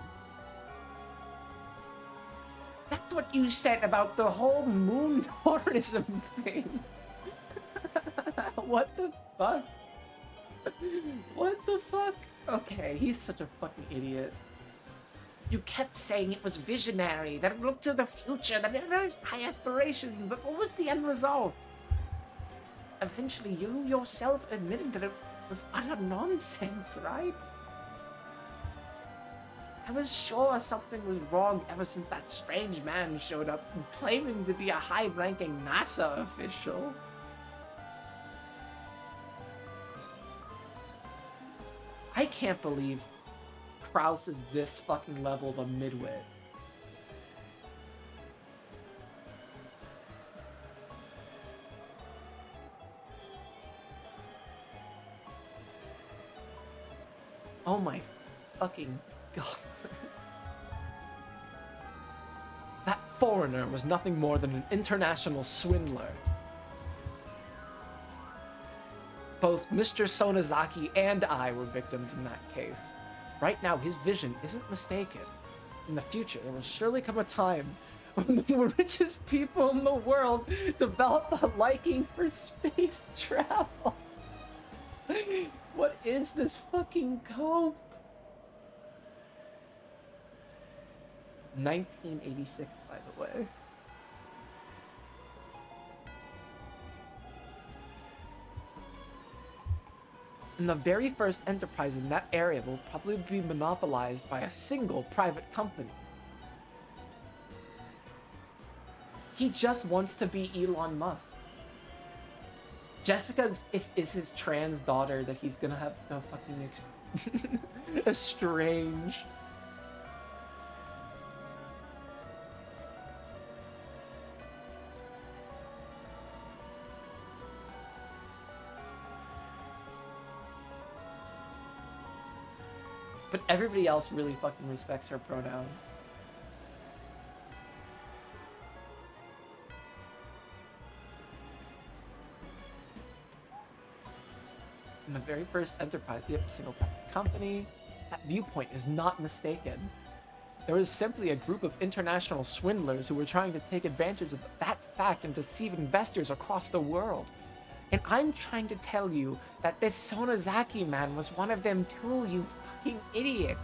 That's what you said about the whole moon tourism thing. What the fuck? What the fuck? Okay, he's such a fucking idiot. You kept saying it was visionary, that it looked to the future, that it had high aspirations, but what was the end result? Eventually, you yourself admitted that it was utter nonsense, right? I was sure something was wrong ever since that strange man showed up claiming to be a high-ranking NASA official. I can't believe Kraus is this fucking level of a midwit. Oh my fucking god. That foreigner was nothing more than an international swindler. Both Mr. Sonozaki and I were victims in that case. Right now, his vision isn't mistaken. In the future, there will surely come a time when the richest people in the world develop a liking for space travel. What is this fucking cope? 1986, by the way. And the very first enterprise in that area will probably be monopolized by a single private company. He just wants to be Elon Musk. Jessica is his trans daughter that he's gonna have to fucking estrange. But everybody else really fucking respects her pronouns. In the very first enterprise, yep, single private company, that viewpoint is not mistaken. There was simply a group of international swindlers who were trying to take advantage of that fact and deceive investors across the world. And I'm trying to tell you that this Sonozaki man was one of them too, you fucking idiot.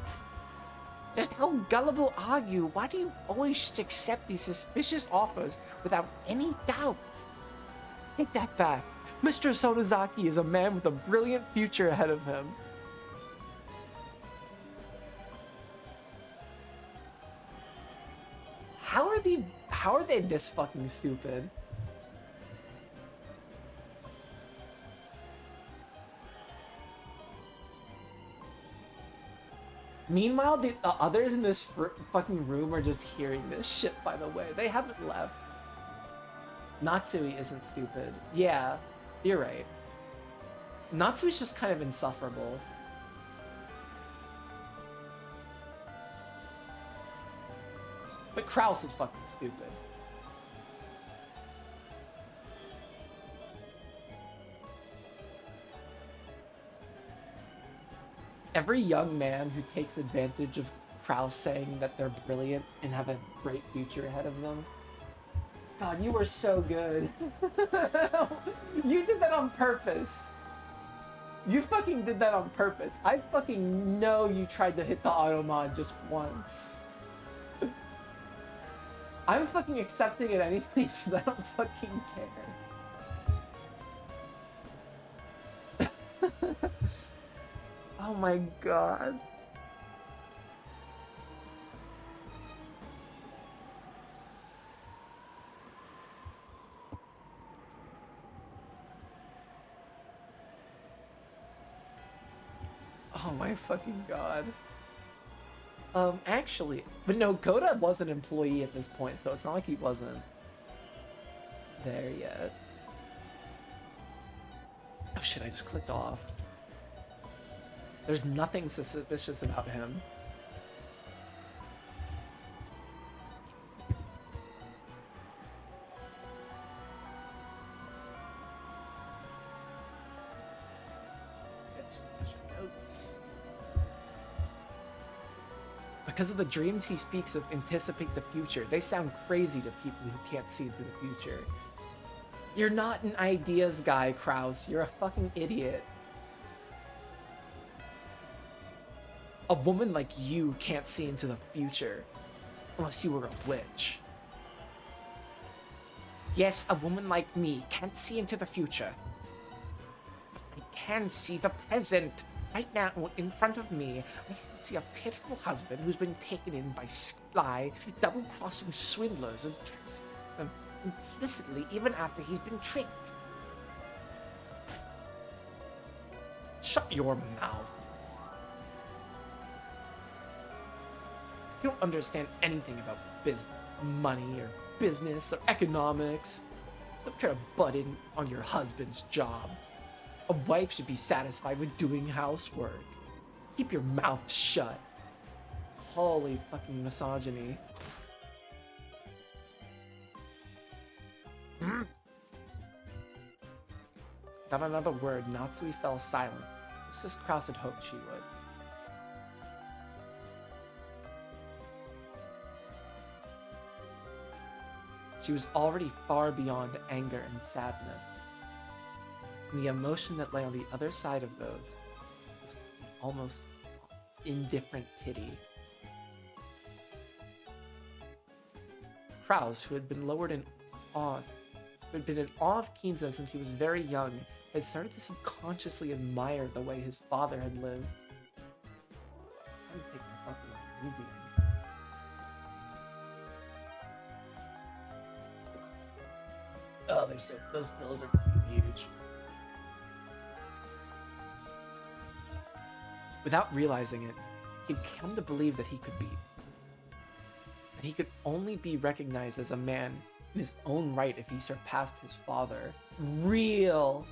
Just how gullible are you? Why do you always just accept these suspicious offers without any doubts? Take that back. Mr. Sonozaki is a man with a brilliant future ahead of him. How are they this fucking stupid? Meanwhile, the others in this fucking room are just hearing this shit, by the way. They haven't left. Natsui isn't stupid. Yeah, you're right. Natsui's just kind of insufferable. But Kraus is fucking stupid. Every young man who takes advantage of Kraus saying that they're brilliant and have a great future ahead of them. God, you were so good. You did that on purpose. You fucking did that on purpose. I fucking know you tried to hit the auto mod just once. I'm fucking accepting it anyways because I don't fucking care. Oh my god. Oh my fucking god. Actually, but no, Koda was an employee at this point, so it's not like he wasn't there yet. Oh shit, I just clicked off. There's nothing suspicious about him. Notes. Because of the dreams he speaks of anticipate the future, they sound crazy to people who can't see into the future. You're not an ideas guy, Kraus. You're a fucking idiot. A woman like you can't see into the future. Unless you were a witch. Yes, a woman like me can't see into the future. But I can see the present. Right now, in front of me, I can see a pitiful husband who's been taken in by sly, double-crossing swindlers and trust them implicitly even after he's been tricked. Shut your mouth. You don't understand anything about money or business or economics. Don't try to butt in on your husband's job. A wife should be satisfied with doing housework. Keep your mouth shut. Holy fucking misogyny. Not another word, Natsui fell silent, just as Kraus had hoped she would. She was already far beyond anger and sadness. And the emotion that lay on the other side of those was almost indifferent pity. Kraus, who had been in awe of Kinzo since he was very young, had started to subconsciously admire the way his father had lived. I'm gonna take my fucking easy. Oh, those pills are huge. Without realizing it, he'd come to believe that he could only be recognized as a man in his own right if he surpassed his father. Real.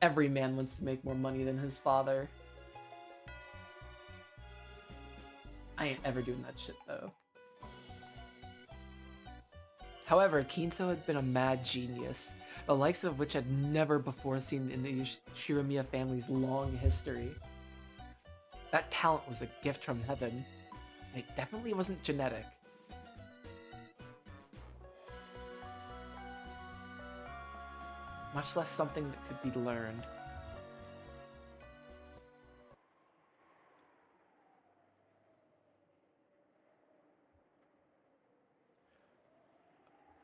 Every man wants to make more money than his father. I ain't ever doing that shit, though. However, Kinzo had been a mad genius, the likes of which had never before seen in the Shiramiya family's long history. That talent was a gift from heaven, and it definitely wasn't genetic. Much less something that could be learned.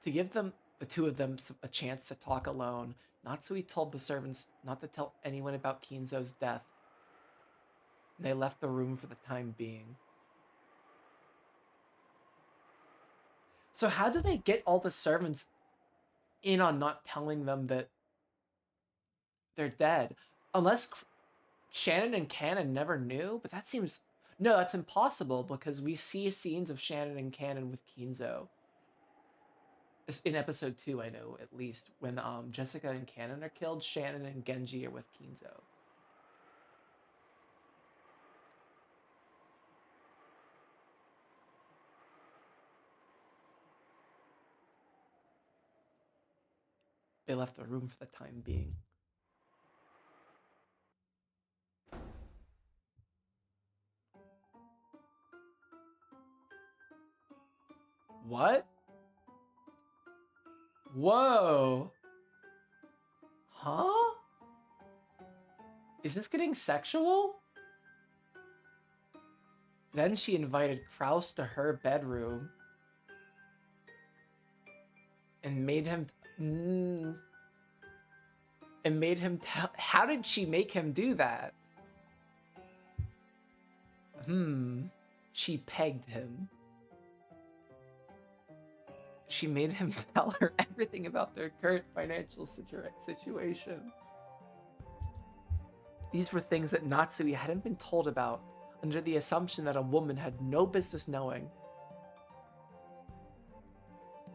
To give the two of them a chance to talk alone, Natsui told the servants not to tell anyone about Kinzo's death. And they left the room for the time being. So how do they get all the servants in on not telling them that they're dead? Unless Shannon and Cannon never knew, but that seems... No, that's impossible because we see scenes of Shannon and Cannon with Kinzo. In episode 2, I know, at least, when Jessica and Cannon are killed, Shannon and Genji are with Kinzo. They left the room for the time being. What? Whoa! Huh? Is this getting sexual? Then she invited Kraus to her bedroom and made him tell. How did she make him do that? She pegged him. She made him tell her everything about their current financial situation. These were things that Natsui hadn't been told about, under the assumption that a woman had no business knowing.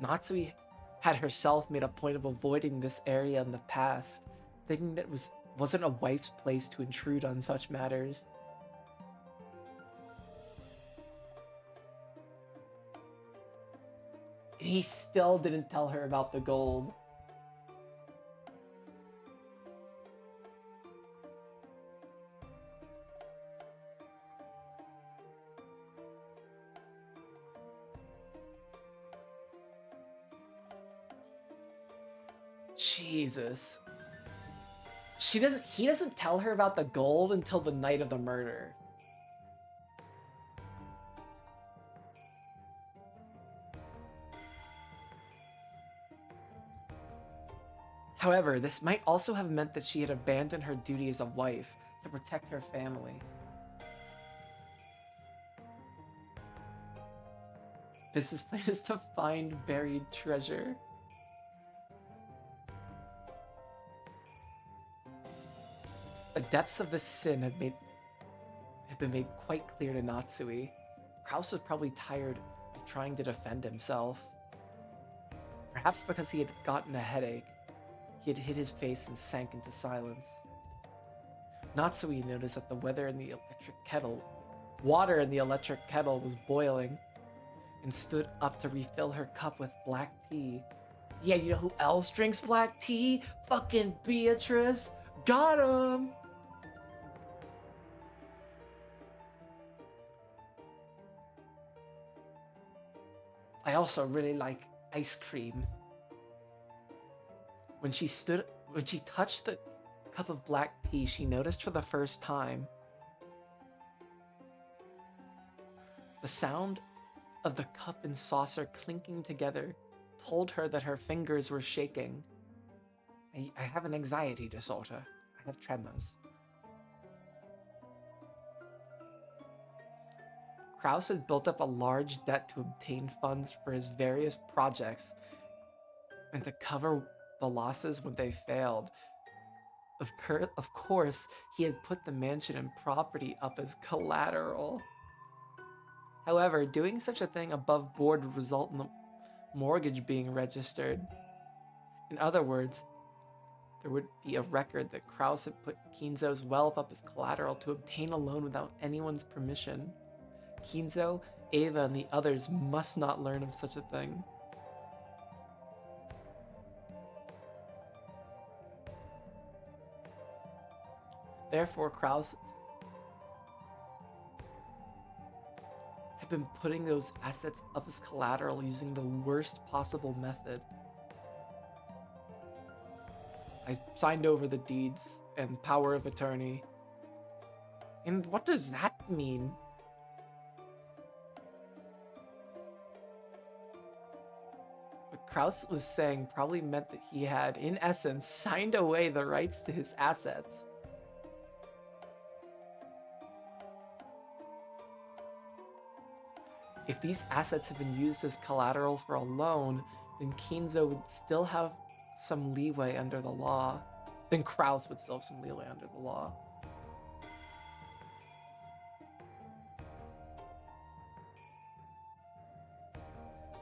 Natsui had herself made a point of avoiding this area in the past, thinking that it wasn't a wife's place to intrude on such matters. And he still didn't tell her about the gold. Jesus. He doesn't tell her about the gold until the night of the murder. However, this might also have meant that she had abandoned her duty as a wife to protect her family. Business plan is to find buried treasure. The depths of this sin had been made quite clear to Natsui. Kraus was probably tired of trying to defend himself. Perhaps because he had gotten a headache, he had hid his face and sank into silence. Natsui noticed that the water in the electric kettle was boiling, and stood up to refill her cup with black tea. Yeah, you know who else drinks black tea? Fucking Beatrice! Got him! I also really like ice cream. When she touched the cup of black tea, she noticed for the first time the sound of the cup and saucer clinking together told her that her fingers were shaking. I have an anxiety disorder. I have tremors. Kraus had built up a large debt to obtain funds for his various projects and to cover the losses when they failed. Of course, he had put the mansion and property up as collateral. However, doing such a thing above board would result in the mortgage being registered. In other words, there would be a record that Kraus had put Kinzo's wealth up as collateral to obtain a loan without anyone's permission. Kinzo, Ava, and the others must not learn of such a thing. Therefore, Kraus had been putting those assets up as collateral using the worst possible method. I signed over the deeds and power of attorney. And what does that mean? What Kraus was saying probably meant that he had, in essence, signed away the rights to his assets. If these assets had been used as collateral for a loan, then Kinzo would still have some leeway under the law. Then Kraus would still have some leeway under the law.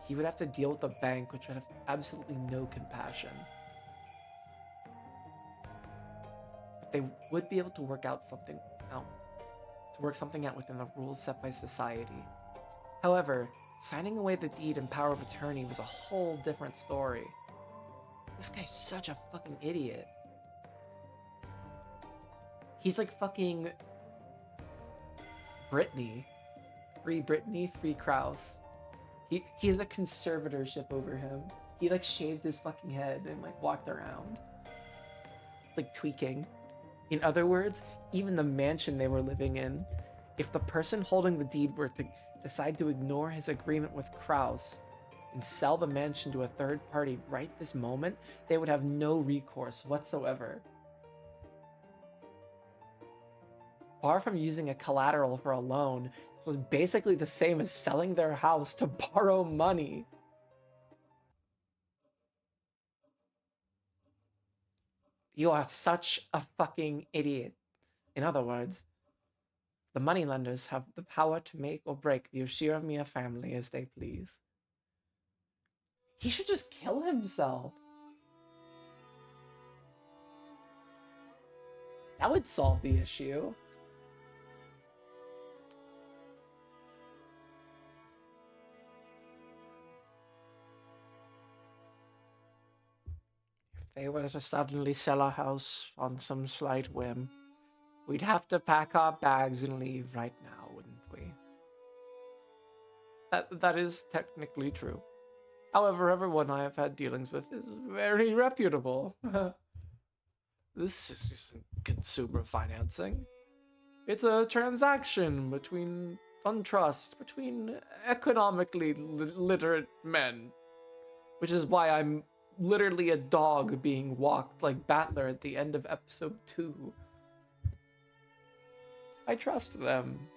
He would have to deal with the bank, which would have absolutely no compassion. But they would be able to work something out within the rules set by society. However, signing away the deed and power of attorney was a whole different story. This guy's such a fucking idiot. He's like fucking Britney. Free Britney, free Kraus. He has a conservatorship over him. He like shaved his fucking head and like walked around. Like tweaking. In other words, even the mansion they were living in, if the person holding the deed were to decide to ignore his agreement with Kraus and sell the mansion to a third party right this moment, they would have no recourse whatsoever. Far from using a collateral for a loan, it was basically the same as selling their house to borrow money. You are such a fucking idiot. In other words, the moneylenders have the power to make or break the Ushiramiya family as they please. He should just kill himself. That would solve the issue. If they were to suddenly sell our house on some slight whim, we'd have to pack our bags and leave right now, wouldn't we? That is technically true. However, everyone I have had dealings with is very reputable. This isn't consumer financing. It's a transaction between economically literate men. Which is why I'm literally a dog being walked like Battler at the end of episode 2. I trust them.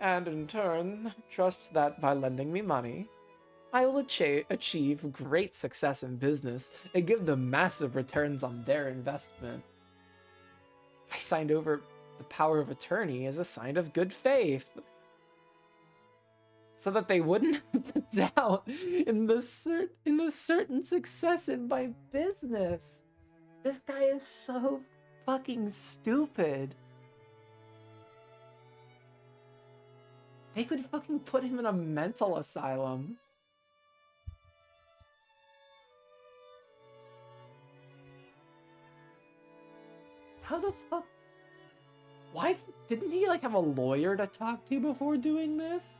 And in turn, trust that by lending me money, I will achieve great success in business and give them massive returns on their investment. I signed over the power of attorney as a sign of good faith. so that they wouldn't have to doubt in the certain success in my business. This guy is so fucking stupid. They could fucking put him in a mental asylum. How the fuck? Why didn't he like have a lawyer to talk to before doing this?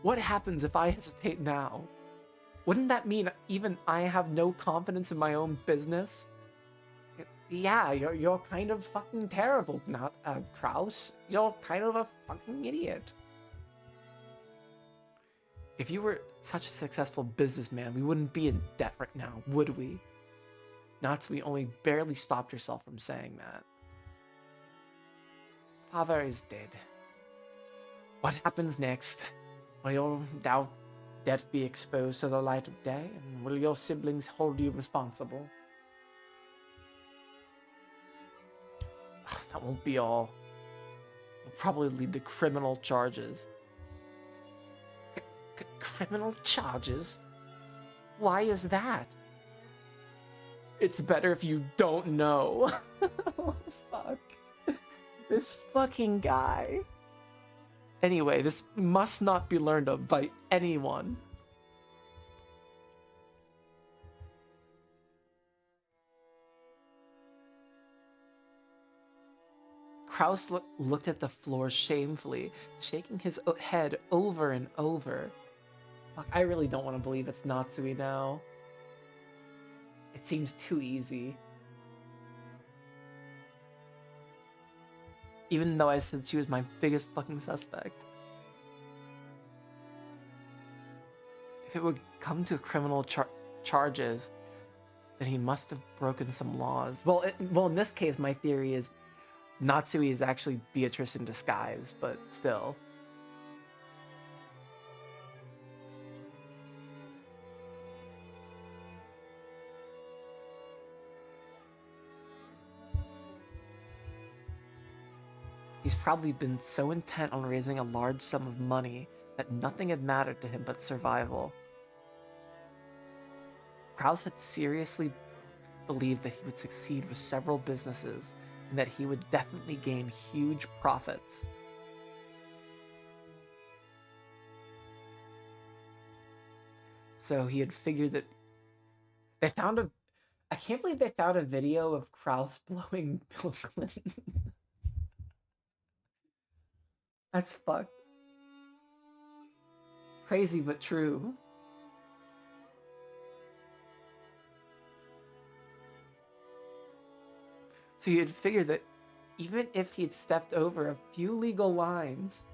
What happens if I hesitate now? Wouldn't that mean even I have no confidence in my own business? Yeah, you're kind of fucking terrible, not Kraus. You're kind of a fucking idiot. If you were such a successful businessman, we wouldn't be in debt right now, would we? Natsui only barely stopped herself from saying that. Father is dead. What happens next? Will your debt be exposed to the light of day, and will your siblings hold you responsible? That won't be all. It'll probably lead to criminal charges. Criminal charges? Why is that? It's better if you don't know. Oh, fuck. This fucking guy. Anyway, this must not be learned of by anyone. Kraus looked at the floor shamefully, shaking his head over and over. Fuck, I really don't want to believe it's Natsui now. It seems too easy. Even though I said she was my biggest fucking suspect. If it would come to criminal charges, then he must have broken some laws. Well, in this case, my theory is Natsui is actually Beatrice in disguise, but still. He's probably been so intent on raising a large sum of money that nothing had mattered to him but survival. Kraus had seriously believed that he would succeed with several businesses and that he would definitely gain huge profits. So he had figured that they found a... I can't believe they found a video of Kraus blowing Bill Clinton. That's fucked. Crazy but true. So he had figured that even if he had stepped over a few legal lines,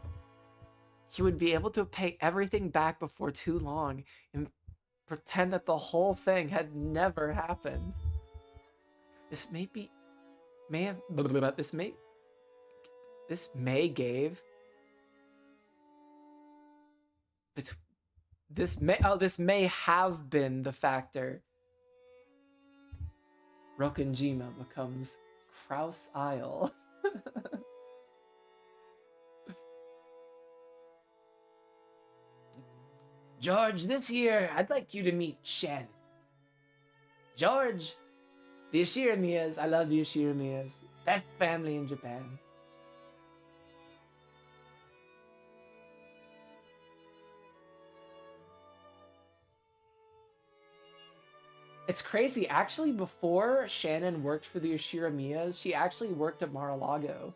he would be able to pay everything back before too long and pretend that the whole thing had never happened. This may have been the factor Rokenjima becomes Kraus Isle. George, this year I'd like you to meet Shen. George, the Yoshiramiyas, I love the Yoshiramiyas. Best family in Japan. It's crazy. Actually, before Shannon worked for the Yoshiramiyas, she actually worked at Mar-a-Lago.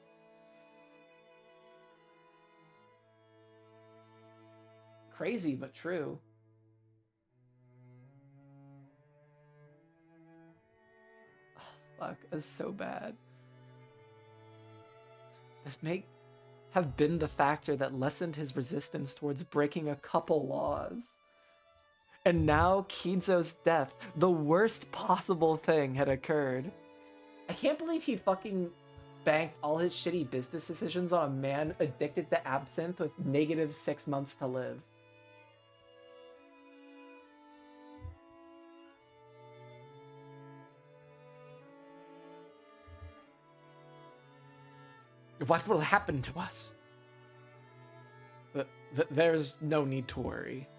Crazy, but true. Oh, fuck, that's so bad. This may have been the factor that lessened his resistance towards breaking a couple laws. And now Kizo's death, the worst possible thing, had occurred. I can't believe he fucking banked all his shitty business decisions on a man addicted to absinthe with negative 6 months to live. What will happen to us? There's no need to worry.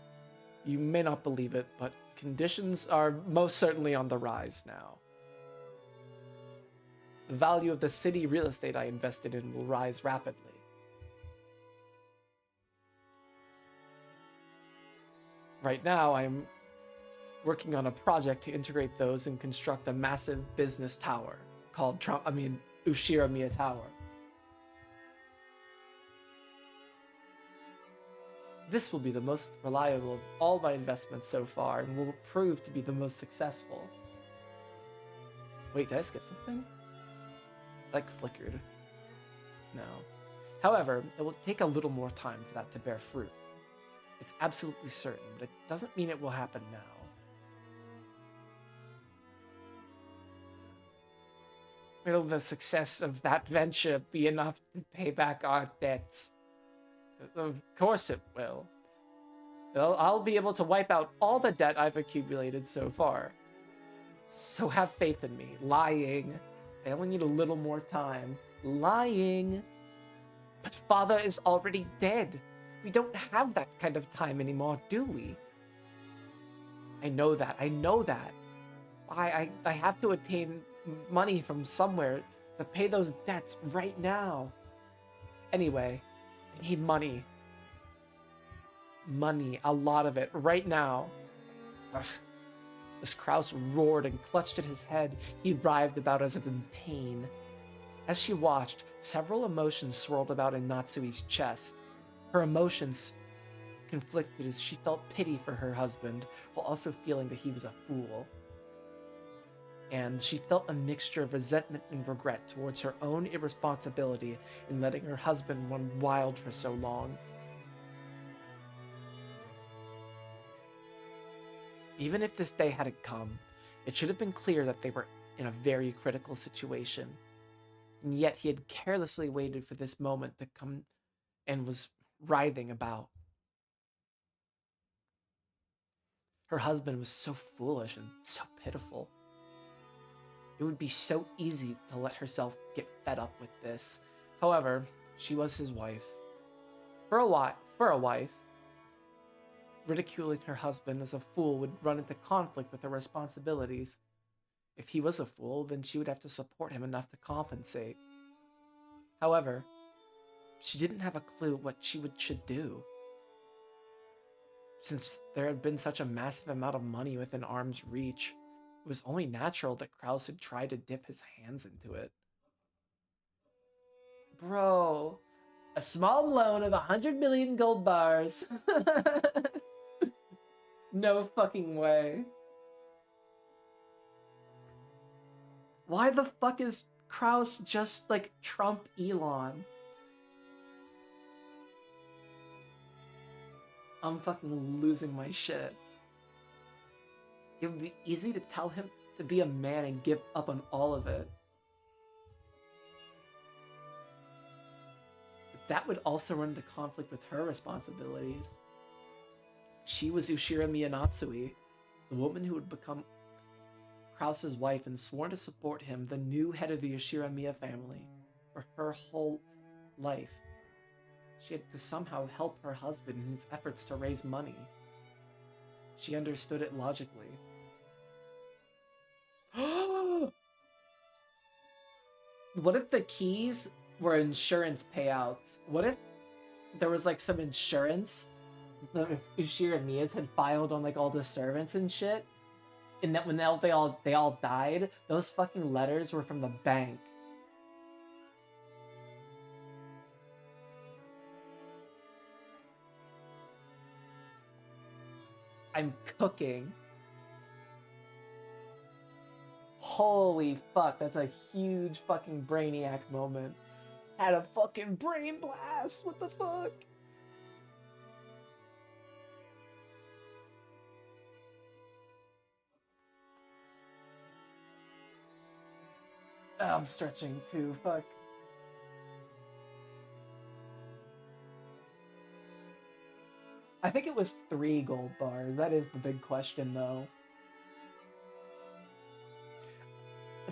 You may not believe it, but conditions are most certainly on the rise now. The value of the city real estate I invested in will rise rapidly. Right now, I'm working on a project to integrate those and construct a massive business tower called Ushiramiya Tower. This will be the most reliable of all my investments so far and will prove to be the most successful. Wait, did I skip something? Like flickered. No. However, it will take a little more time for that to bear fruit. It's absolutely certain, but it doesn't mean it will happen now. Will the success of that venture be enough to pay back our debts? Of course it will. I'll be able to wipe out all the debt I've accumulated so far. So have faith in me. Lying. I only need a little more time. Lying. But father is already dead. We don't have that kind of time anymore, do we? I know that. I have to attain money from somewhere to pay those debts right now. Anyway, I need money. Money, a lot of it, right now. Ugh. As Kraus roared and clutched at his head, he writhed about as if in pain. As she watched, several emotions swirled about in Natsui's chest. Her emotions conflicted as she felt pity for her husband, while also feeling that he was a fool. And she felt a mixture of resentment and regret towards her own irresponsibility in letting her husband run wild for so long. Even if this day hadn't come, it should have been clear that they were in a very critical situation. And yet he had carelessly waited for this moment to come and was writhing about. Her husband was so foolish and so pitiful. It would be so easy to let herself get fed up with this. However, she was his wife. For a wife, ridiculing her husband as a fool would run into conflict with her responsibilities. If he was a fool, then she would have to support him enough to compensate. However, she didn't have a clue what she should do. Since there had been such a massive amount of money within arm's reach, it was only natural that Kraus had tried to dip his hands into it. Bro, a small loan of 100 million gold bars. No fucking way. Why the fuck is Kraus just like Trump Elon? I'm fucking losing my shit. It would be easy to tell him to be a man and give up on all of it. But that would also run into conflict with her responsibilities. She was Ushiramiya Natsui, the woman who would become Kraus's wife and sworn to support him, the new head of the Ushiramiya family, for her whole life. She had to somehow help her husband in his efforts to raise money. She understood it logically. What if the keys were insurance payouts? What if there was like some insurance the Ushiramiya's had filed on like all the servants and shit? And that when they all died, those fucking letters were from the bank. I'm cooking. Holy fuck, that's a huge fucking brainiac moment. Had a fucking brain blast, what the fuck? Oh, I'm stretching too, fuck. I think it was 3 gold bars. That is the big question, though.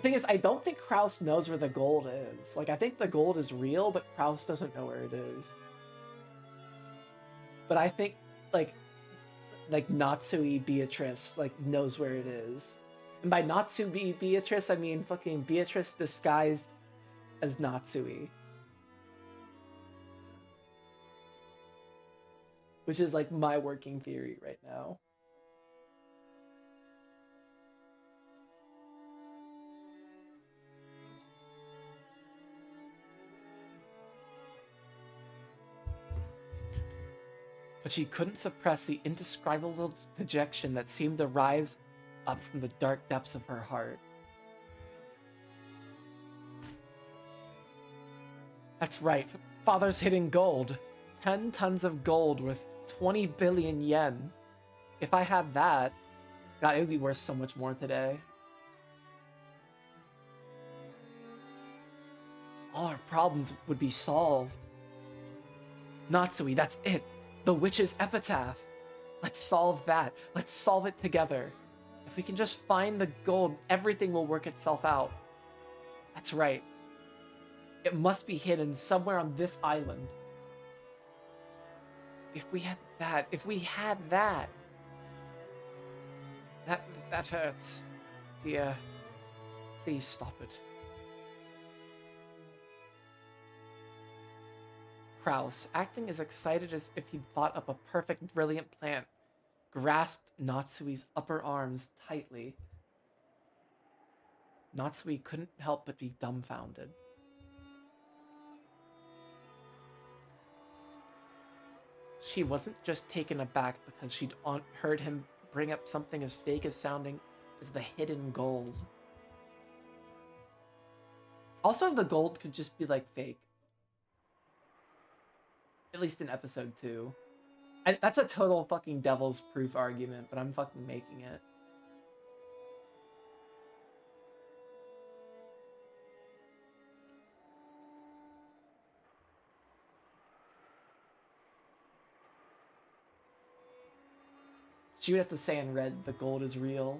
thing is, I don't think Kraus knows where the gold is. Like, I think the gold is real, but Kraus doesn't know where it is. But I think, like Natsui Beatrice, like, knows where it is. And by Natsui Beatrice, I mean fucking Beatrice disguised as Natsui. Which is, like, my working theory right now. But she couldn't suppress the indescribable dejection that seemed to rise up from the dark depths of her heart. That's right, Father's hidden gold. 10 tons of gold worth 20 billion yen. If I had that, God, it would be worth so much more today. All our problems would be solved. Natsui, that's it. The witch's epitaph. Let's solve that. Let's solve it together. If we can just find the gold, everything will work itself out. That's right. It must be hidden somewhere on this island. If we had that, that hurts. Dear, please stop it. Kraus, acting as excited as if he'd thought up a perfect, brilliant plan, grasped Natsui's upper arms tightly. Natsui couldn't help but be dumbfounded. She wasn't just taken aback because she'd heard him bring up something as fake as sounding as the hidden gold. Also, the gold could just be, like, fake. At least in episode 2. That's a total fucking devil's proof argument, but I'm fucking making it. She would have to say in red, the gold is real.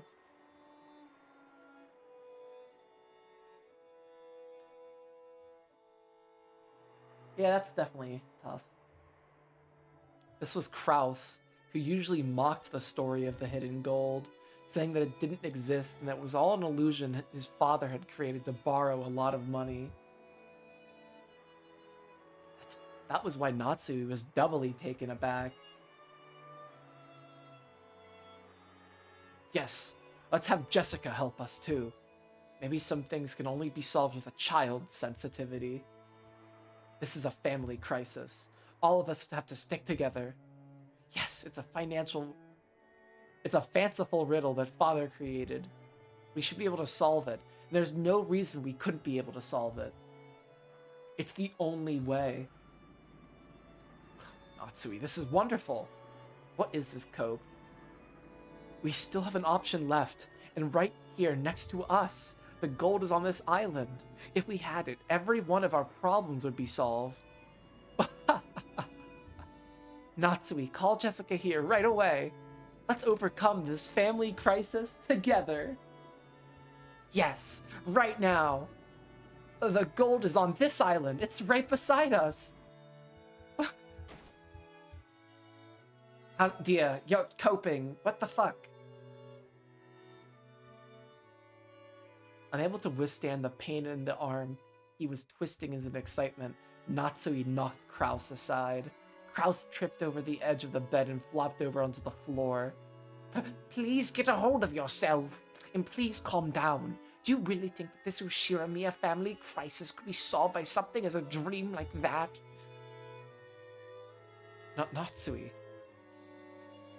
Yeah, that's definitely tough. This was Kraus, who usually mocked the story of the hidden gold, saying that it didn't exist and that it was all an illusion his father had created to borrow a lot of money. That was why Natsui was doubly taken aback. Yes, let's have Jessica help us too. Maybe some things can only be solved with a child's sensitivity. This is a family crisis. All of us have to stick together. Yes, it's a fanciful riddle that Father created. We should be able to solve it. And there's no reason we couldn't be able to solve it. It's the only way. Natsui, this is wonderful. What is this code? We still have an option left, and right here next to us, the gold is on this island. If we had it, every one of our problems would be solved. Natsui, call Jessica here right away. Let's overcome this family crisis together. Yes, right now. The gold is on this island. It's right beside us. Dear, you're coping. What the fuck? Unable to withstand the pain in the arm he was twisting in his excitement, Natsui knocked Kraus aside. Kraus tripped over the edge of the bed and flopped over onto the floor. Please get a hold of yourself, and please calm down. Do you really think that this Ushiramiya family crisis could be solved by something as a dream like that? Not Natsui.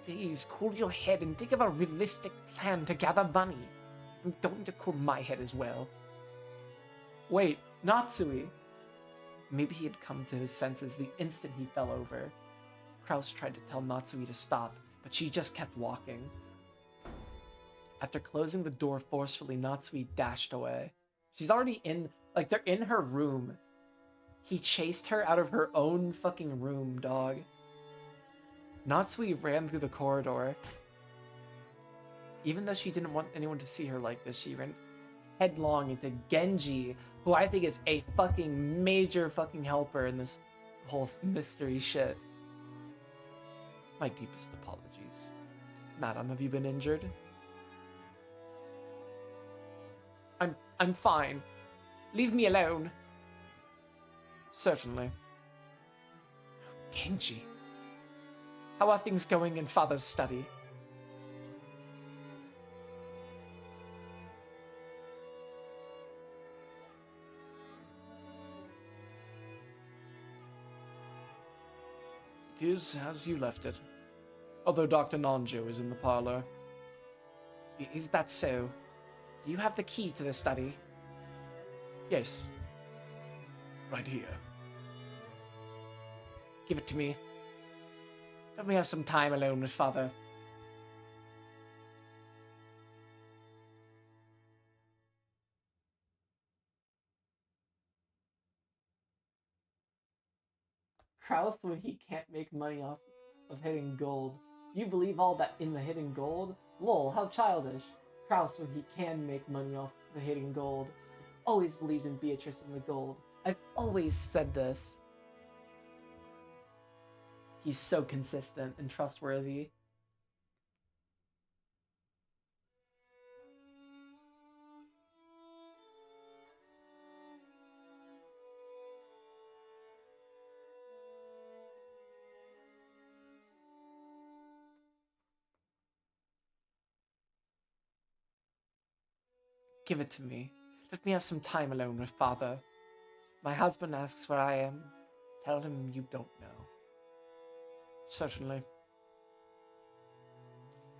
Please, cool your head and think of a realistic plan to gather money. I'm going to cool my head as well. Wait, Natsui. Maybe he had come to his senses the instant he fell over. Kraus tried to tell Natsui to stop, but she just kept walking. After closing the door forcefully, Natsui dashed away. She's already in, like, they're in her room. He chased her out of her own fucking room, dog. Natsui ran through the corridor. Even though she didn't want anyone to see her like this, she ran headlong into Genji, who I think is a fucking major fucking helper in this whole mystery shit. My deepest apologies. Madam, have you been injured? I'm fine. Leave me alone. Certainly. Genji. How are things going in Father's study? It is as you left it. Although Dr. Nanjo is in the parlor. Is that so? Do you have the key to the study? Yes. Right here. Give it to me. Let me have some time alone with Father. Kraus, when he can't make money off of hitting gold. You believe all that in the hitting gold? Lol, how childish. Kraus, when he can make money off the hitting gold. Always believed in Beatrice and the gold. I've always said this. He's so consistent and trustworthy. Give it to me. Let me have some time alone with Father. My husband asks where I am. Tell him you don't know. Certainly.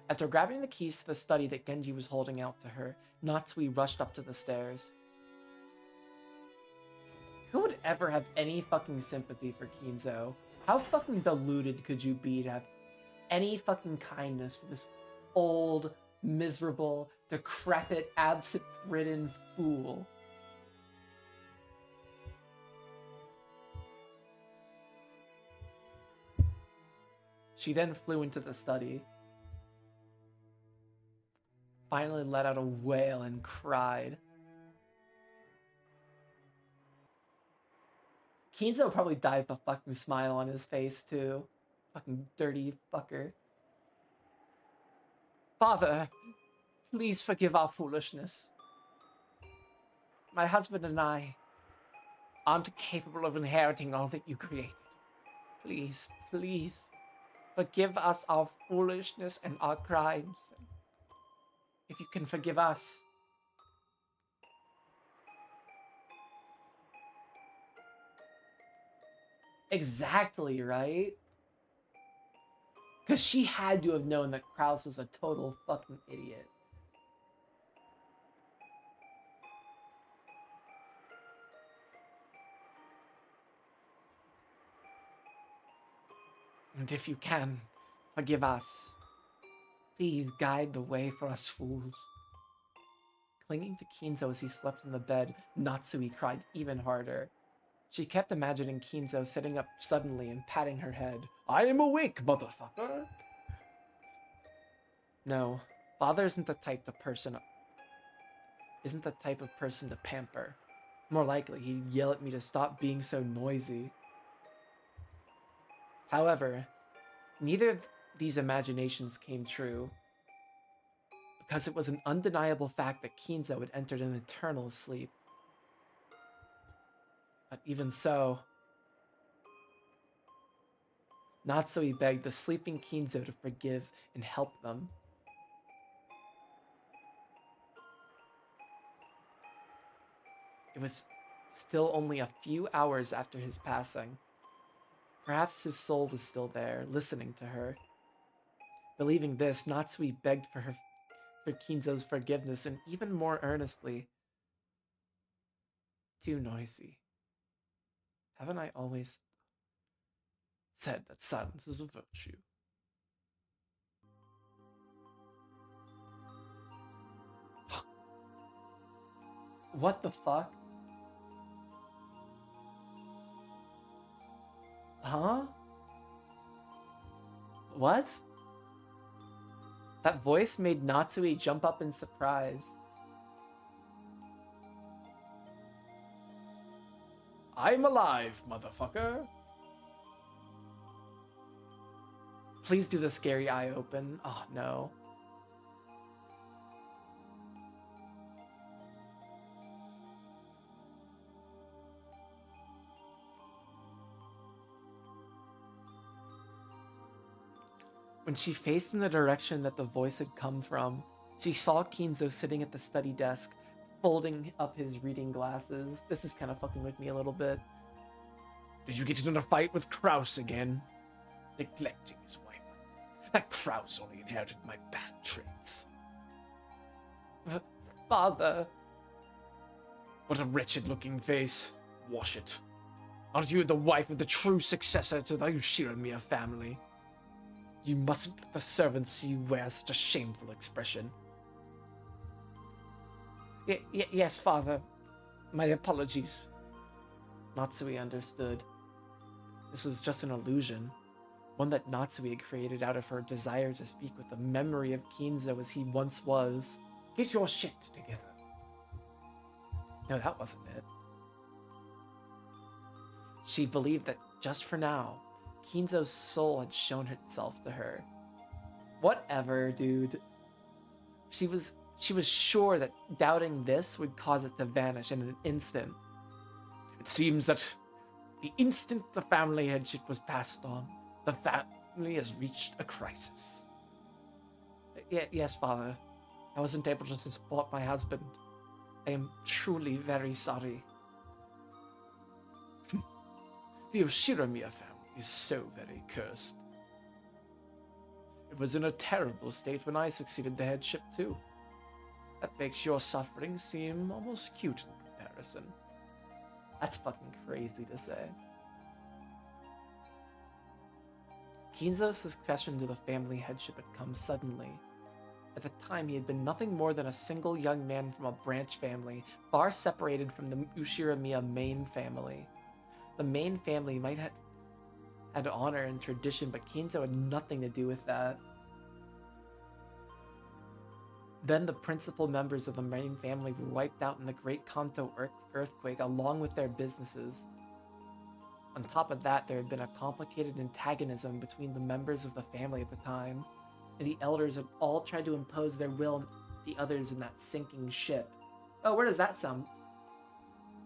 After grabbing the keys to the study that Genji was holding out to her, Natsui rushed up to the stairs. Who would ever have any fucking sympathy for Kinzo? How fucking deluded could you be to have any fucking kindness for this old, miserable, decrepit, absent-ridden fool? She then flew into the study, finally let out a wail and cried. Kinzo probably died with a fucking smile on his face, too. Fucking dirty fucker. Father, please forgive our foolishness. My husband and I aren't capable of inheriting all that you created. Please, please, forgive us our foolishness and our crimes. If you can forgive us. Exactly, right? Because she had to have known that Kraus was a total fucking idiot. And if you can, forgive us. Please guide the way for us fools. Clinging to Kinzo as he slept in the bed, Natsui cried even harder. She kept imagining Kinzo sitting up suddenly and patting her head. I am awake, motherfucker! No, Father isn't the type of person to pamper. More likely, he'd yell at me to stop being so noisy. However, neither of these imaginations came true, because it was an undeniable fact that Kinzo had entered an eternal sleep. But even so, Natsui begged the sleeping Kinzo to forgive and help them. It was still only a few hours after his passing. Perhaps his soul was still there, listening to her. Believing this, Natsui begged for Kinzo's forgiveness, and even more earnestly. Too noisy. Haven't I always said that silence is a virtue? What the fuck? Huh? What? That voice made Natsui jump up in surprise. I'm alive, motherfucker. Please do the scary eye open. Oh, no. When she faced in the direction that the voice had come from, she saw Kinzo sitting at the study desk, folding up his reading glasses. This is kind of fucking with me a little bit. Did you get in a fight with Kraus again? Neglecting his wife. That Kraus only inherited my bad traits. Father. What a wretched-looking face. Wash it. Aren't you the wife of the true successor to the Ushiramiya family? You mustn't let the servants see you wear such a shameful expression. Yes, father. My apologies. Natsui understood. This was just an illusion, one that Natsui had created out of her desire to speak with the memory of Kinzo as he once was. Get your shit together. No, that wasn't it. She believed that just for now, Kinzo's soul had shown itself to her. Whatever, dude. She was sure that doubting this would cause it to vanish in an instant. It seems that the instant the family headship was passed on, the family has reached a crisis. Yes, father. I wasn't able to support my husband. I am truly very sorry. The Ushiramiya family is so very cursed. It was in a terrible state when I succeeded the headship too. That makes your suffering seem almost cute in comparison. That's fucking crazy to say. Kinzo's succession to the family headship had come suddenly. At the time, he had been nothing more than a single young man from a branch family, far separated from the Ushiramiya main family. The main family might have had honor and tradition, but Kinzo had nothing to do with that. Then the principal members of the main family were wiped out in the Great Kanto earthquake along with their businesses. On top of that, there had been a complicated antagonism between the members of the family at the time, and the elders had all tried to impose their will on the others in that sinking ship. Oh, where does that sound?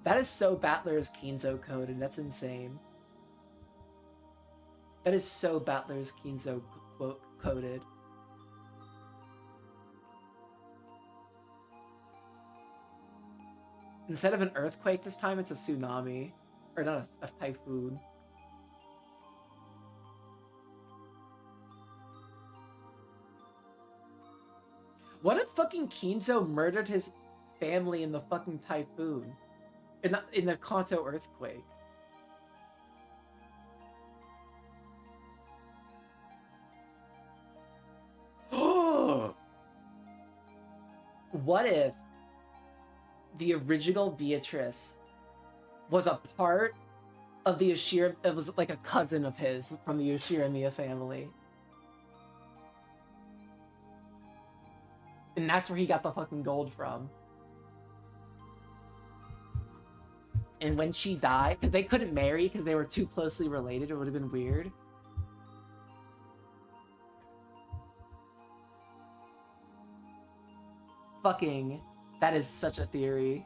That is so Battler's Kinzo coded. That's insane. That is so Battler's Kinzo coded. Instead of an earthquake this time, it's a tsunami. Or not a typhoon. What if fucking Kinzo murdered his family in the fucking typhoon? In the Kanto earthquake? What if the original Beatrice was a part of the Ushira? It was like a cousin of his from the Ushiramiya family. And that's where he got the fucking gold from. And when she died, because they couldn't marry because they were too closely related, it would have been weird. Fucking, that is such a theory.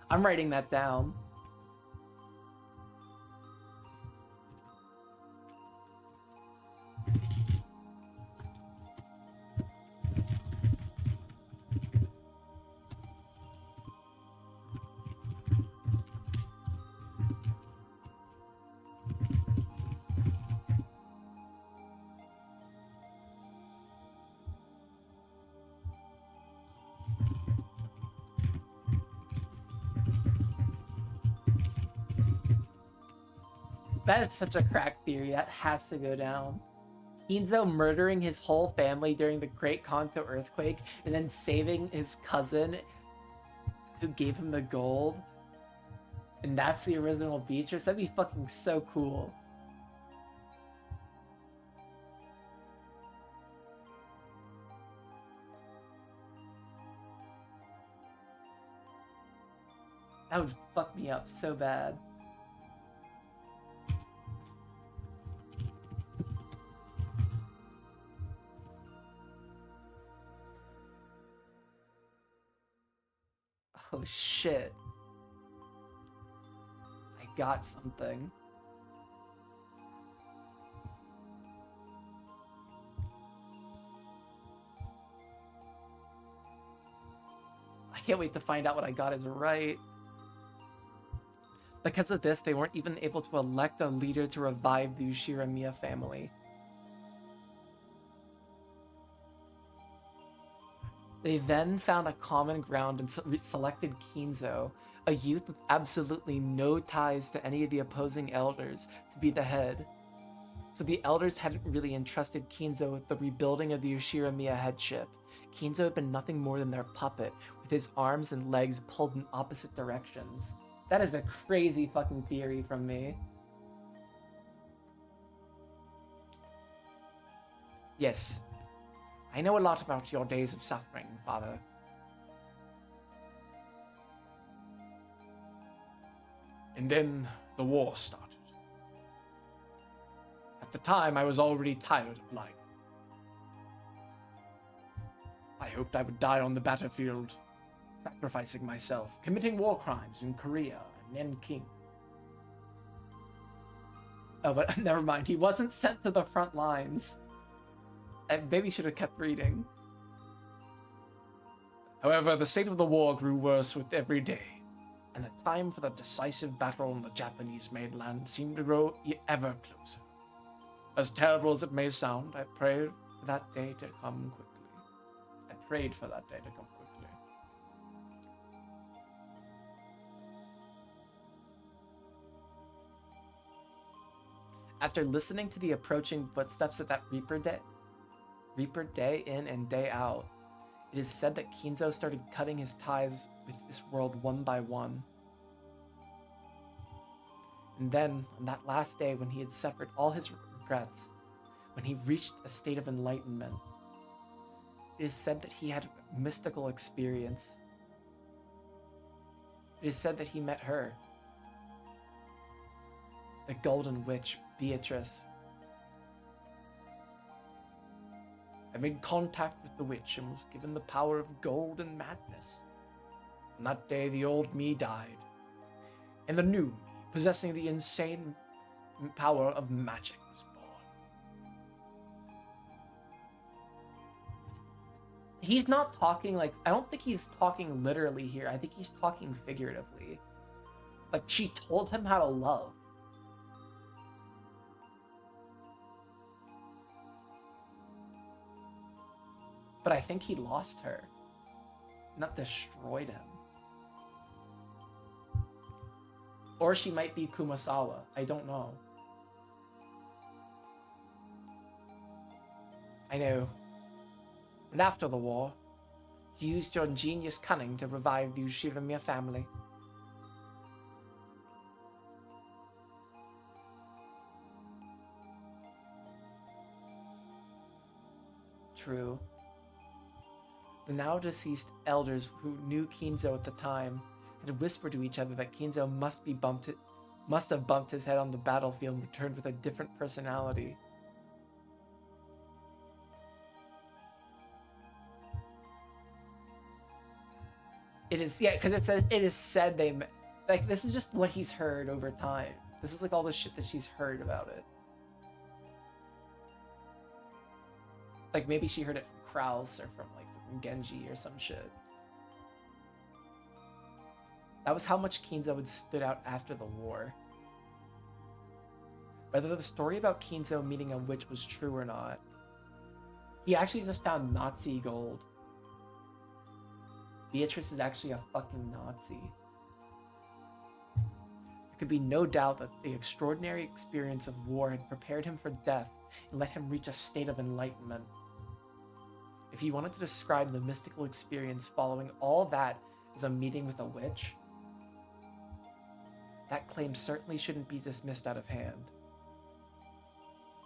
I'm writing that down. That is such a crack theory. That has to go down. Kinzo murdering his whole family during the Great Kanto earthquake and then saving his cousin who gave him the gold. And that's the original Beatrice. That'd be fucking so cool. That would fuck me up so bad. Oh shit. I got something. I can't wait to find out what I got is right. Because of this, they weren't even able to elect a leader to revive the Ushiramiya family. They then found a common ground and selected Kinzo, a youth with absolutely no ties to any of the opposing elders, to be the head. So the elders hadn't really entrusted Kinzo with the rebuilding of the Ushiramiya headship. Kinzo had been nothing more than their puppet, with his arms and legs pulled in opposite directions. That is a crazy fucking theory from me. Yes, I know a lot about your days of suffering, father. And then the war started. At the time, I was already tired of life. I hoped I would die on the battlefield, sacrificing myself, committing war crimes in Korea and Nanking. Oh, but never mind. He wasn't sent to the front lines. I maybe should have kept reading. However, the state of the war grew worse with every day, and the time for the decisive battle on the Japanese mainland seemed to grow ever closer. As terrible as it may sound, I prayed for that day to come quickly. After listening to the approaching footsteps of that Reaper day in and day out, it is said that Kinzo started cutting his ties with this world one by one. And then, on that last day when he had suffered all his regrets, when he reached a state of enlightenment, it is said that he had a mystical experience. It is said that he met her, the Golden Witch, Beatrice. I made contact with the witch and was given the power of gold and madness. On that day, the old me died, and the new me, possessing the insane power of magic, was born. He's not talking like, I don't think he's talking literally here. I think he's talking figuratively. Like, she told him how to love. But I think he lost her, not destroyed him. Or she might be Kumasawa. I don't know. I know. And after the war, you used your ingenious cunning to revive the Ushiramiya family. True. The now deceased elders who knew Kinzo at the time had whispered to each other that Kinzo must have bumped his head on the battlefield and returned with a different personality. It is, yeah, because it is said they met. Like, this is just what he's heard over time. This is like all the shit that she's heard about it. Like, maybe she heard it from Kraus or from, like, Genji or some shit. That was how much Kinzo had stood out after the war. Whether the story about Kinzo meeting a witch was true or not, he actually just found Nazi gold. Beatrice is actually a fucking Nazi. There could be no doubt that the extraordinary experience of war had prepared him for death and let him reach a state of enlightenment. If you wanted to describe the mystical experience following all that as a meeting with a witch, that claim certainly shouldn't be dismissed out of hand.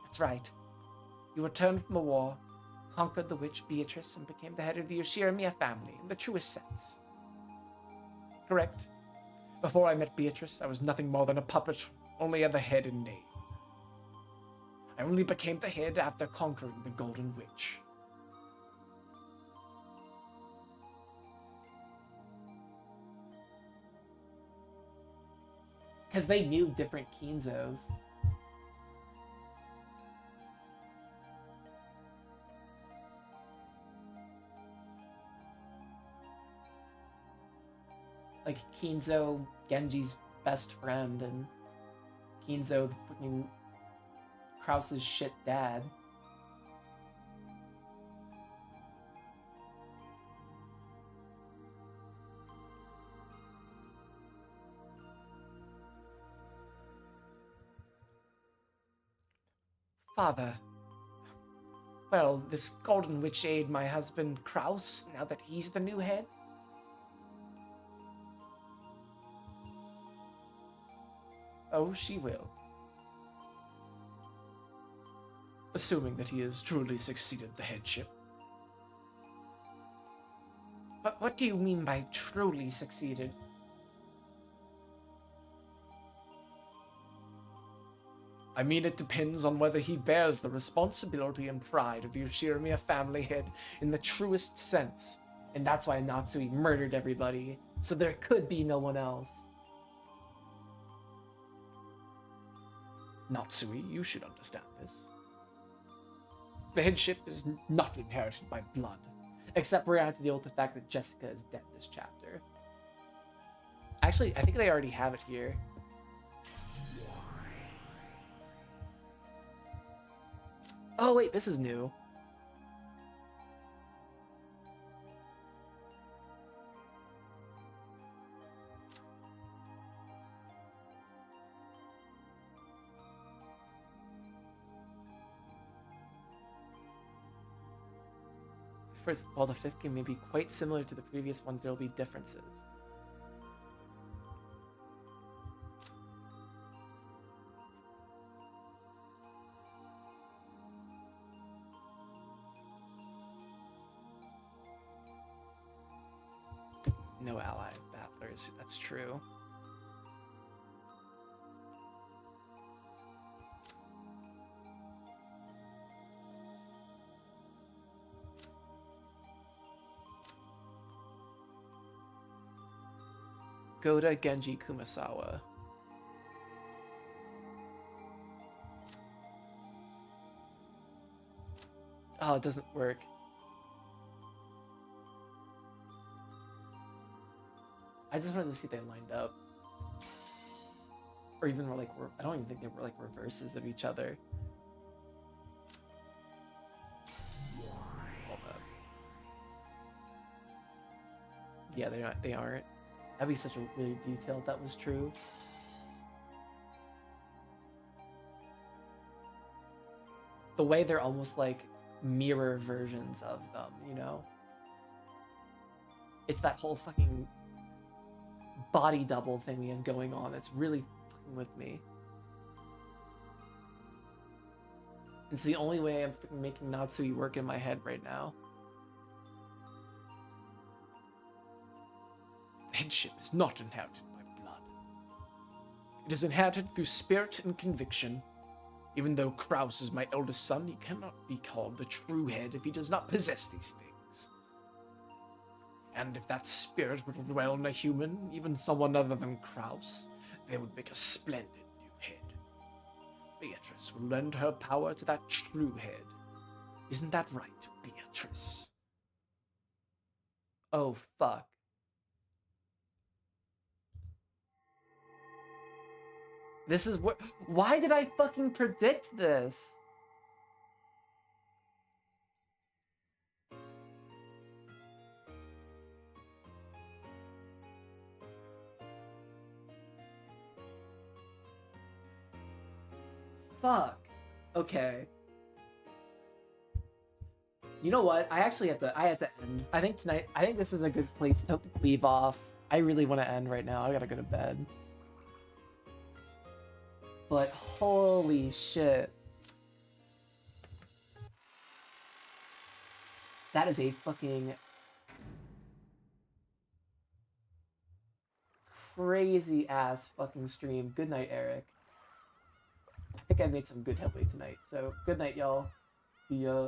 That's right. You returned from the war, conquered the witch Beatrice, and became the head of the Ushiramiya family in the truest sense. Correct. Before I met Beatrice, I was nothing more than a puppet, only at the head and name. I only became the head after conquering the Golden Witch. Because they knew different Kinzos. Like Kinzo, Genji's best friend, and Kinzo, fucking Krause's shit dad. Father. Well, this Golden Witch aid my husband Kraus, now that he's the new head? Oh, she will. Assuming that he has truly succeeded the headship. But what do you mean by truly succeeded? I mean, it depends on whether he bears the responsibility and pride of the Ushirimiya family head in the truest sense. And that's why Natsui murdered everybody, so there could be no one else. Natsui, you should understand this. The headship is not inherited by blood. Except we're gonna have to deal with the fact that Jessica is dead this chapter. Actually, I think they already have it here. Oh wait, this is new. First, while the fifth game may be quite similar to the previous ones, there will be differences. No ally battlers, that's true. Goda Genji Kumasawa. Oh, it doesn't work. I just wanted to see if they lined up. Or even were like, I don't even think they were like reverses of each other. Hold up. Yeah, they aren't. That'd be such a weird detail if that was true. The way they're almost like mirror versions of them, you know? It's that whole fucking body double thing we have going on. It's really fucking with me. It's the only way I'm fucking making Natsui work in my head right now. Headship is not inherited by blood. It is inherited through spirit and conviction. Even though Kraus is my eldest son, he cannot be called the true head if he does not possess these things. And if that spirit were to dwell in a human, even someone other than Kraus, they would make a splendid new head. Beatrice will lend her power to that true head. Isn't that right, Beatrice? Oh, fuck. This is what. Why did I fucking predict this? Fuck. Okay. You know what? I had to end. I think this is a good place to leave off. I really want to end right now. I gotta go to bed. But holy shit. That is a fucking crazy ass fucking stream. Good night, Eric. I think I made some good headway tonight. So good night, y'all. See ya.